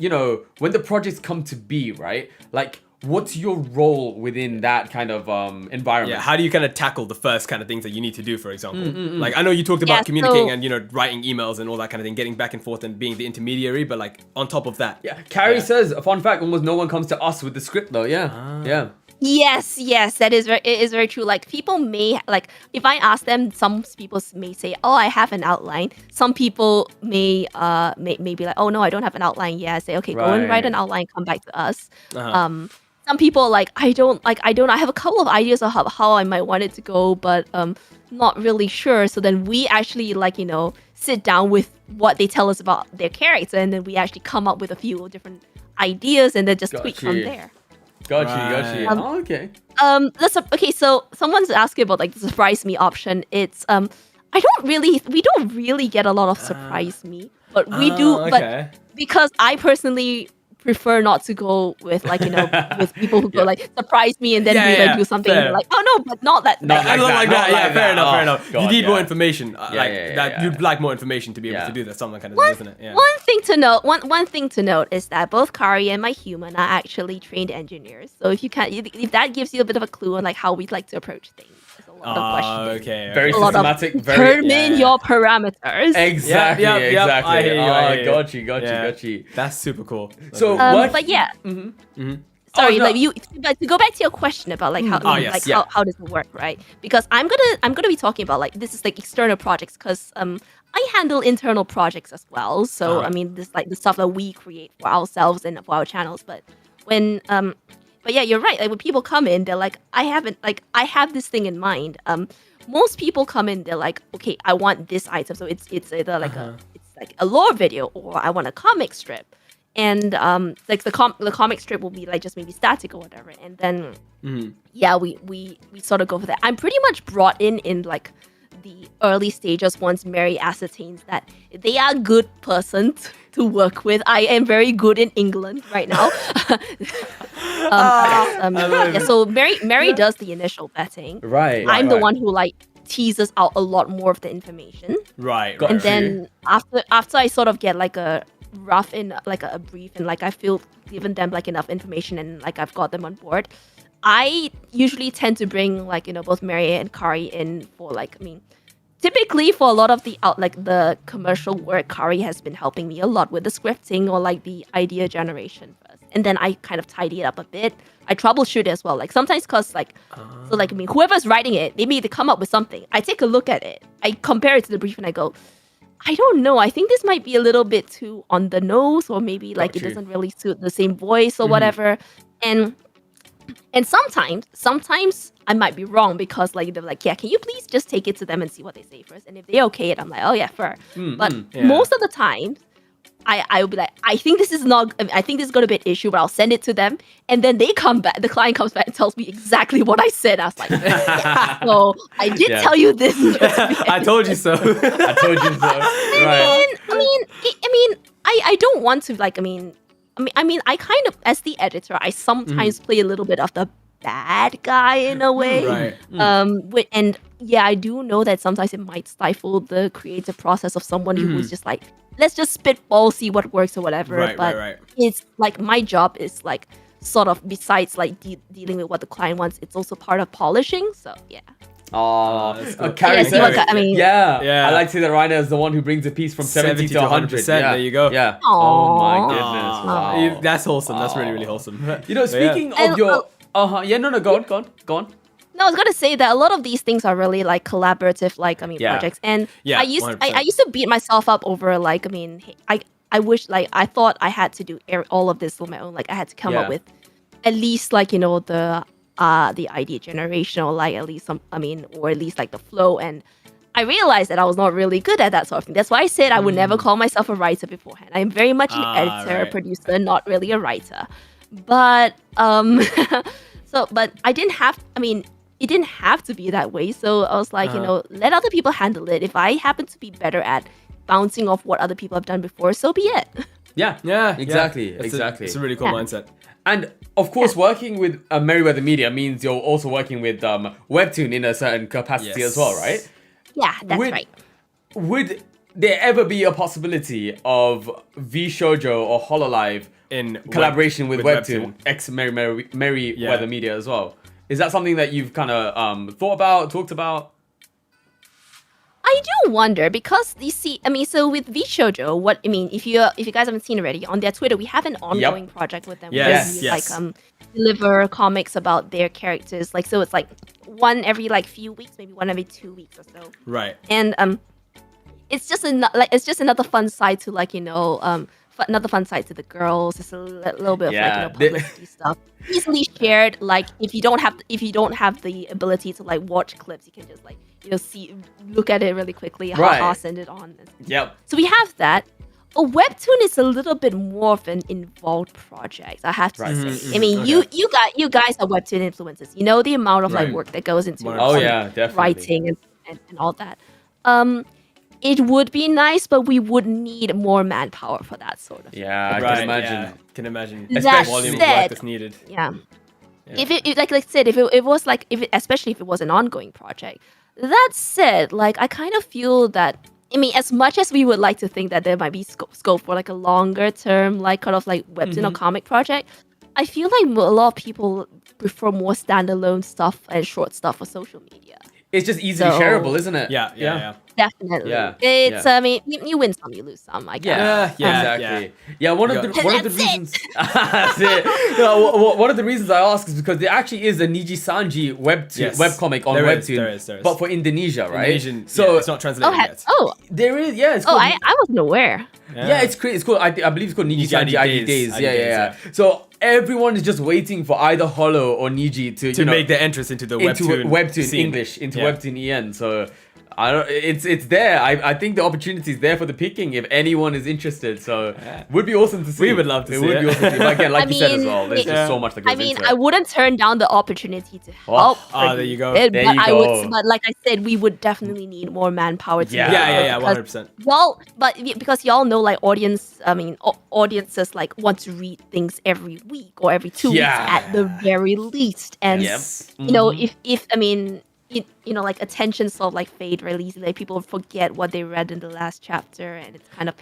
when the projects come to be, right, like what's your role within that kind of environment? Yeah, how do you kind of tackle the first kind of things that you need to do, for example? Like, I know you talked about communicating and, writing emails and all that kind of thing, getting back and forth and being the intermediary, but like, on top of that. Yeah, Carrie says, a fun fact, almost no one comes to us with the script though, yeah. Yes, it is very true. Like people may like if I ask them, some people may say, "Oh, I have an outline." Some people may be like, "Oh no, I don't have an outline." Yeah, say, "Okay, go and write an outline, come back to us." Some people like I have a couple of ideas of how I might want it to go, but not really sure. So then we actually sit down with what they tell us about their character, and then we actually come up with a few different ideas and then just tweak from there. Got you. Okay. Okay, so someone's asking about like the surprise me option. It's we don't really get a lot of surprise me, but we do. Okay. But because I personally prefer not to go with with people who go like surprise me and then we do something like but not that. I don't like that. Yeah, fair enough. God, you need more information. You'd like more information to be able to do that. Something kind of thing, isn't it? Yeah. One thing to note is that both Kari and my human are actually trained engineers. So if that gives you a bit of a clue on like how we'd like to approach things. There's a lot of questions. Okay. Very systematic. Determine your parameters. Exactly. Exactly. I hear you. Got you. That's super cool. So but yeah. sorry, no. like you. But to go back to your question about like how, yes, yeah. how does it work, right? Because I'm gonna be talking about like this is like external projects because I handle internal projects as well. So I mean, this like the stuff that we create for ourselves and for our channels. But when but yeah, you're right. Like when people come in, they're like, I have this thing in mind. Most people come in, they're like, okay, I want this item. So it's either like it's like a lore video or I want a comic strip. And like the comic strip will be like just maybe static or whatever. And then yeah, we sort of go for that. I'm pretty much brought in like the early stages once Mary ascertains that they are good persons to work with. I am very good in England right now. Yeah, so Mary does the initial vetting. Right. I'm the one who like teases out a lot more of the information. Right. And then after I sort of get like a rough in like a brief and like I feel given them like enough information and like I've got them on board, I usually tend to bring like, you know, both Mary and Kari in for like, I mean, typically for a lot of the the commercial work, Kari has been helping me a lot with the scripting or like the idea generation first. And then I kind of tidy it up a bit. I troubleshoot as well. Like sometimes cause like, so like, I mean, whoever's writing it, maybe they come up with something. I take a look at it. I compare it to the brief and I go, I don't know. I think this might be a little bit too on the nose or maybe like it doesn't really suit the same voice or whatever. And sometimes I might be wrong because like they're like, yeah, can you please just take it to them and see what they say first? And if they okay it, I'm like, oh yeah, fair. But most of the time, I will be like, I think this is not. I think this is gonna be an issue, but I'll send it to them, and then they come back. The client comes back and tells me exactly what I said. I was like, yeah, so I did tell you this. I told you so. I told you so. Right. I mean, I don't want to like. I mean, I kind of as the editor, I sometimes play a little bit of the bad guy in a way. Right. And yeah, I do know that sometimes it might stifle the creative process of someone who's just like, let's just spitball, see what works or whatever. Right. It's like my job is like sort of besides like dealing with what the client wants, it's also part of polishing. So yeah. Kari said, I mean, I like to say that Rhino is the one who brings a piece from 70 to 100. There you go. Yeah. Aww. Oh my goodness. Wow. That's wholesome. That's really, really wholesome. You know, speaking of your... go on. No, I was gonna say that a lot of these things are really like collaborative, like projects. And I used to beat myself up over like, I wish like I thought I had to do all of this on my own. Like I had to come up with at least like, you know, the idea generation or like at least or at least like the flow. And I realized that I was not really good at that sort of thing. That's why I said I would never call myself a writer beforehand. I'm very much an editor, producer, not really a writer. But but I didn't have. It didn't have to be that way. So I was like, you know, let other people handle it. If I happen to be better at bouncing off what other people have done before, so be it. Yeah, exactly. It's a really cool mindset. And of course, working with Merryweather Media means you're also working with Webtoon in a certain capacity as well, right? Yeah, that's right. Would there ever be a possibility of VShojo or Hololive in collaboration with Webtoon, Merryweather Media as well? Is that something that you've kind of thought about, talked about? I do wonder because you see, so with VShojo, if you guys haven't seen already on their Twitter, we have an ongoing project with them. Yes. Like deliver comics about their characters. Like so, it's like one every like few weeks, maybe one every 2 weeks or so. Right. And it's just another fun side to like another fun side to the girls. It's a little bit of publicity stuff. Easily shared. Like if you don't have the ability to like watch clips, you can just like look at it really quickly. Send it on. Yep. So we have that. A webtoon is a little bit more of an involved project, I have to say. You guys are webtoon influencers. You know the amount of like work that goes into writing and all that. It would be nice, but we would need more manpower for that sort of. Yeah, I can imagine. Yeah. Can imagine. That volume of said, work that's needed. Yeah. If it like I said, if it was like especially if it was an ongoing project. That said, like I kind of feel that. As much as we would like to think that there might be scope for like a longer term, like kind of like webtoon or comic project, I feel like a lot of people prefer more standalone stuff and short stuff for social media. It's just easily So- shareable, isn't it? Yeah. Definitely. Yeah, It's yeah. I mean you win some, you lose some, I guess. Exactly. Yeah, one of the That's reasons. That's it. No, one of the reasons I ask is because there actually is a Nijisanji webcomic on Webtoon, there is. but for Indonesia, right? Indonesian, So it's not translated yet. there is, it's Oh, called, I wasn't aware. yeah, it's crazy. It's called, I believe it's called Nijisanji ID Days. Yeah. So everyone is just waiting for either Holo or Niji to make their entrance into the Webtoon scene. English, into Webtoon EN. So I don't. It's there. I think the opportunity is there for the picking if anyone is interested. So would be awesome to see. We would love to see It would be awesome to see. But again, like I you said as mean, well, there's just so much that goes I mean, into it. I wouldn't turn down the opportunity to help. there you go. It, There but you I go. would, but like I said, we would definitely need more manpower to. Yeah. 100%. Y'all, but because y'all know, like audiences like want to read things every week or every 2 weeks at the very least, and you know, if I mean. You know, like attention sort of like fade really easily. Like people forget what they read in the last chapter, and it's kind of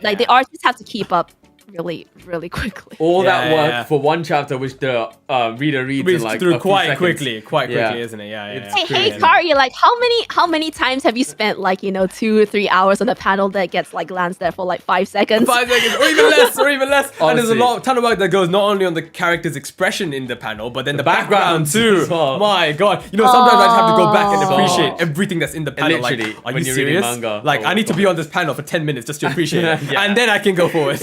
like the artists have to keep up really quickly. All that work for one chapter, which the reader reads in like through a few quite seconds. quickly, isn't it? Yeah. Hey, Kari, like how many times have you spent like 2 or 3 hours on a panel that gets like glanced at for like 5 seconds? 5 seconds, or even less, And there's a Honestly. ton of work that goes not only on the character's expression in the panel, but then the background background too. as well. My God, sometimes I just have to go back and Oh. appreciate everything that's in the panel. Literally, like, are when you you're reading serious? manga. Like, Oh I need to my be on this panel for 10 minutes just to appreciate it, Yeah. and then I can go forward.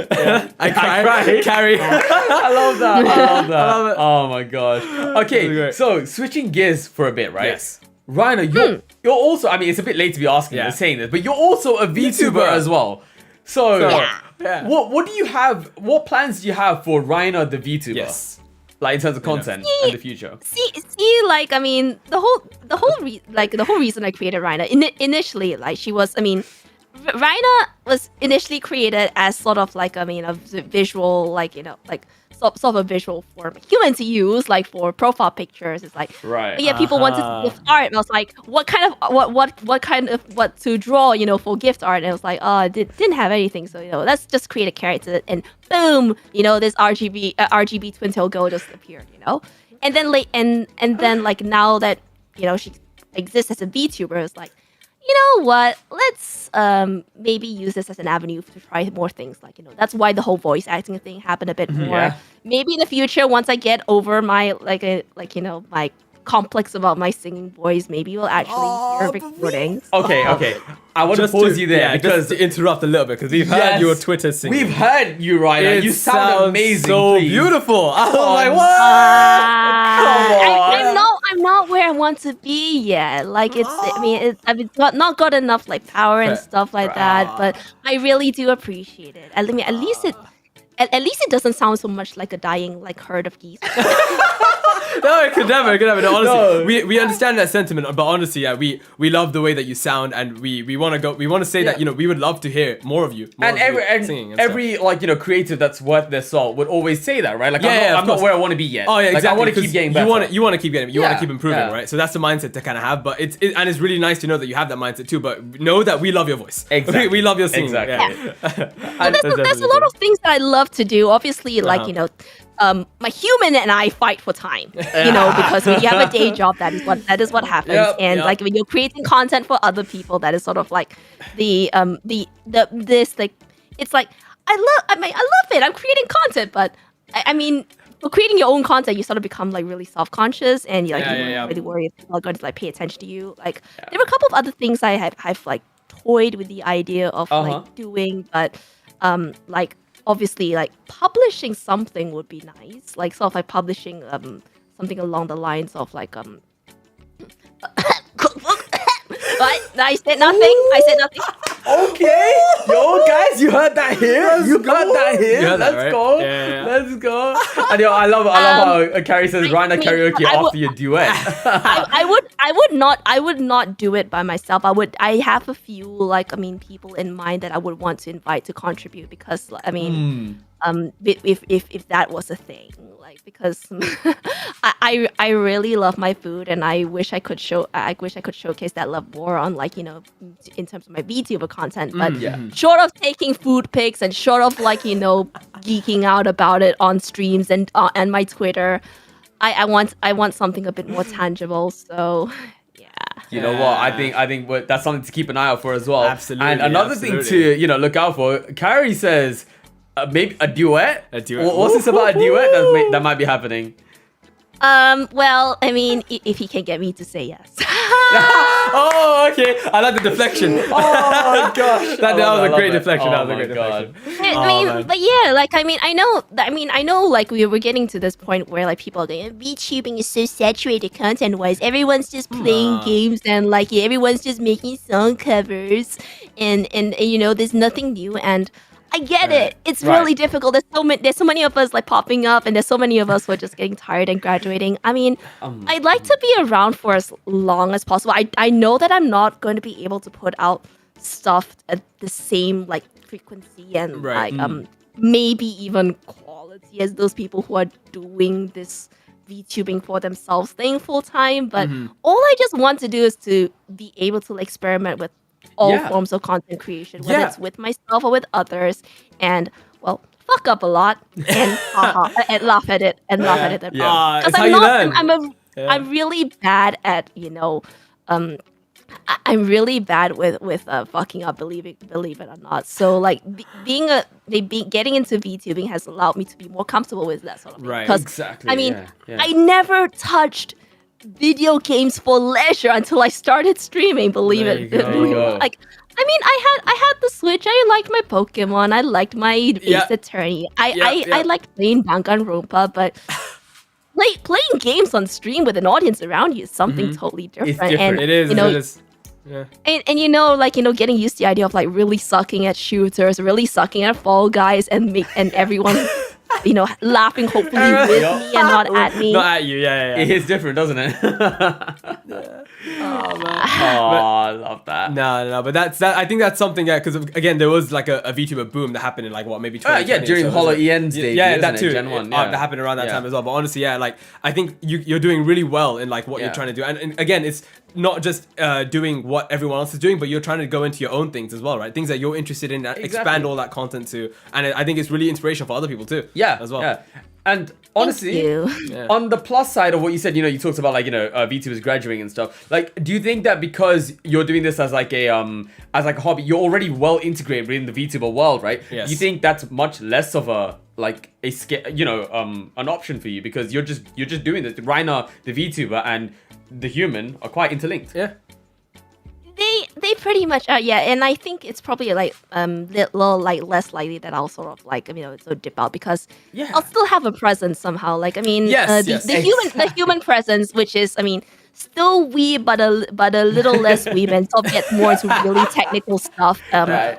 I cry. Carry. I love that. I love it. Oh my gosh. Really Okay, great. so switching gears for a bit, right? Yes. Rhino, you're also, I mean, it's a bit late to be asking and saying this, but you're also a VTuber as well. So, what do you have, what plans do you have for Rhino the VTuber? Yes. Like in terms of content in the future? See, like I mean, the whole reason I created Raina initially, like she was, I mean, Raina was initially created as sort of like, I mean, a visual, like like sort of a visual form, human to use, like for profile pictures. It's like, Right. yeah, people wanted gift art, and I was like, what kind of what to draw, for gift art, and it was like, oh, didn't have anything, so let's just create a character, and boom, this RGB twin tail girl just appeared, and then like now that she exists as a VTuber, it's like, you know what? Let's maybe use this as an avenue to try more things. Like, that's why the whole voice acting thing happened a bit more. Yeah. Maybe in the future, once I get over my my complex about my singing voice, maybe we'll actually hear recordings. Okay. I want to pause you there because just to interrupt a little bit because we've heard your Twitter singing. We've heard you, Rhino. You sound sounds amazing. so please. beautiful. I was like, what? I'm not where I want to be yet. Like I've not got enough like power and stuff like that. But I really do appreciate it. I mean, at least it doesn't sound so much like a dying like herd of geese. No, it could never. No, honestly, we understand that sentiment, but honestly, yeah, we love the way that you sound, and we want to say that we would love to hear more of you. And every creative that's worth their salt would always say that, right? Like, I'm not where I want to be yet. Oh yeah, exactly. Like, I want to keep getting better. You want to keep getting. You want to keep improving, Yeah. right? So that's the mindset to kind of have. But it's really nice to know that you have that mindset too. But know that we love your voice. Exactly. We love your singing. Exactly. Yeah. There's a lot of things that I love to do. Obviously, like my human and I fight for time, because when you have a day job, that is what happens. Yep. Like when you're creating content for other people, that is sort of like it's like I love it. I'm creating content, but I mean, for creating your own content, you sort of become like really self-conscious, and you really worry if people are going to like pay attention to you. Like there were a couple of other things I've like toyed with the idea of like doing, but like. Obviously, like publishing something would be nice, like sort of like publishing something along the lines of like cookbook. What? I said nothing. Okay, yo guys, you heard that here. You heard that here. Let's go. Yeah. Let's go. And I love how Carrie says Rhino karaoke after your duet. I would not do it by myself. I have a few people in mind that I would want to invite to contribute, because if that was a thing, like, because I really love my food, and I wish I could showcase that love more on in terms of my VTuber content, but short of taking food pics and short of geeking out about it on streams and my Twitter, I want something a bit more tangible. So yeah. You know what? I think that's something to keep an eye out for as well. Absolutely. And another thing to look out for. Carrie says maybe a duet. A duet. What's this about a duet that might be happening? Well, I mean, if he can get me to say yes. Oh, okay. I like the deflection. Oh gosh, that was a great deflection. Oh That was a great deflection. I mean, but yeah, like I know, like we're getting to this point where like people are going, VTubing is so saturated content-wise. Everyone's just playing games and like everyone's just making song covers, and you know, there's nothing new. And I get it. It's really difficult. There's so many of us like popping up, and there's so many of us who are just getting tired and graduating. I mean, I'd like to be around for as long as possible. I know that I'm not going to be able to put out stuff at the same like frequency and maybe even quality as those people who are doing this VTubing for themselves thing full time. But all I just want to do is to be able to like, experiment with all forms of content creation, whether it's with myself or with others, and well, fuck up a lot and and laugh at it and laugh at it. Because I'm really bad at I'm really bad with fucking up, believe it or not. So like getting into VTubing has allowed me to be more comfortable with that sort of thing. Right, exactly. I mean, I never touched video games for leisure until I started streaming. Believe it. Like, I mean, I had the Switch. I liked my Pokemon. I liked my Ace Attorney. I liked playing Danganronpa, but playing games on stream with an audience around you is something totally different. It's different. And, It is. you know, It is. Yeah. And you know, like, you know, getting used to the idea of like really sucking at shooters, really sucking at Fall Guys, and everyone, you know, laughing hopefully with me and not at me. Not at you. Yeah. It is different, doesn't it? Oh man. I love that. No, but I think that's something. Yeah, because again, there was like a VTuber boom that happened in like what maybe 2020. During Hololive days. Yeah, that too. Gen 1. That happened around that time as well. But honestly, yeah, like I think you're doing really well in like what you're trying to do. And again, it's not just doing what everyone else is doing, but you're trying to go into your own things as well, right? Things that you're interested in, expand all that content to. And I think it's really inspirational for other people too. Yeah, as well. Yeah. And honestly, on the plus side of what you said, you know, you talked about like, you know, VTubers graduating and stuff. Like, do you think that because you're doing this as like a hobby, you're already well integrated within the VTuber world, right? Yes. Do you think that's much less of a an option for you because you're just doing this? Rhino, the VTuber, and the human are quite interlinked. Yeah. They pretty much are, yeah, and I think it's probably like little like less likely that I'll sort of like, you know, so dip out because I'll still have a presence somehow. Like, I mean, the human presence, which is, I mean, still weeb, but a little less weeb, and still get more into really technical stuff.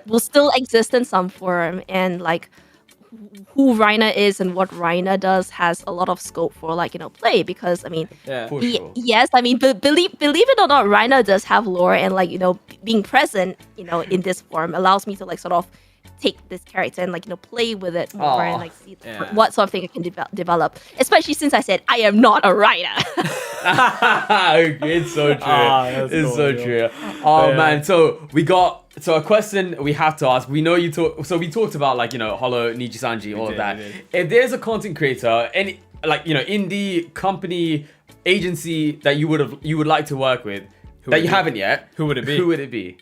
Will still exist in some form, and like who Raina is and what Raina does has a lot of scope for, like, you know, play, because I mean, yes, I mean, believe it or not, Raina does have lore, and like, you know, being present, you know, in this form allows me to like sort of take this character and like, you know, play with it more and like see what sort of thing I can develop, especially since I said I am not a writer. It's so true. It's so true. Oh man, so a question we have to ask. We know we talked about like, you know, Holo, Nijisanji, all of that. If there's a content creator, any like, you know, indie company, agency that you would like to work with that you haven't yet, who would it be? Who would it be?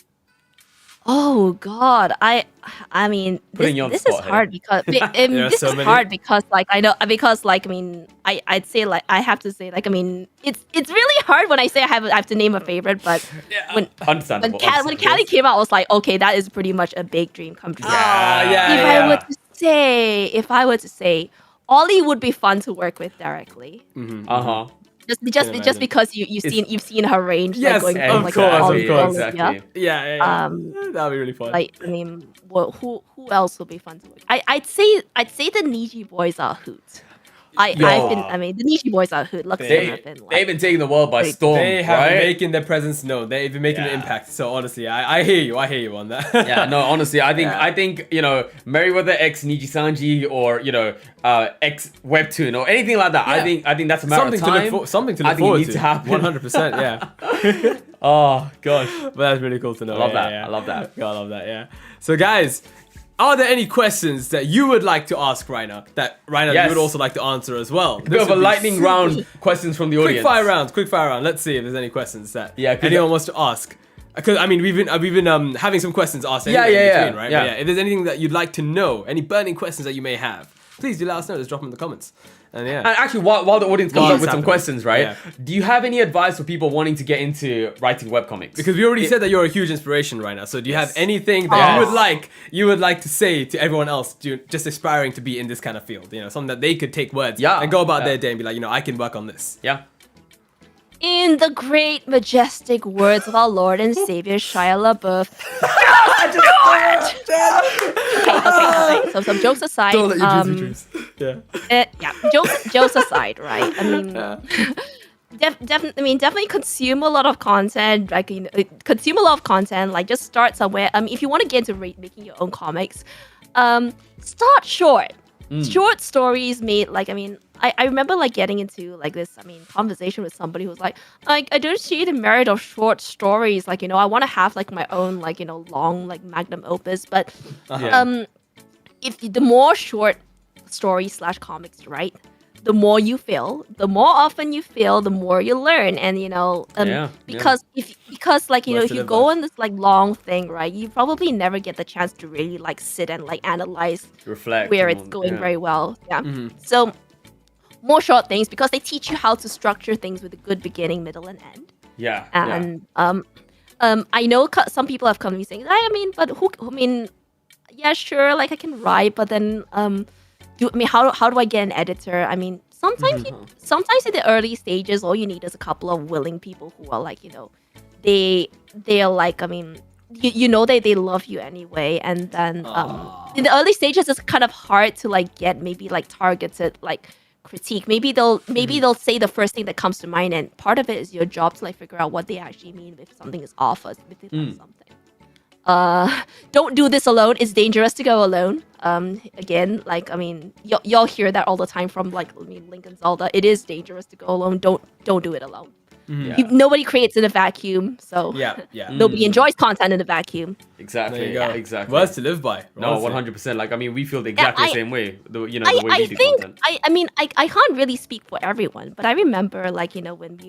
Oh God, I mean, this is hard because this is hard because like I know, because like, I mean, I'd say like I have to say like, I mean, it's really hard when I say I have to name a favorite, but when Cali came out, I was like, okay, that is pretty much a big dream come true. If I were to say, Ollie would be fun to work with directly. Just because you've seen her range. Yes, like, going of like course, exactly. Yeah. That'd be really fun. Like, I mean, who else would be fun to work? I'd say the Niji boys are a hoot. The Niji boys are a hoot. They've been taking the world by storm. They have been making their presence known. They've been making an impact. So honestly, I hear you. I hear you on that. Yeah, no, honestly, I think you know, Merryweather X Nijisanji, or you know, X Webtoon or anything like that. Yeah. I think that's a matter of time. Something to look forward to. 100%. Yeah. Oh gosh, but that's really cool to know. I love that. God, I love that. Yeah. So guys, are there any questions that you would like to ask Raina that Raina you would also like to answer as well? A bit of a lightning round questions from the audience. Quick fire round. Let's see if there's any questions that anyone wants to ask. Because I mean, we've been having some questions asked. Between, right? Yeah. But if there's anything that you'd like to know, any burning questions that you may have, please do let us know. Just drop them in the comments. And And actually, while the audience comes up with some questions, right? Yeah. Do you have any advice for people wanting to get into writing webcomics? Because we already said that you're a huge inspiration right now. So do you have anything that you would like to say to everyone else just aspiring to be in this kind of field? You know, something that they could take words and go about their day and be like, you know, I can work on this. Yeah. In the great, majestic words of our Lord and Savior Shia LaBeouf. Okay. So some jokes aside. Don't let your dreams. Jokes aside, right? I mean, definitely consume a lot of content. Like, you know, consume a lot of content. Like, just start somewhere. If you want to get into making your own comics, start short. Short stories made I remember like getting into like this conversation with somebody who was like I don't see the merit of short stories, like, you know, I want to have like my own like, you know, long like magnum opus, but if the more short stories / comics, right, the more you fail, the more often you fail, the more you learn. And you know, because like, you know, if you go on this like long thing, right, you probably never get the chance to really like sit and like analyze, reflect where it's going very well. So more short things, because they teach you how to structure things with a good beginning, middle, and end. I know some people have come to me saying, sure, like I can write, but then how do I get an editor? I mean, sometimes in the early stages, all you need is a couple of willing people who are like, you know, they're like, I mean, you know, they love you anyway. And then in the early stages, it's kind of hard to like get maybe like targeted like critique. Maybe they'll say the first thing that comes to mind, and part of it is your job to like figure out what they actually mean if something is off, or if they like something. Don't do this alone. It's dangerous to go alone. Again, like, I mean, y'all hear that all the time from like, I mean, Lincoln Zelda. It is dangerous to go alone. Don't do it alone. Nobody creates in a vacuum, so nobody enjoys content in a vacuum. Exactly. Exactly. Words to live by. No, 100%. Like, I mean, we feel the exactly same way. The way we do content. I can't really speak for everyone, but I remember, like, you know, when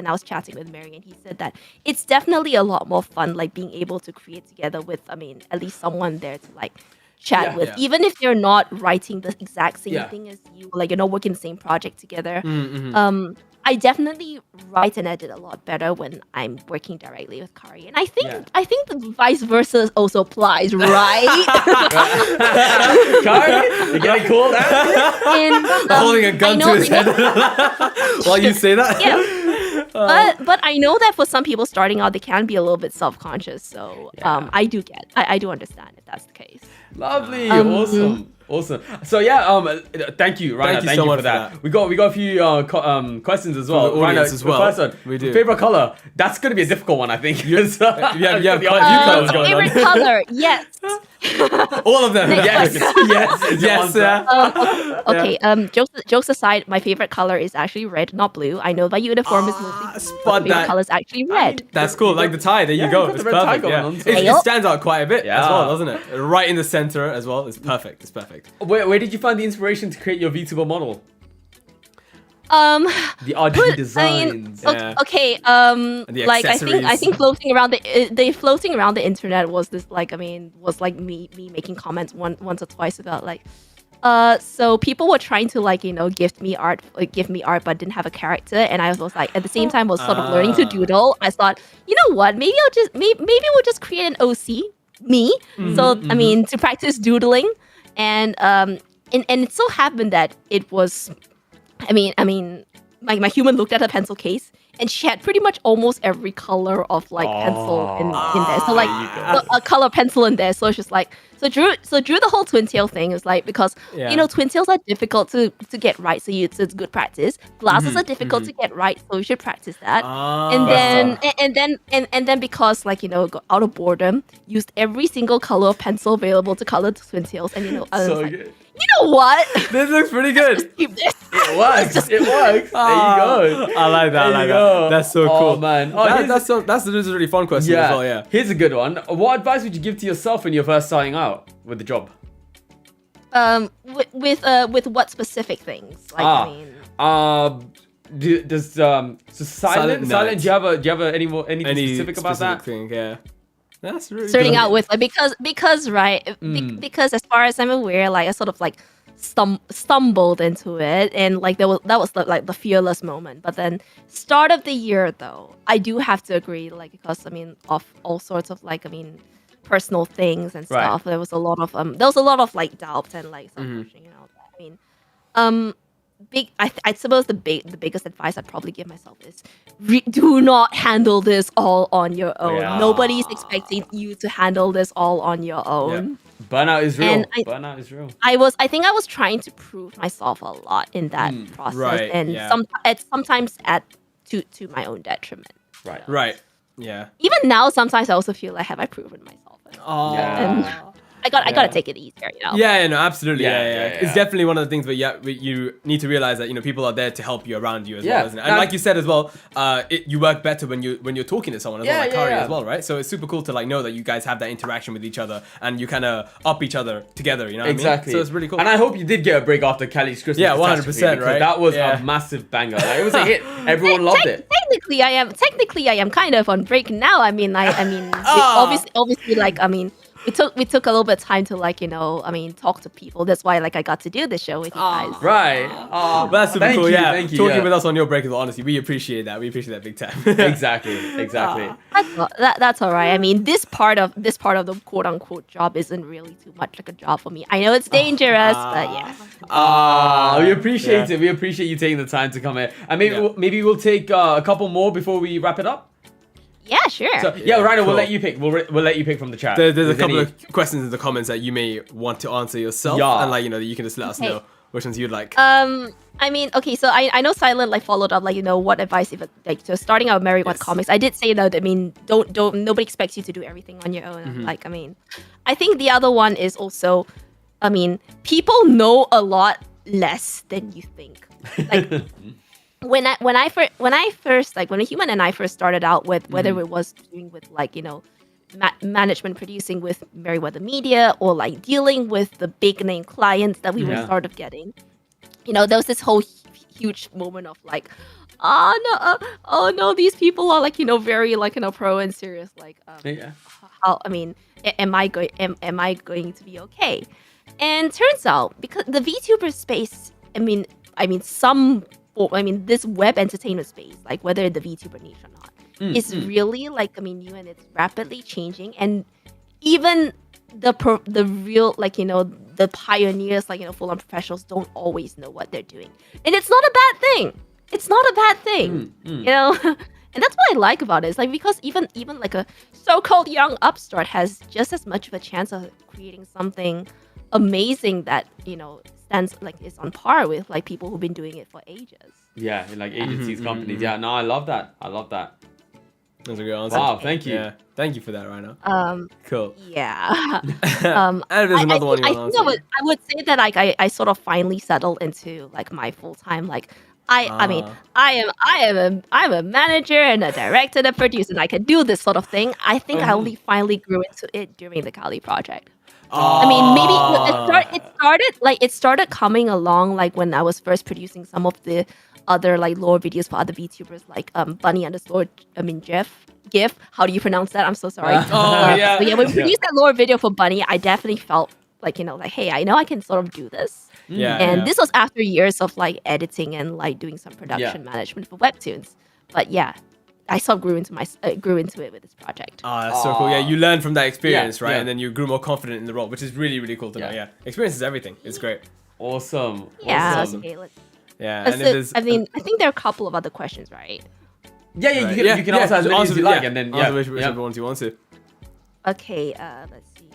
I was chatting with Mary, and he said that it's definitely a lot more fun, like being able to create together with, I mean, at least someone there to like chat with, even if they're not writing the exact same thing as you, like, you're not working the same project together. I definitely write and edit a lot better when I'm working directly with Kari, and I think the vice versa also applies, right? Kari, you're getting called out? Holding a gun to his head while you say that. But I know that for some people starting out, they can be a little bit self-conscious. So I do understand if that's the case. Lovely, awesome. So thank you, Raina. Thank you so much for that. We got a few questions as well. Raina, as well. First one, we do. Favorite color? That's gonna be a difficult one, I think. You have quite a few colors going on. Favorite color? Yes. All of them. Yes. Okay. Jokes aside, my favorite color is actually red, not blue. I know my uniform is mostly blue. My favorite color is actually red. That's cool. Like the tie. There you go. It's perfect. It stands out quite a bit as well, doesn't it? Right in the center as well. It's perfect. It's perfect. Where did you find the inspiration to create your VTuber model? The RGB designs. Okay. Like I think floating around the internet was this like, I mean, was like me making comments once or twice about like, so people were trying to like, you know, give me art but didn't have a character, and I was like, at the same time was sort of learning to doodle. I thought, you know what, maybe we'll just create an OC me. I mean, to practice doodling. And it so happened that it was, I mean, my human looked at her pencil case, and she had pretty much almost every color of like pencil in there. So like a color pencil in there. So she's like, so drew the whole twin tail thing. Is like, because you know, twin tails are difficult to get right, so it's good practice. Glasses are difficult to get right, so you should practice that. And then because, like, you know, got out of boredom, used every single color of pencil available to color the twin tails, and you know, You know what? This looks pretty good. Keep this. It works. It works. There you go. I like that. I There like you go. that. That's so Oh, cool, man. Oh, That's this is a really fun question as well. Yeah. Here's a good one. What advice would you give to yourself when you're first starting out with the job? With what specific things? Like, I mean, Does silent? Night. Do you have anything specific about that? Thing, yeah. That's really starting good. out with like because right because as far as I'm aware, like I sort of like stumbled into it, and like that was like the fearless moment. But then start of the year though, I do have to agree, like because I mean of all sorts of like personal things and stuff. There was a lot of like doubt and like self-pushing and all that. I mean, I suppose the biggest advice I'd probably give myself is do not handle this all on your own. Yeah. Nobody's expecting you to handle this all on your own. Yeah. Burnout is real. And Burnout is real. I think I was trying to prove myself a lot in that process, and sometimes to my own detriment. Right. Right. Yeah. Even now, sometimes I also feel like, have I proven myself? Oh. And I gotta take it easier, you know. Yeah, no, absolutely. Yeah, Yeah. yeah. It's definitely one of the things where you need to realize that people are there to help you around you as well, isn't it? And Now- like you said as well, you work better when you're talking to someone as well, like Kari yeah. as well, right? So it's super cool to like know that you guys have that interaction with each other and you kind of up each other together. You know what Exactly. I mean? So it's really cool. And I hope you did get a break after Calli'S Christmas. Yeah, 100%, Catastrophe, because right? That was Yeah. a massive banger. Like, it was a hit. Everyone loved it. Technically, I am kind of on break now. I mean, obviously, like, I mean, we took a little bit of time to like, talk to people. That's why like I got to do this show with you guys. Right. But that's super Thank cool. you, Yeah. thank you, Talking yeah. with us on your break as well, honestly, we appreciate that. We appreciate that big time. Exactly. That's all right. I mean, this part of the quote unquote job isn't really too much like a job for me. I know it's dangerous, but yeah. We appreciate it. We appreciate you taking the time to come here. And maybe we'll take a couple more before we wrap it up. Yeah, sure. So Rhino, cool. we'll let you pick. We'll let you pick from the chat. There's a If couple any- of questions in the comments that you may want to answer yourself, Yeah. and like you can just let us know which ones you'd like. I mean, okay, so I know Silent like followed up, like, what advice if like so starting out Merryweather comics. I did say that. I mean, don't nobody expects you to do everything on your own. Like, I mean, I think the other one is also, I mean, people know a lot less than you think. Like when a human and I first started out with whether it was doing with like management producing with Merryweather Media or like dealing with the big name clients that we were sort of getting, there was this whole huge moment of like, oh no, these people are like very like pro and serious, like how, I mean, am I going to be okay? And turns out, because the VTuber space, this web entertainment space, like whether the VTuber niche or not, is really like, new, and it's rapidly changing. And even the real, like, the pioneers, like, full-on professionals don't always know what they're doing. And it's not a bad thing. It's not a bad thing, And that's what I like about it. It's like, because even like a so-called young upstart has just as much of a chance of creating something amazing that, stands, like, is on par with, like, people who've been doing it for ages. Yeah, in like agencies, companies. Yeah, no, I love that. That's a good answer. Wow, thank you. Yeah, thank you for that, Rhino. Cool. Yeah. And if there's another one you want to answer. I would say that like I sort of finally settled into like my full time, like I'm a manager and a director and a producer, and I can do this sort of thing. I think I only finally grew into it during the Cali project. I mean, maybe it started coming along like when I was first producing some of the other like lore videos for other VTubers, like Bunny GIF. How do you pronounce that? I'm so sorry. Oh yeah. But yeah, when we produced that lore video for Bunny, I definitely felt like, like, hey, I know I can sort of do this. Yeah. And this was after years of like editing and like doing some production management for webtoons. But yeah, I sort of grew into it with this project. That's so cool. Yeah, you learned from that experience, right? yeah. And then you grew more confident in the role, which is really, really cool to know. Yeah, experience is everything. It's great. Awesome. Yeah. Awesome. Okay. Let's. Yeah. So, And if there's, I think there are a couple of other questions, right? Yeah, you can answer as many as you like, and then answer whichever ones you want to. Okay. Let's see.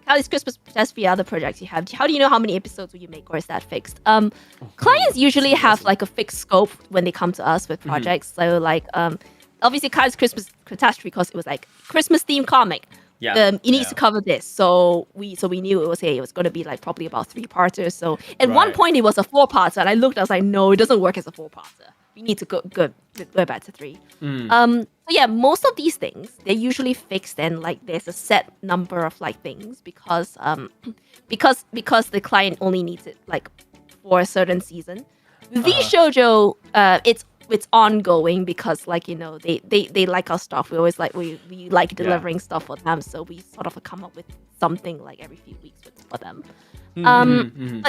Calli'S Christmas Catastrophe, other projects you have. How do you know how many episodes will you make, or is that fixed? Clients usually have like a fixed scope when they come to us with projects. So like obviously Calli'S Christmas Catastrophe, because it was like Christmas themed comic. it needs to cover this. So we knew it was going to be like probably about 3-parters. So at one point it was a 4-parter, and I was like, no, it doesn't work as a 4-parter. We need to go back to 3. So yeah, most of these things, they're usually fixed, and like there's a set number of like things because the client only needs it like for a certain season. With VShojo, it's ongoing because like they like our stuff. We always like we like delivering stuff for them, so we sort of come up with something like every few weeks for them. I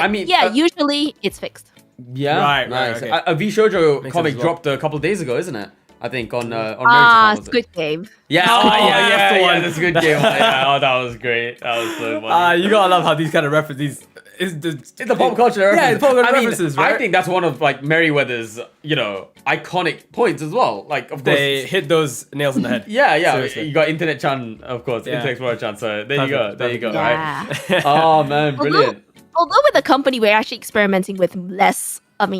mean, usually it's fixed. Yeah, right. Nice. Okay. A VShojo Makes comic sense as well. dropped a couple days ago, isn't it? I think on Merryweather. Squid Game. Yeah, that's a good game. Yeah, that was great. That was so funny. You gotta love how these kind of references. It's the pop culture references. Yeah, it's pop culture references, right? I think that's one of like Merryweather's, iconic points as well. Like, of course, they hit those nails in the head. Yeah. Seriously. You got Internet Chan, of course, Internet Explorer Chan. So there you go, Yeah. right? Oh man, brilliant. Although with the company, we're actually experimenting with less of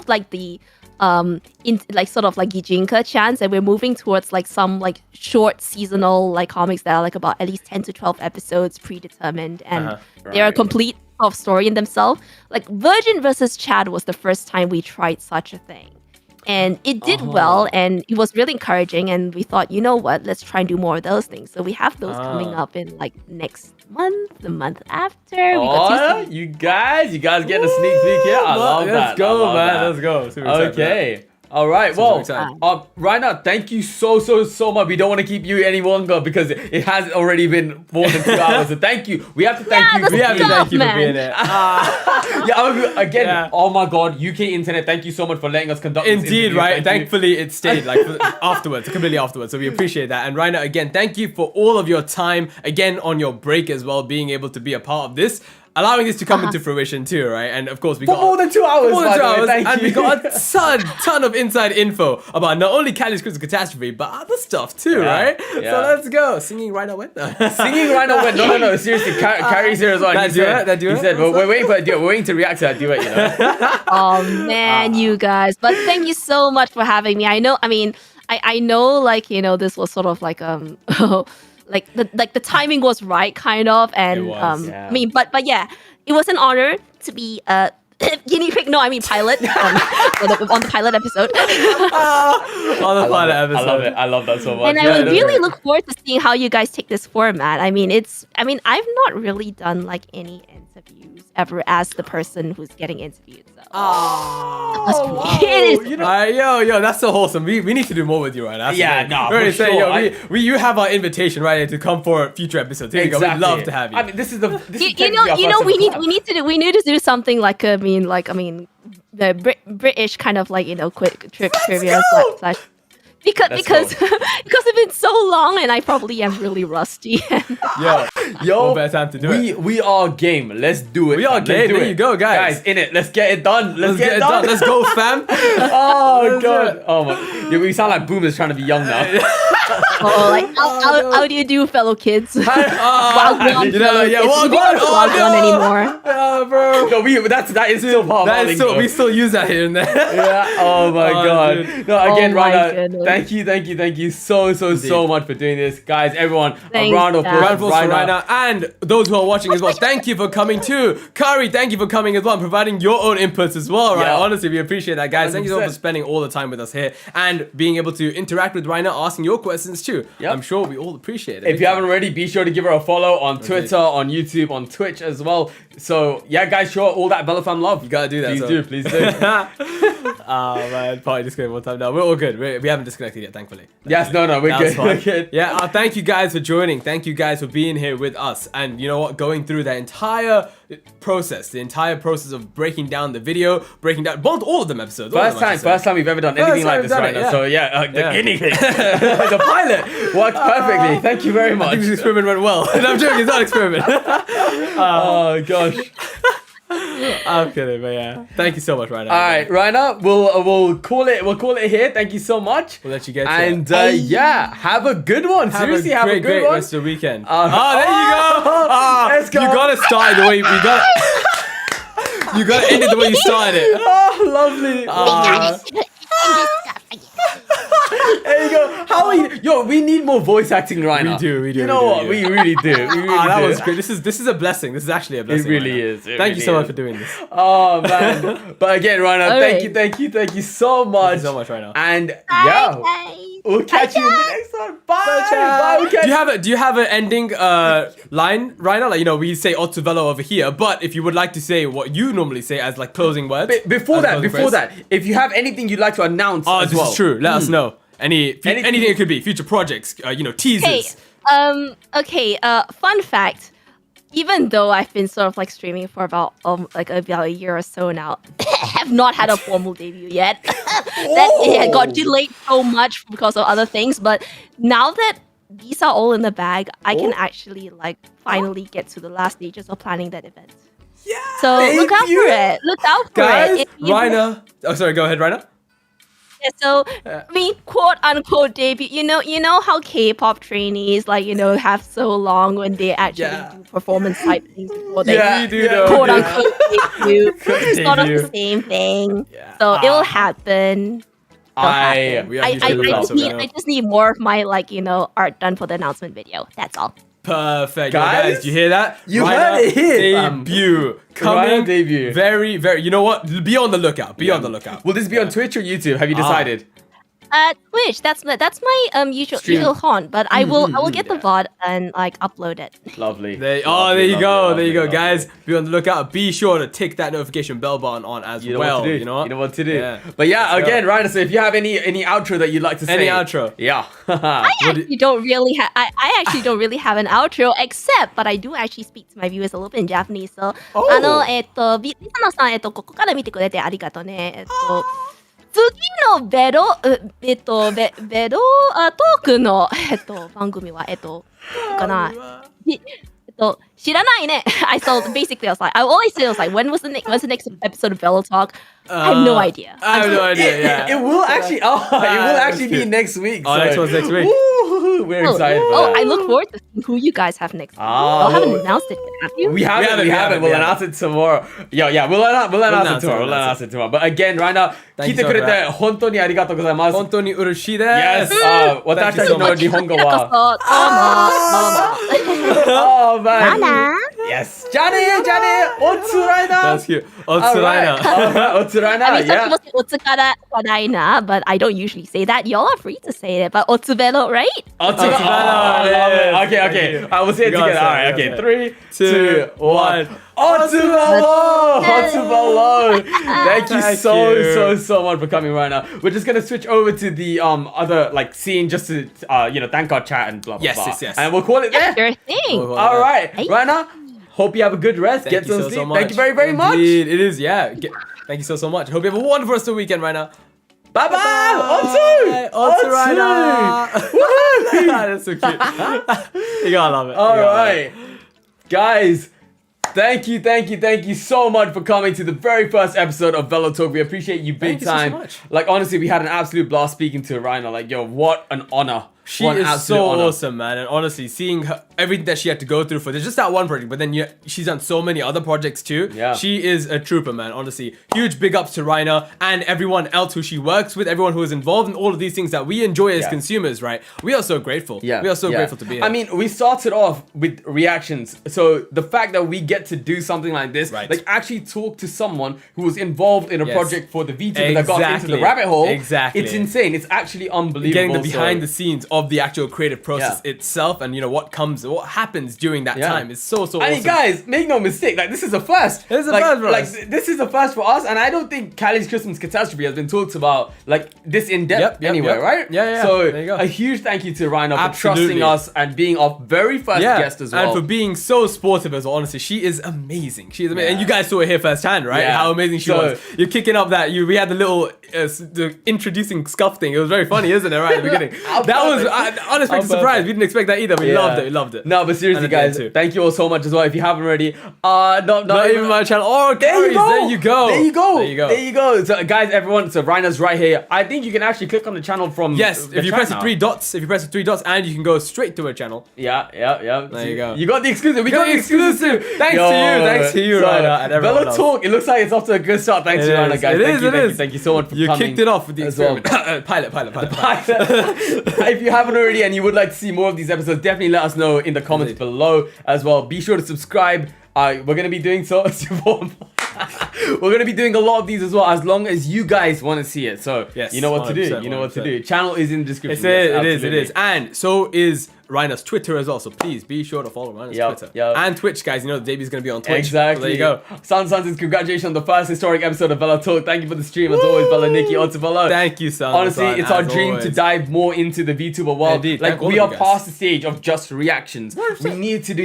like the sort of like Gijinka chance, and we're moving towards like some like short seasonal like comics that are like about at least 10 to 12 episodes predetermined, and they're a complete of story in themselves. Like Virgin versus Chad was the first time we tried such a thing, and it did well, and it was really encouraging, and we thought, you know what, let's try and do more of those things. So we have those coming up in like next month, the month after. We got you guys getting a sneak peek here. I love that. Let's go, man. Let's go. Super excited for that. Okay. All right. Well, excited. Raina, thank you so much. We don't want to keep you any longer because it has already been more than 2 hours. So thank you. We have to thank you. We have to thank you for being here. Again. Oh my God, UK internet. Thank you so much for letting us conduct. Indeed, this interview. right? Thankfully, it stayed like afterwards, completely afterwards. So we appreciate that. And Raina, again, thank you for all of your time. Again, on your break as well, being able to be a part of this. Allowing this to come into fruition too, right? And of course, we got more than 2 hours. More than 2 hours, Thank and you. we got a ton of inside info about not only Calli'S Catastrophe, but other stuff too, right? Yeah. So let's go. Singing Rhino went. Singing Rhino went. No. Seriously, Carrie's here as well. That duet? He said, we're waiting for a duet. We're waiting to react to that duet. Oh man, you guys! But thank you so much for having me. I know. I know. Like this was sort of like like the timing was right, kind of, and It was, but yeah, it was an honor to be guinea pig. No, I mean pilot on the pilot episode. On the pilot episode. I love that so much. And I would really look forward to seeing how you guys take this format. I've not really done like any interviews ever as the person who's getting interviewed. So. It is. Yo, that's so wholesome. We need to do more with you, right? That's for sure. You have our invitation, right, to come for future episodes. Here you go. We'd love to have you. I mean, this is the. We need to do something like the British kind of like quick trivia slash. Because it's been so long and I probably am really rusty. Yo, no better time to do it. We are game. Let's do it. We are game. There you go, guys. Guys, in it. Let's get it done. Let's get it done. Let's go, fam. Oh god. Oh my. Yeah, we sound like boomers trying to be young now. How do you do, fellow kids? Wild one anymore. Bro. No, that is still part of our lingo. We still use that here and there. Yeah. Oh my god. Dude. No, again, goodness. thank you so much for doing this, guys. Everyone, Thanks, a round of applause for Raina, and those who are watching as well. Thank you for coming too. Kari, thank you for coming as well and providing your own inputs as well, right? Yeah. Honestly, we appreciate that, guys. 100%. Thank you so much for spending all the time with us here and being able to interact with Raina, asking your questions too. Yep. I'm sure we all appreciate it. If you haven't already, be sure to give her a follow on Twitter, on YouTube, on Twitch as well. So yeah, guys, show all that Velo fam love. You gotta do that. Please do. Oh man, probably disconnected one time. No, we're all good. We haven't disconnected yet, thankfully. Yes, no, we're good. Fine. We're good. Yeah, thank you guys for joining. Thank you guys for being here with us. And you know what? Going through that entire process, the entire process of breaking down the video, breaking down both all of them episodes. First time we've ever done anything like this right now. So yeah, the guinea pig, the pilot worked perfectly. Thank you very much. I think this experiment went well. I'm joking, it's not an experiment. Oh gosh. I'm kidding, but yeah. Thank you so much, Raina. All right, Raina, we'll call it here. Thank you so much. We'll let you get to and it. Yeah, have a good one. Seriously, have a good great one. rest of the weekend. There you go. Let's go. You gotta start the way you got. You gotta end it the way you started it. Oh, lovely. There you go. How are you? Yo, we need more voice acting right now. We do. You know what? We really do. We really that do. was great. This is a blessing. This is actually a blessing. It really Rhino. is. It Thank you really so much is. for doing this. Oh man. But again, Rhino, thank you so much. Thank you so much, Rhino. And Bye, yeah, guys. we'll catch you in the next one. Bye. Bye. We'll catch Do you have an ending line, Rhino? Like, you know, we say Otsuvelo over here, but if you would like to say what you normally say as like closing words. Before that, if you have anything you'd like to announce as this well. is true. Let us know. Anything it could be. Future projects, teasers. Okay. Fun fact. Even though I've been sort of like streaming for about a year or so now, I have not had a formal debut yet. That it had got delayed so much because of other things. But now that these are all in the bag, I can actually like finally get to the last stages of planning that event. Yeah. So look out for it. Look out for Guys, it. Rhino. Oh, sorry. Go ahead, Rhino. Yeah, so I mean, quote unquote debut. You know how K-pop trainees have so long when they actually do performance type things before they quote unquote debut. It's sort of the same thing. Yeah. So it'll happen. I just need more of my art done for the announcement video. That's all. Perfect, guys. Did you hear that? You heard it here. Debut coming. Debut. Very, very. You know what? Be on the lookout. Be on the lookout. Will this be on Twitch or YouTube? Have you decided? Twitch. That's my usual haunt. But I will get the VOD and upload it. Lovely. There you go, guys. Be on the lookout. Be sure to tick that notification bell button on as well. You know what to do. Yeah. But yeah, again, Rhino. So if you have any outro that you'd like to say, any outro, yeah. I actually don't really have an outro, except but I do actually speak to my viewers a little bit in Japanese. So リサノさんここから見てくれてありがとうね。次のベロトークの番組はかな。知らないね。Basically I was like, I always say when's the next episode of Velo Talk? I have no idea. I have no idea. Yeah. It will actually be next week. Oh, next one's next week. We're excited for that. I look forward to seeing who you guys have next week. I haven't announced it yet, have you? We haven't. We'll announce it tomorrow. Yeah, we'll announce it tomorrow. But again, right now, 聞いてくれて本当にありがとうございます。本当に嬉しいです。Yes. 私たちの日本語は。Oh man. Yes. じゃあね。おつらいな。That's cute. おつらいな。おつらいな。I mean, some people say おつからないな, but I don't usually say that. Y'all are free to say it, but おつべろ, right? おつべろ. Okay. I will say it together. Alright, okay. 3, 2, 1. Otsuvelo! Thank you so much for coming right now. We're just gonna switch over to the other scene just to thank our chat and blah blah blah. Yes. And we'll call it there. Sure thing. All right, right now. Hope you have a good rest. Get some sleep. Thank you very much. Indeed, it is. Yeah. Thank you so much. Hope you have a wonderful rest of the weekend right now. Bye bye. Otsu right now. That's so cute. You gotta love it. All right, guys. Thank you so much for coming to the very first episode of Velo Talk. We appreciate you big time. So much. Honestly, we had an absolute blast speaking to Rhino. Yo, what an honor. She is so awesome, man. And honestly, seeing her, everything that she had to go through for just that one project, but then she's done so many other projects too. Yeah. She is a trooper, man. Honestly, huge big ups to Raina and everyone else who she works with, everyone who is involved in all of these things that we enjoy as consumers, right? We are so grateful. Yeah. We are so grateful to be here. I mean, we started off with reactions. So the fact that we get to do something like this, actually talk to someone who was involved in a project for the VTuber that got into the rabbit hole. Exactly. It's insane. It's actually unbelievable. Getting the behind the scenes of the actual creative process itself, and what happens during that time is so awesome. I mean, guys, make no mistake, this is a first. This is a first for us. This is a first for us, and I don't think Calli'S Christmas Catastrophe has been talked about this in depth anywhere, right? Yeah. So there you go. A huge thank you to Rhino for trusting us and being our very first guest as well, and for being so sportive as well. Honestly, she is amazing. She is amazing, and you guys saw it here firsthand, right? How amazing she was. You're kicking up that we had the little the introducing scuff thing. It was very funny, isn't it? Right at the beginning. That was unexpected surprise. We didn't expect that either. We loved it. We loved it. No, but seriously, guys, thank you all so much as well. If you haven't already, not even my channel. Oh, there you go. There you go. So, guys, everyone. So Raina's right here. I think you can actually click on the channel from. Yes, if you press the 3 dots, and you can go straight to her channel. Yeah. There you go. You got the exclusive. We got the exclusive. Thanks to you, Raina, and everyone else. Velo Talk. It looks like it's off to a good start. Thanks to Raina, guys. Thank you so much for coming. You kicked it off with the experiment. Pilot. If you haven't already and you would like to see more of these episodes, definitely let us know in the comments below as well. Be sure to subscribe. We're gonna be doing we're gonna be doing a lot of these as well, as long as you guys want to see it. So yes, you know what to do. You know what to do. Channel is in the description. It is. And so is Raina's Twitter as well. So please be sure to follow Raina's Twitter. And Twitch, guys. You know the baby's gonna be on Twitch. Exactly. So there you go. Sans, congratulations on the first historic episode of Velo Talk. Thank you for the stream as always, Bella Nikki, Velo. Thank you, Sans. Honestly, it's our dream to dive more into the VTuber world. Indeed. Like we are past the stage of just reactions. We need to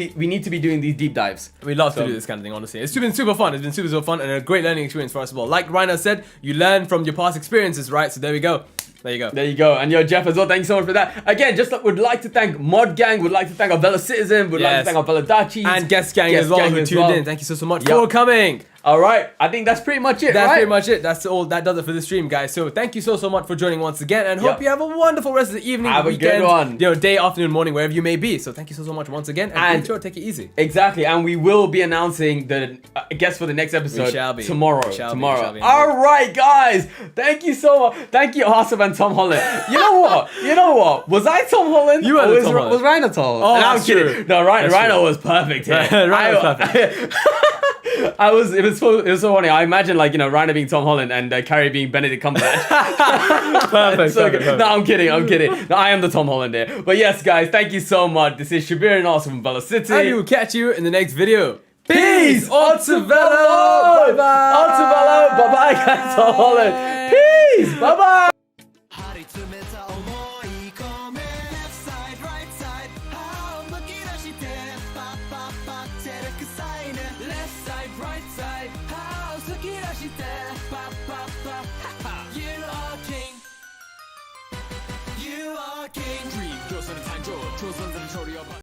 be doing these deep dives. We love to do this kind of thing, honestly. It's been super fun. It's been super fun and a great learning experience for us as well. Like Raina said, you learn from your past experiences, right? So there we go. There you go. And Jeff as well. Thank you so much for that. Again, would like to thank Mod Gang. Would like to thank our Velo Citizen. Would like to thank our Velo Dachi. And Guest Gang as well who tuned in. Thank you so much for coming. All right, I think that's pretty much it. That's pretty much it. That's all. That does it for the stream, guys. So thank you so much for joining once again, and hope you have a wonderful rest of the evening, weekend, a good one. You know, day, afternoon, morning, wherever you may be. So thank you so much once again, and be sure to take it easy. Exactly, and we will be announcing the guest for the next episode tomorrow. All right, guys. Thank you so much. Thank you, Hassan and Tom Holland. You know what? Was I Tom Holland? You were Tom Holland. Was Raina Tom Holland? Oh, I'm kidding. No, Rhino was perfect here. Rhino was perfect. It was so funny. I imagine Rhino being Tom Holland and Carrie being Benedict Cumberbatch. Perfect. No, I'm kidding. No, I am the Tom Holland here. But yes, guys, thank you so much. This is Shabir and Austin from Velo City. And we will catch you in the next video. Peace! On to Velo! Bye-bye! On to Velo! Bye-bye, guys, Tom Holland. Peace! Bye-bye! You are king. Dream 就算太弱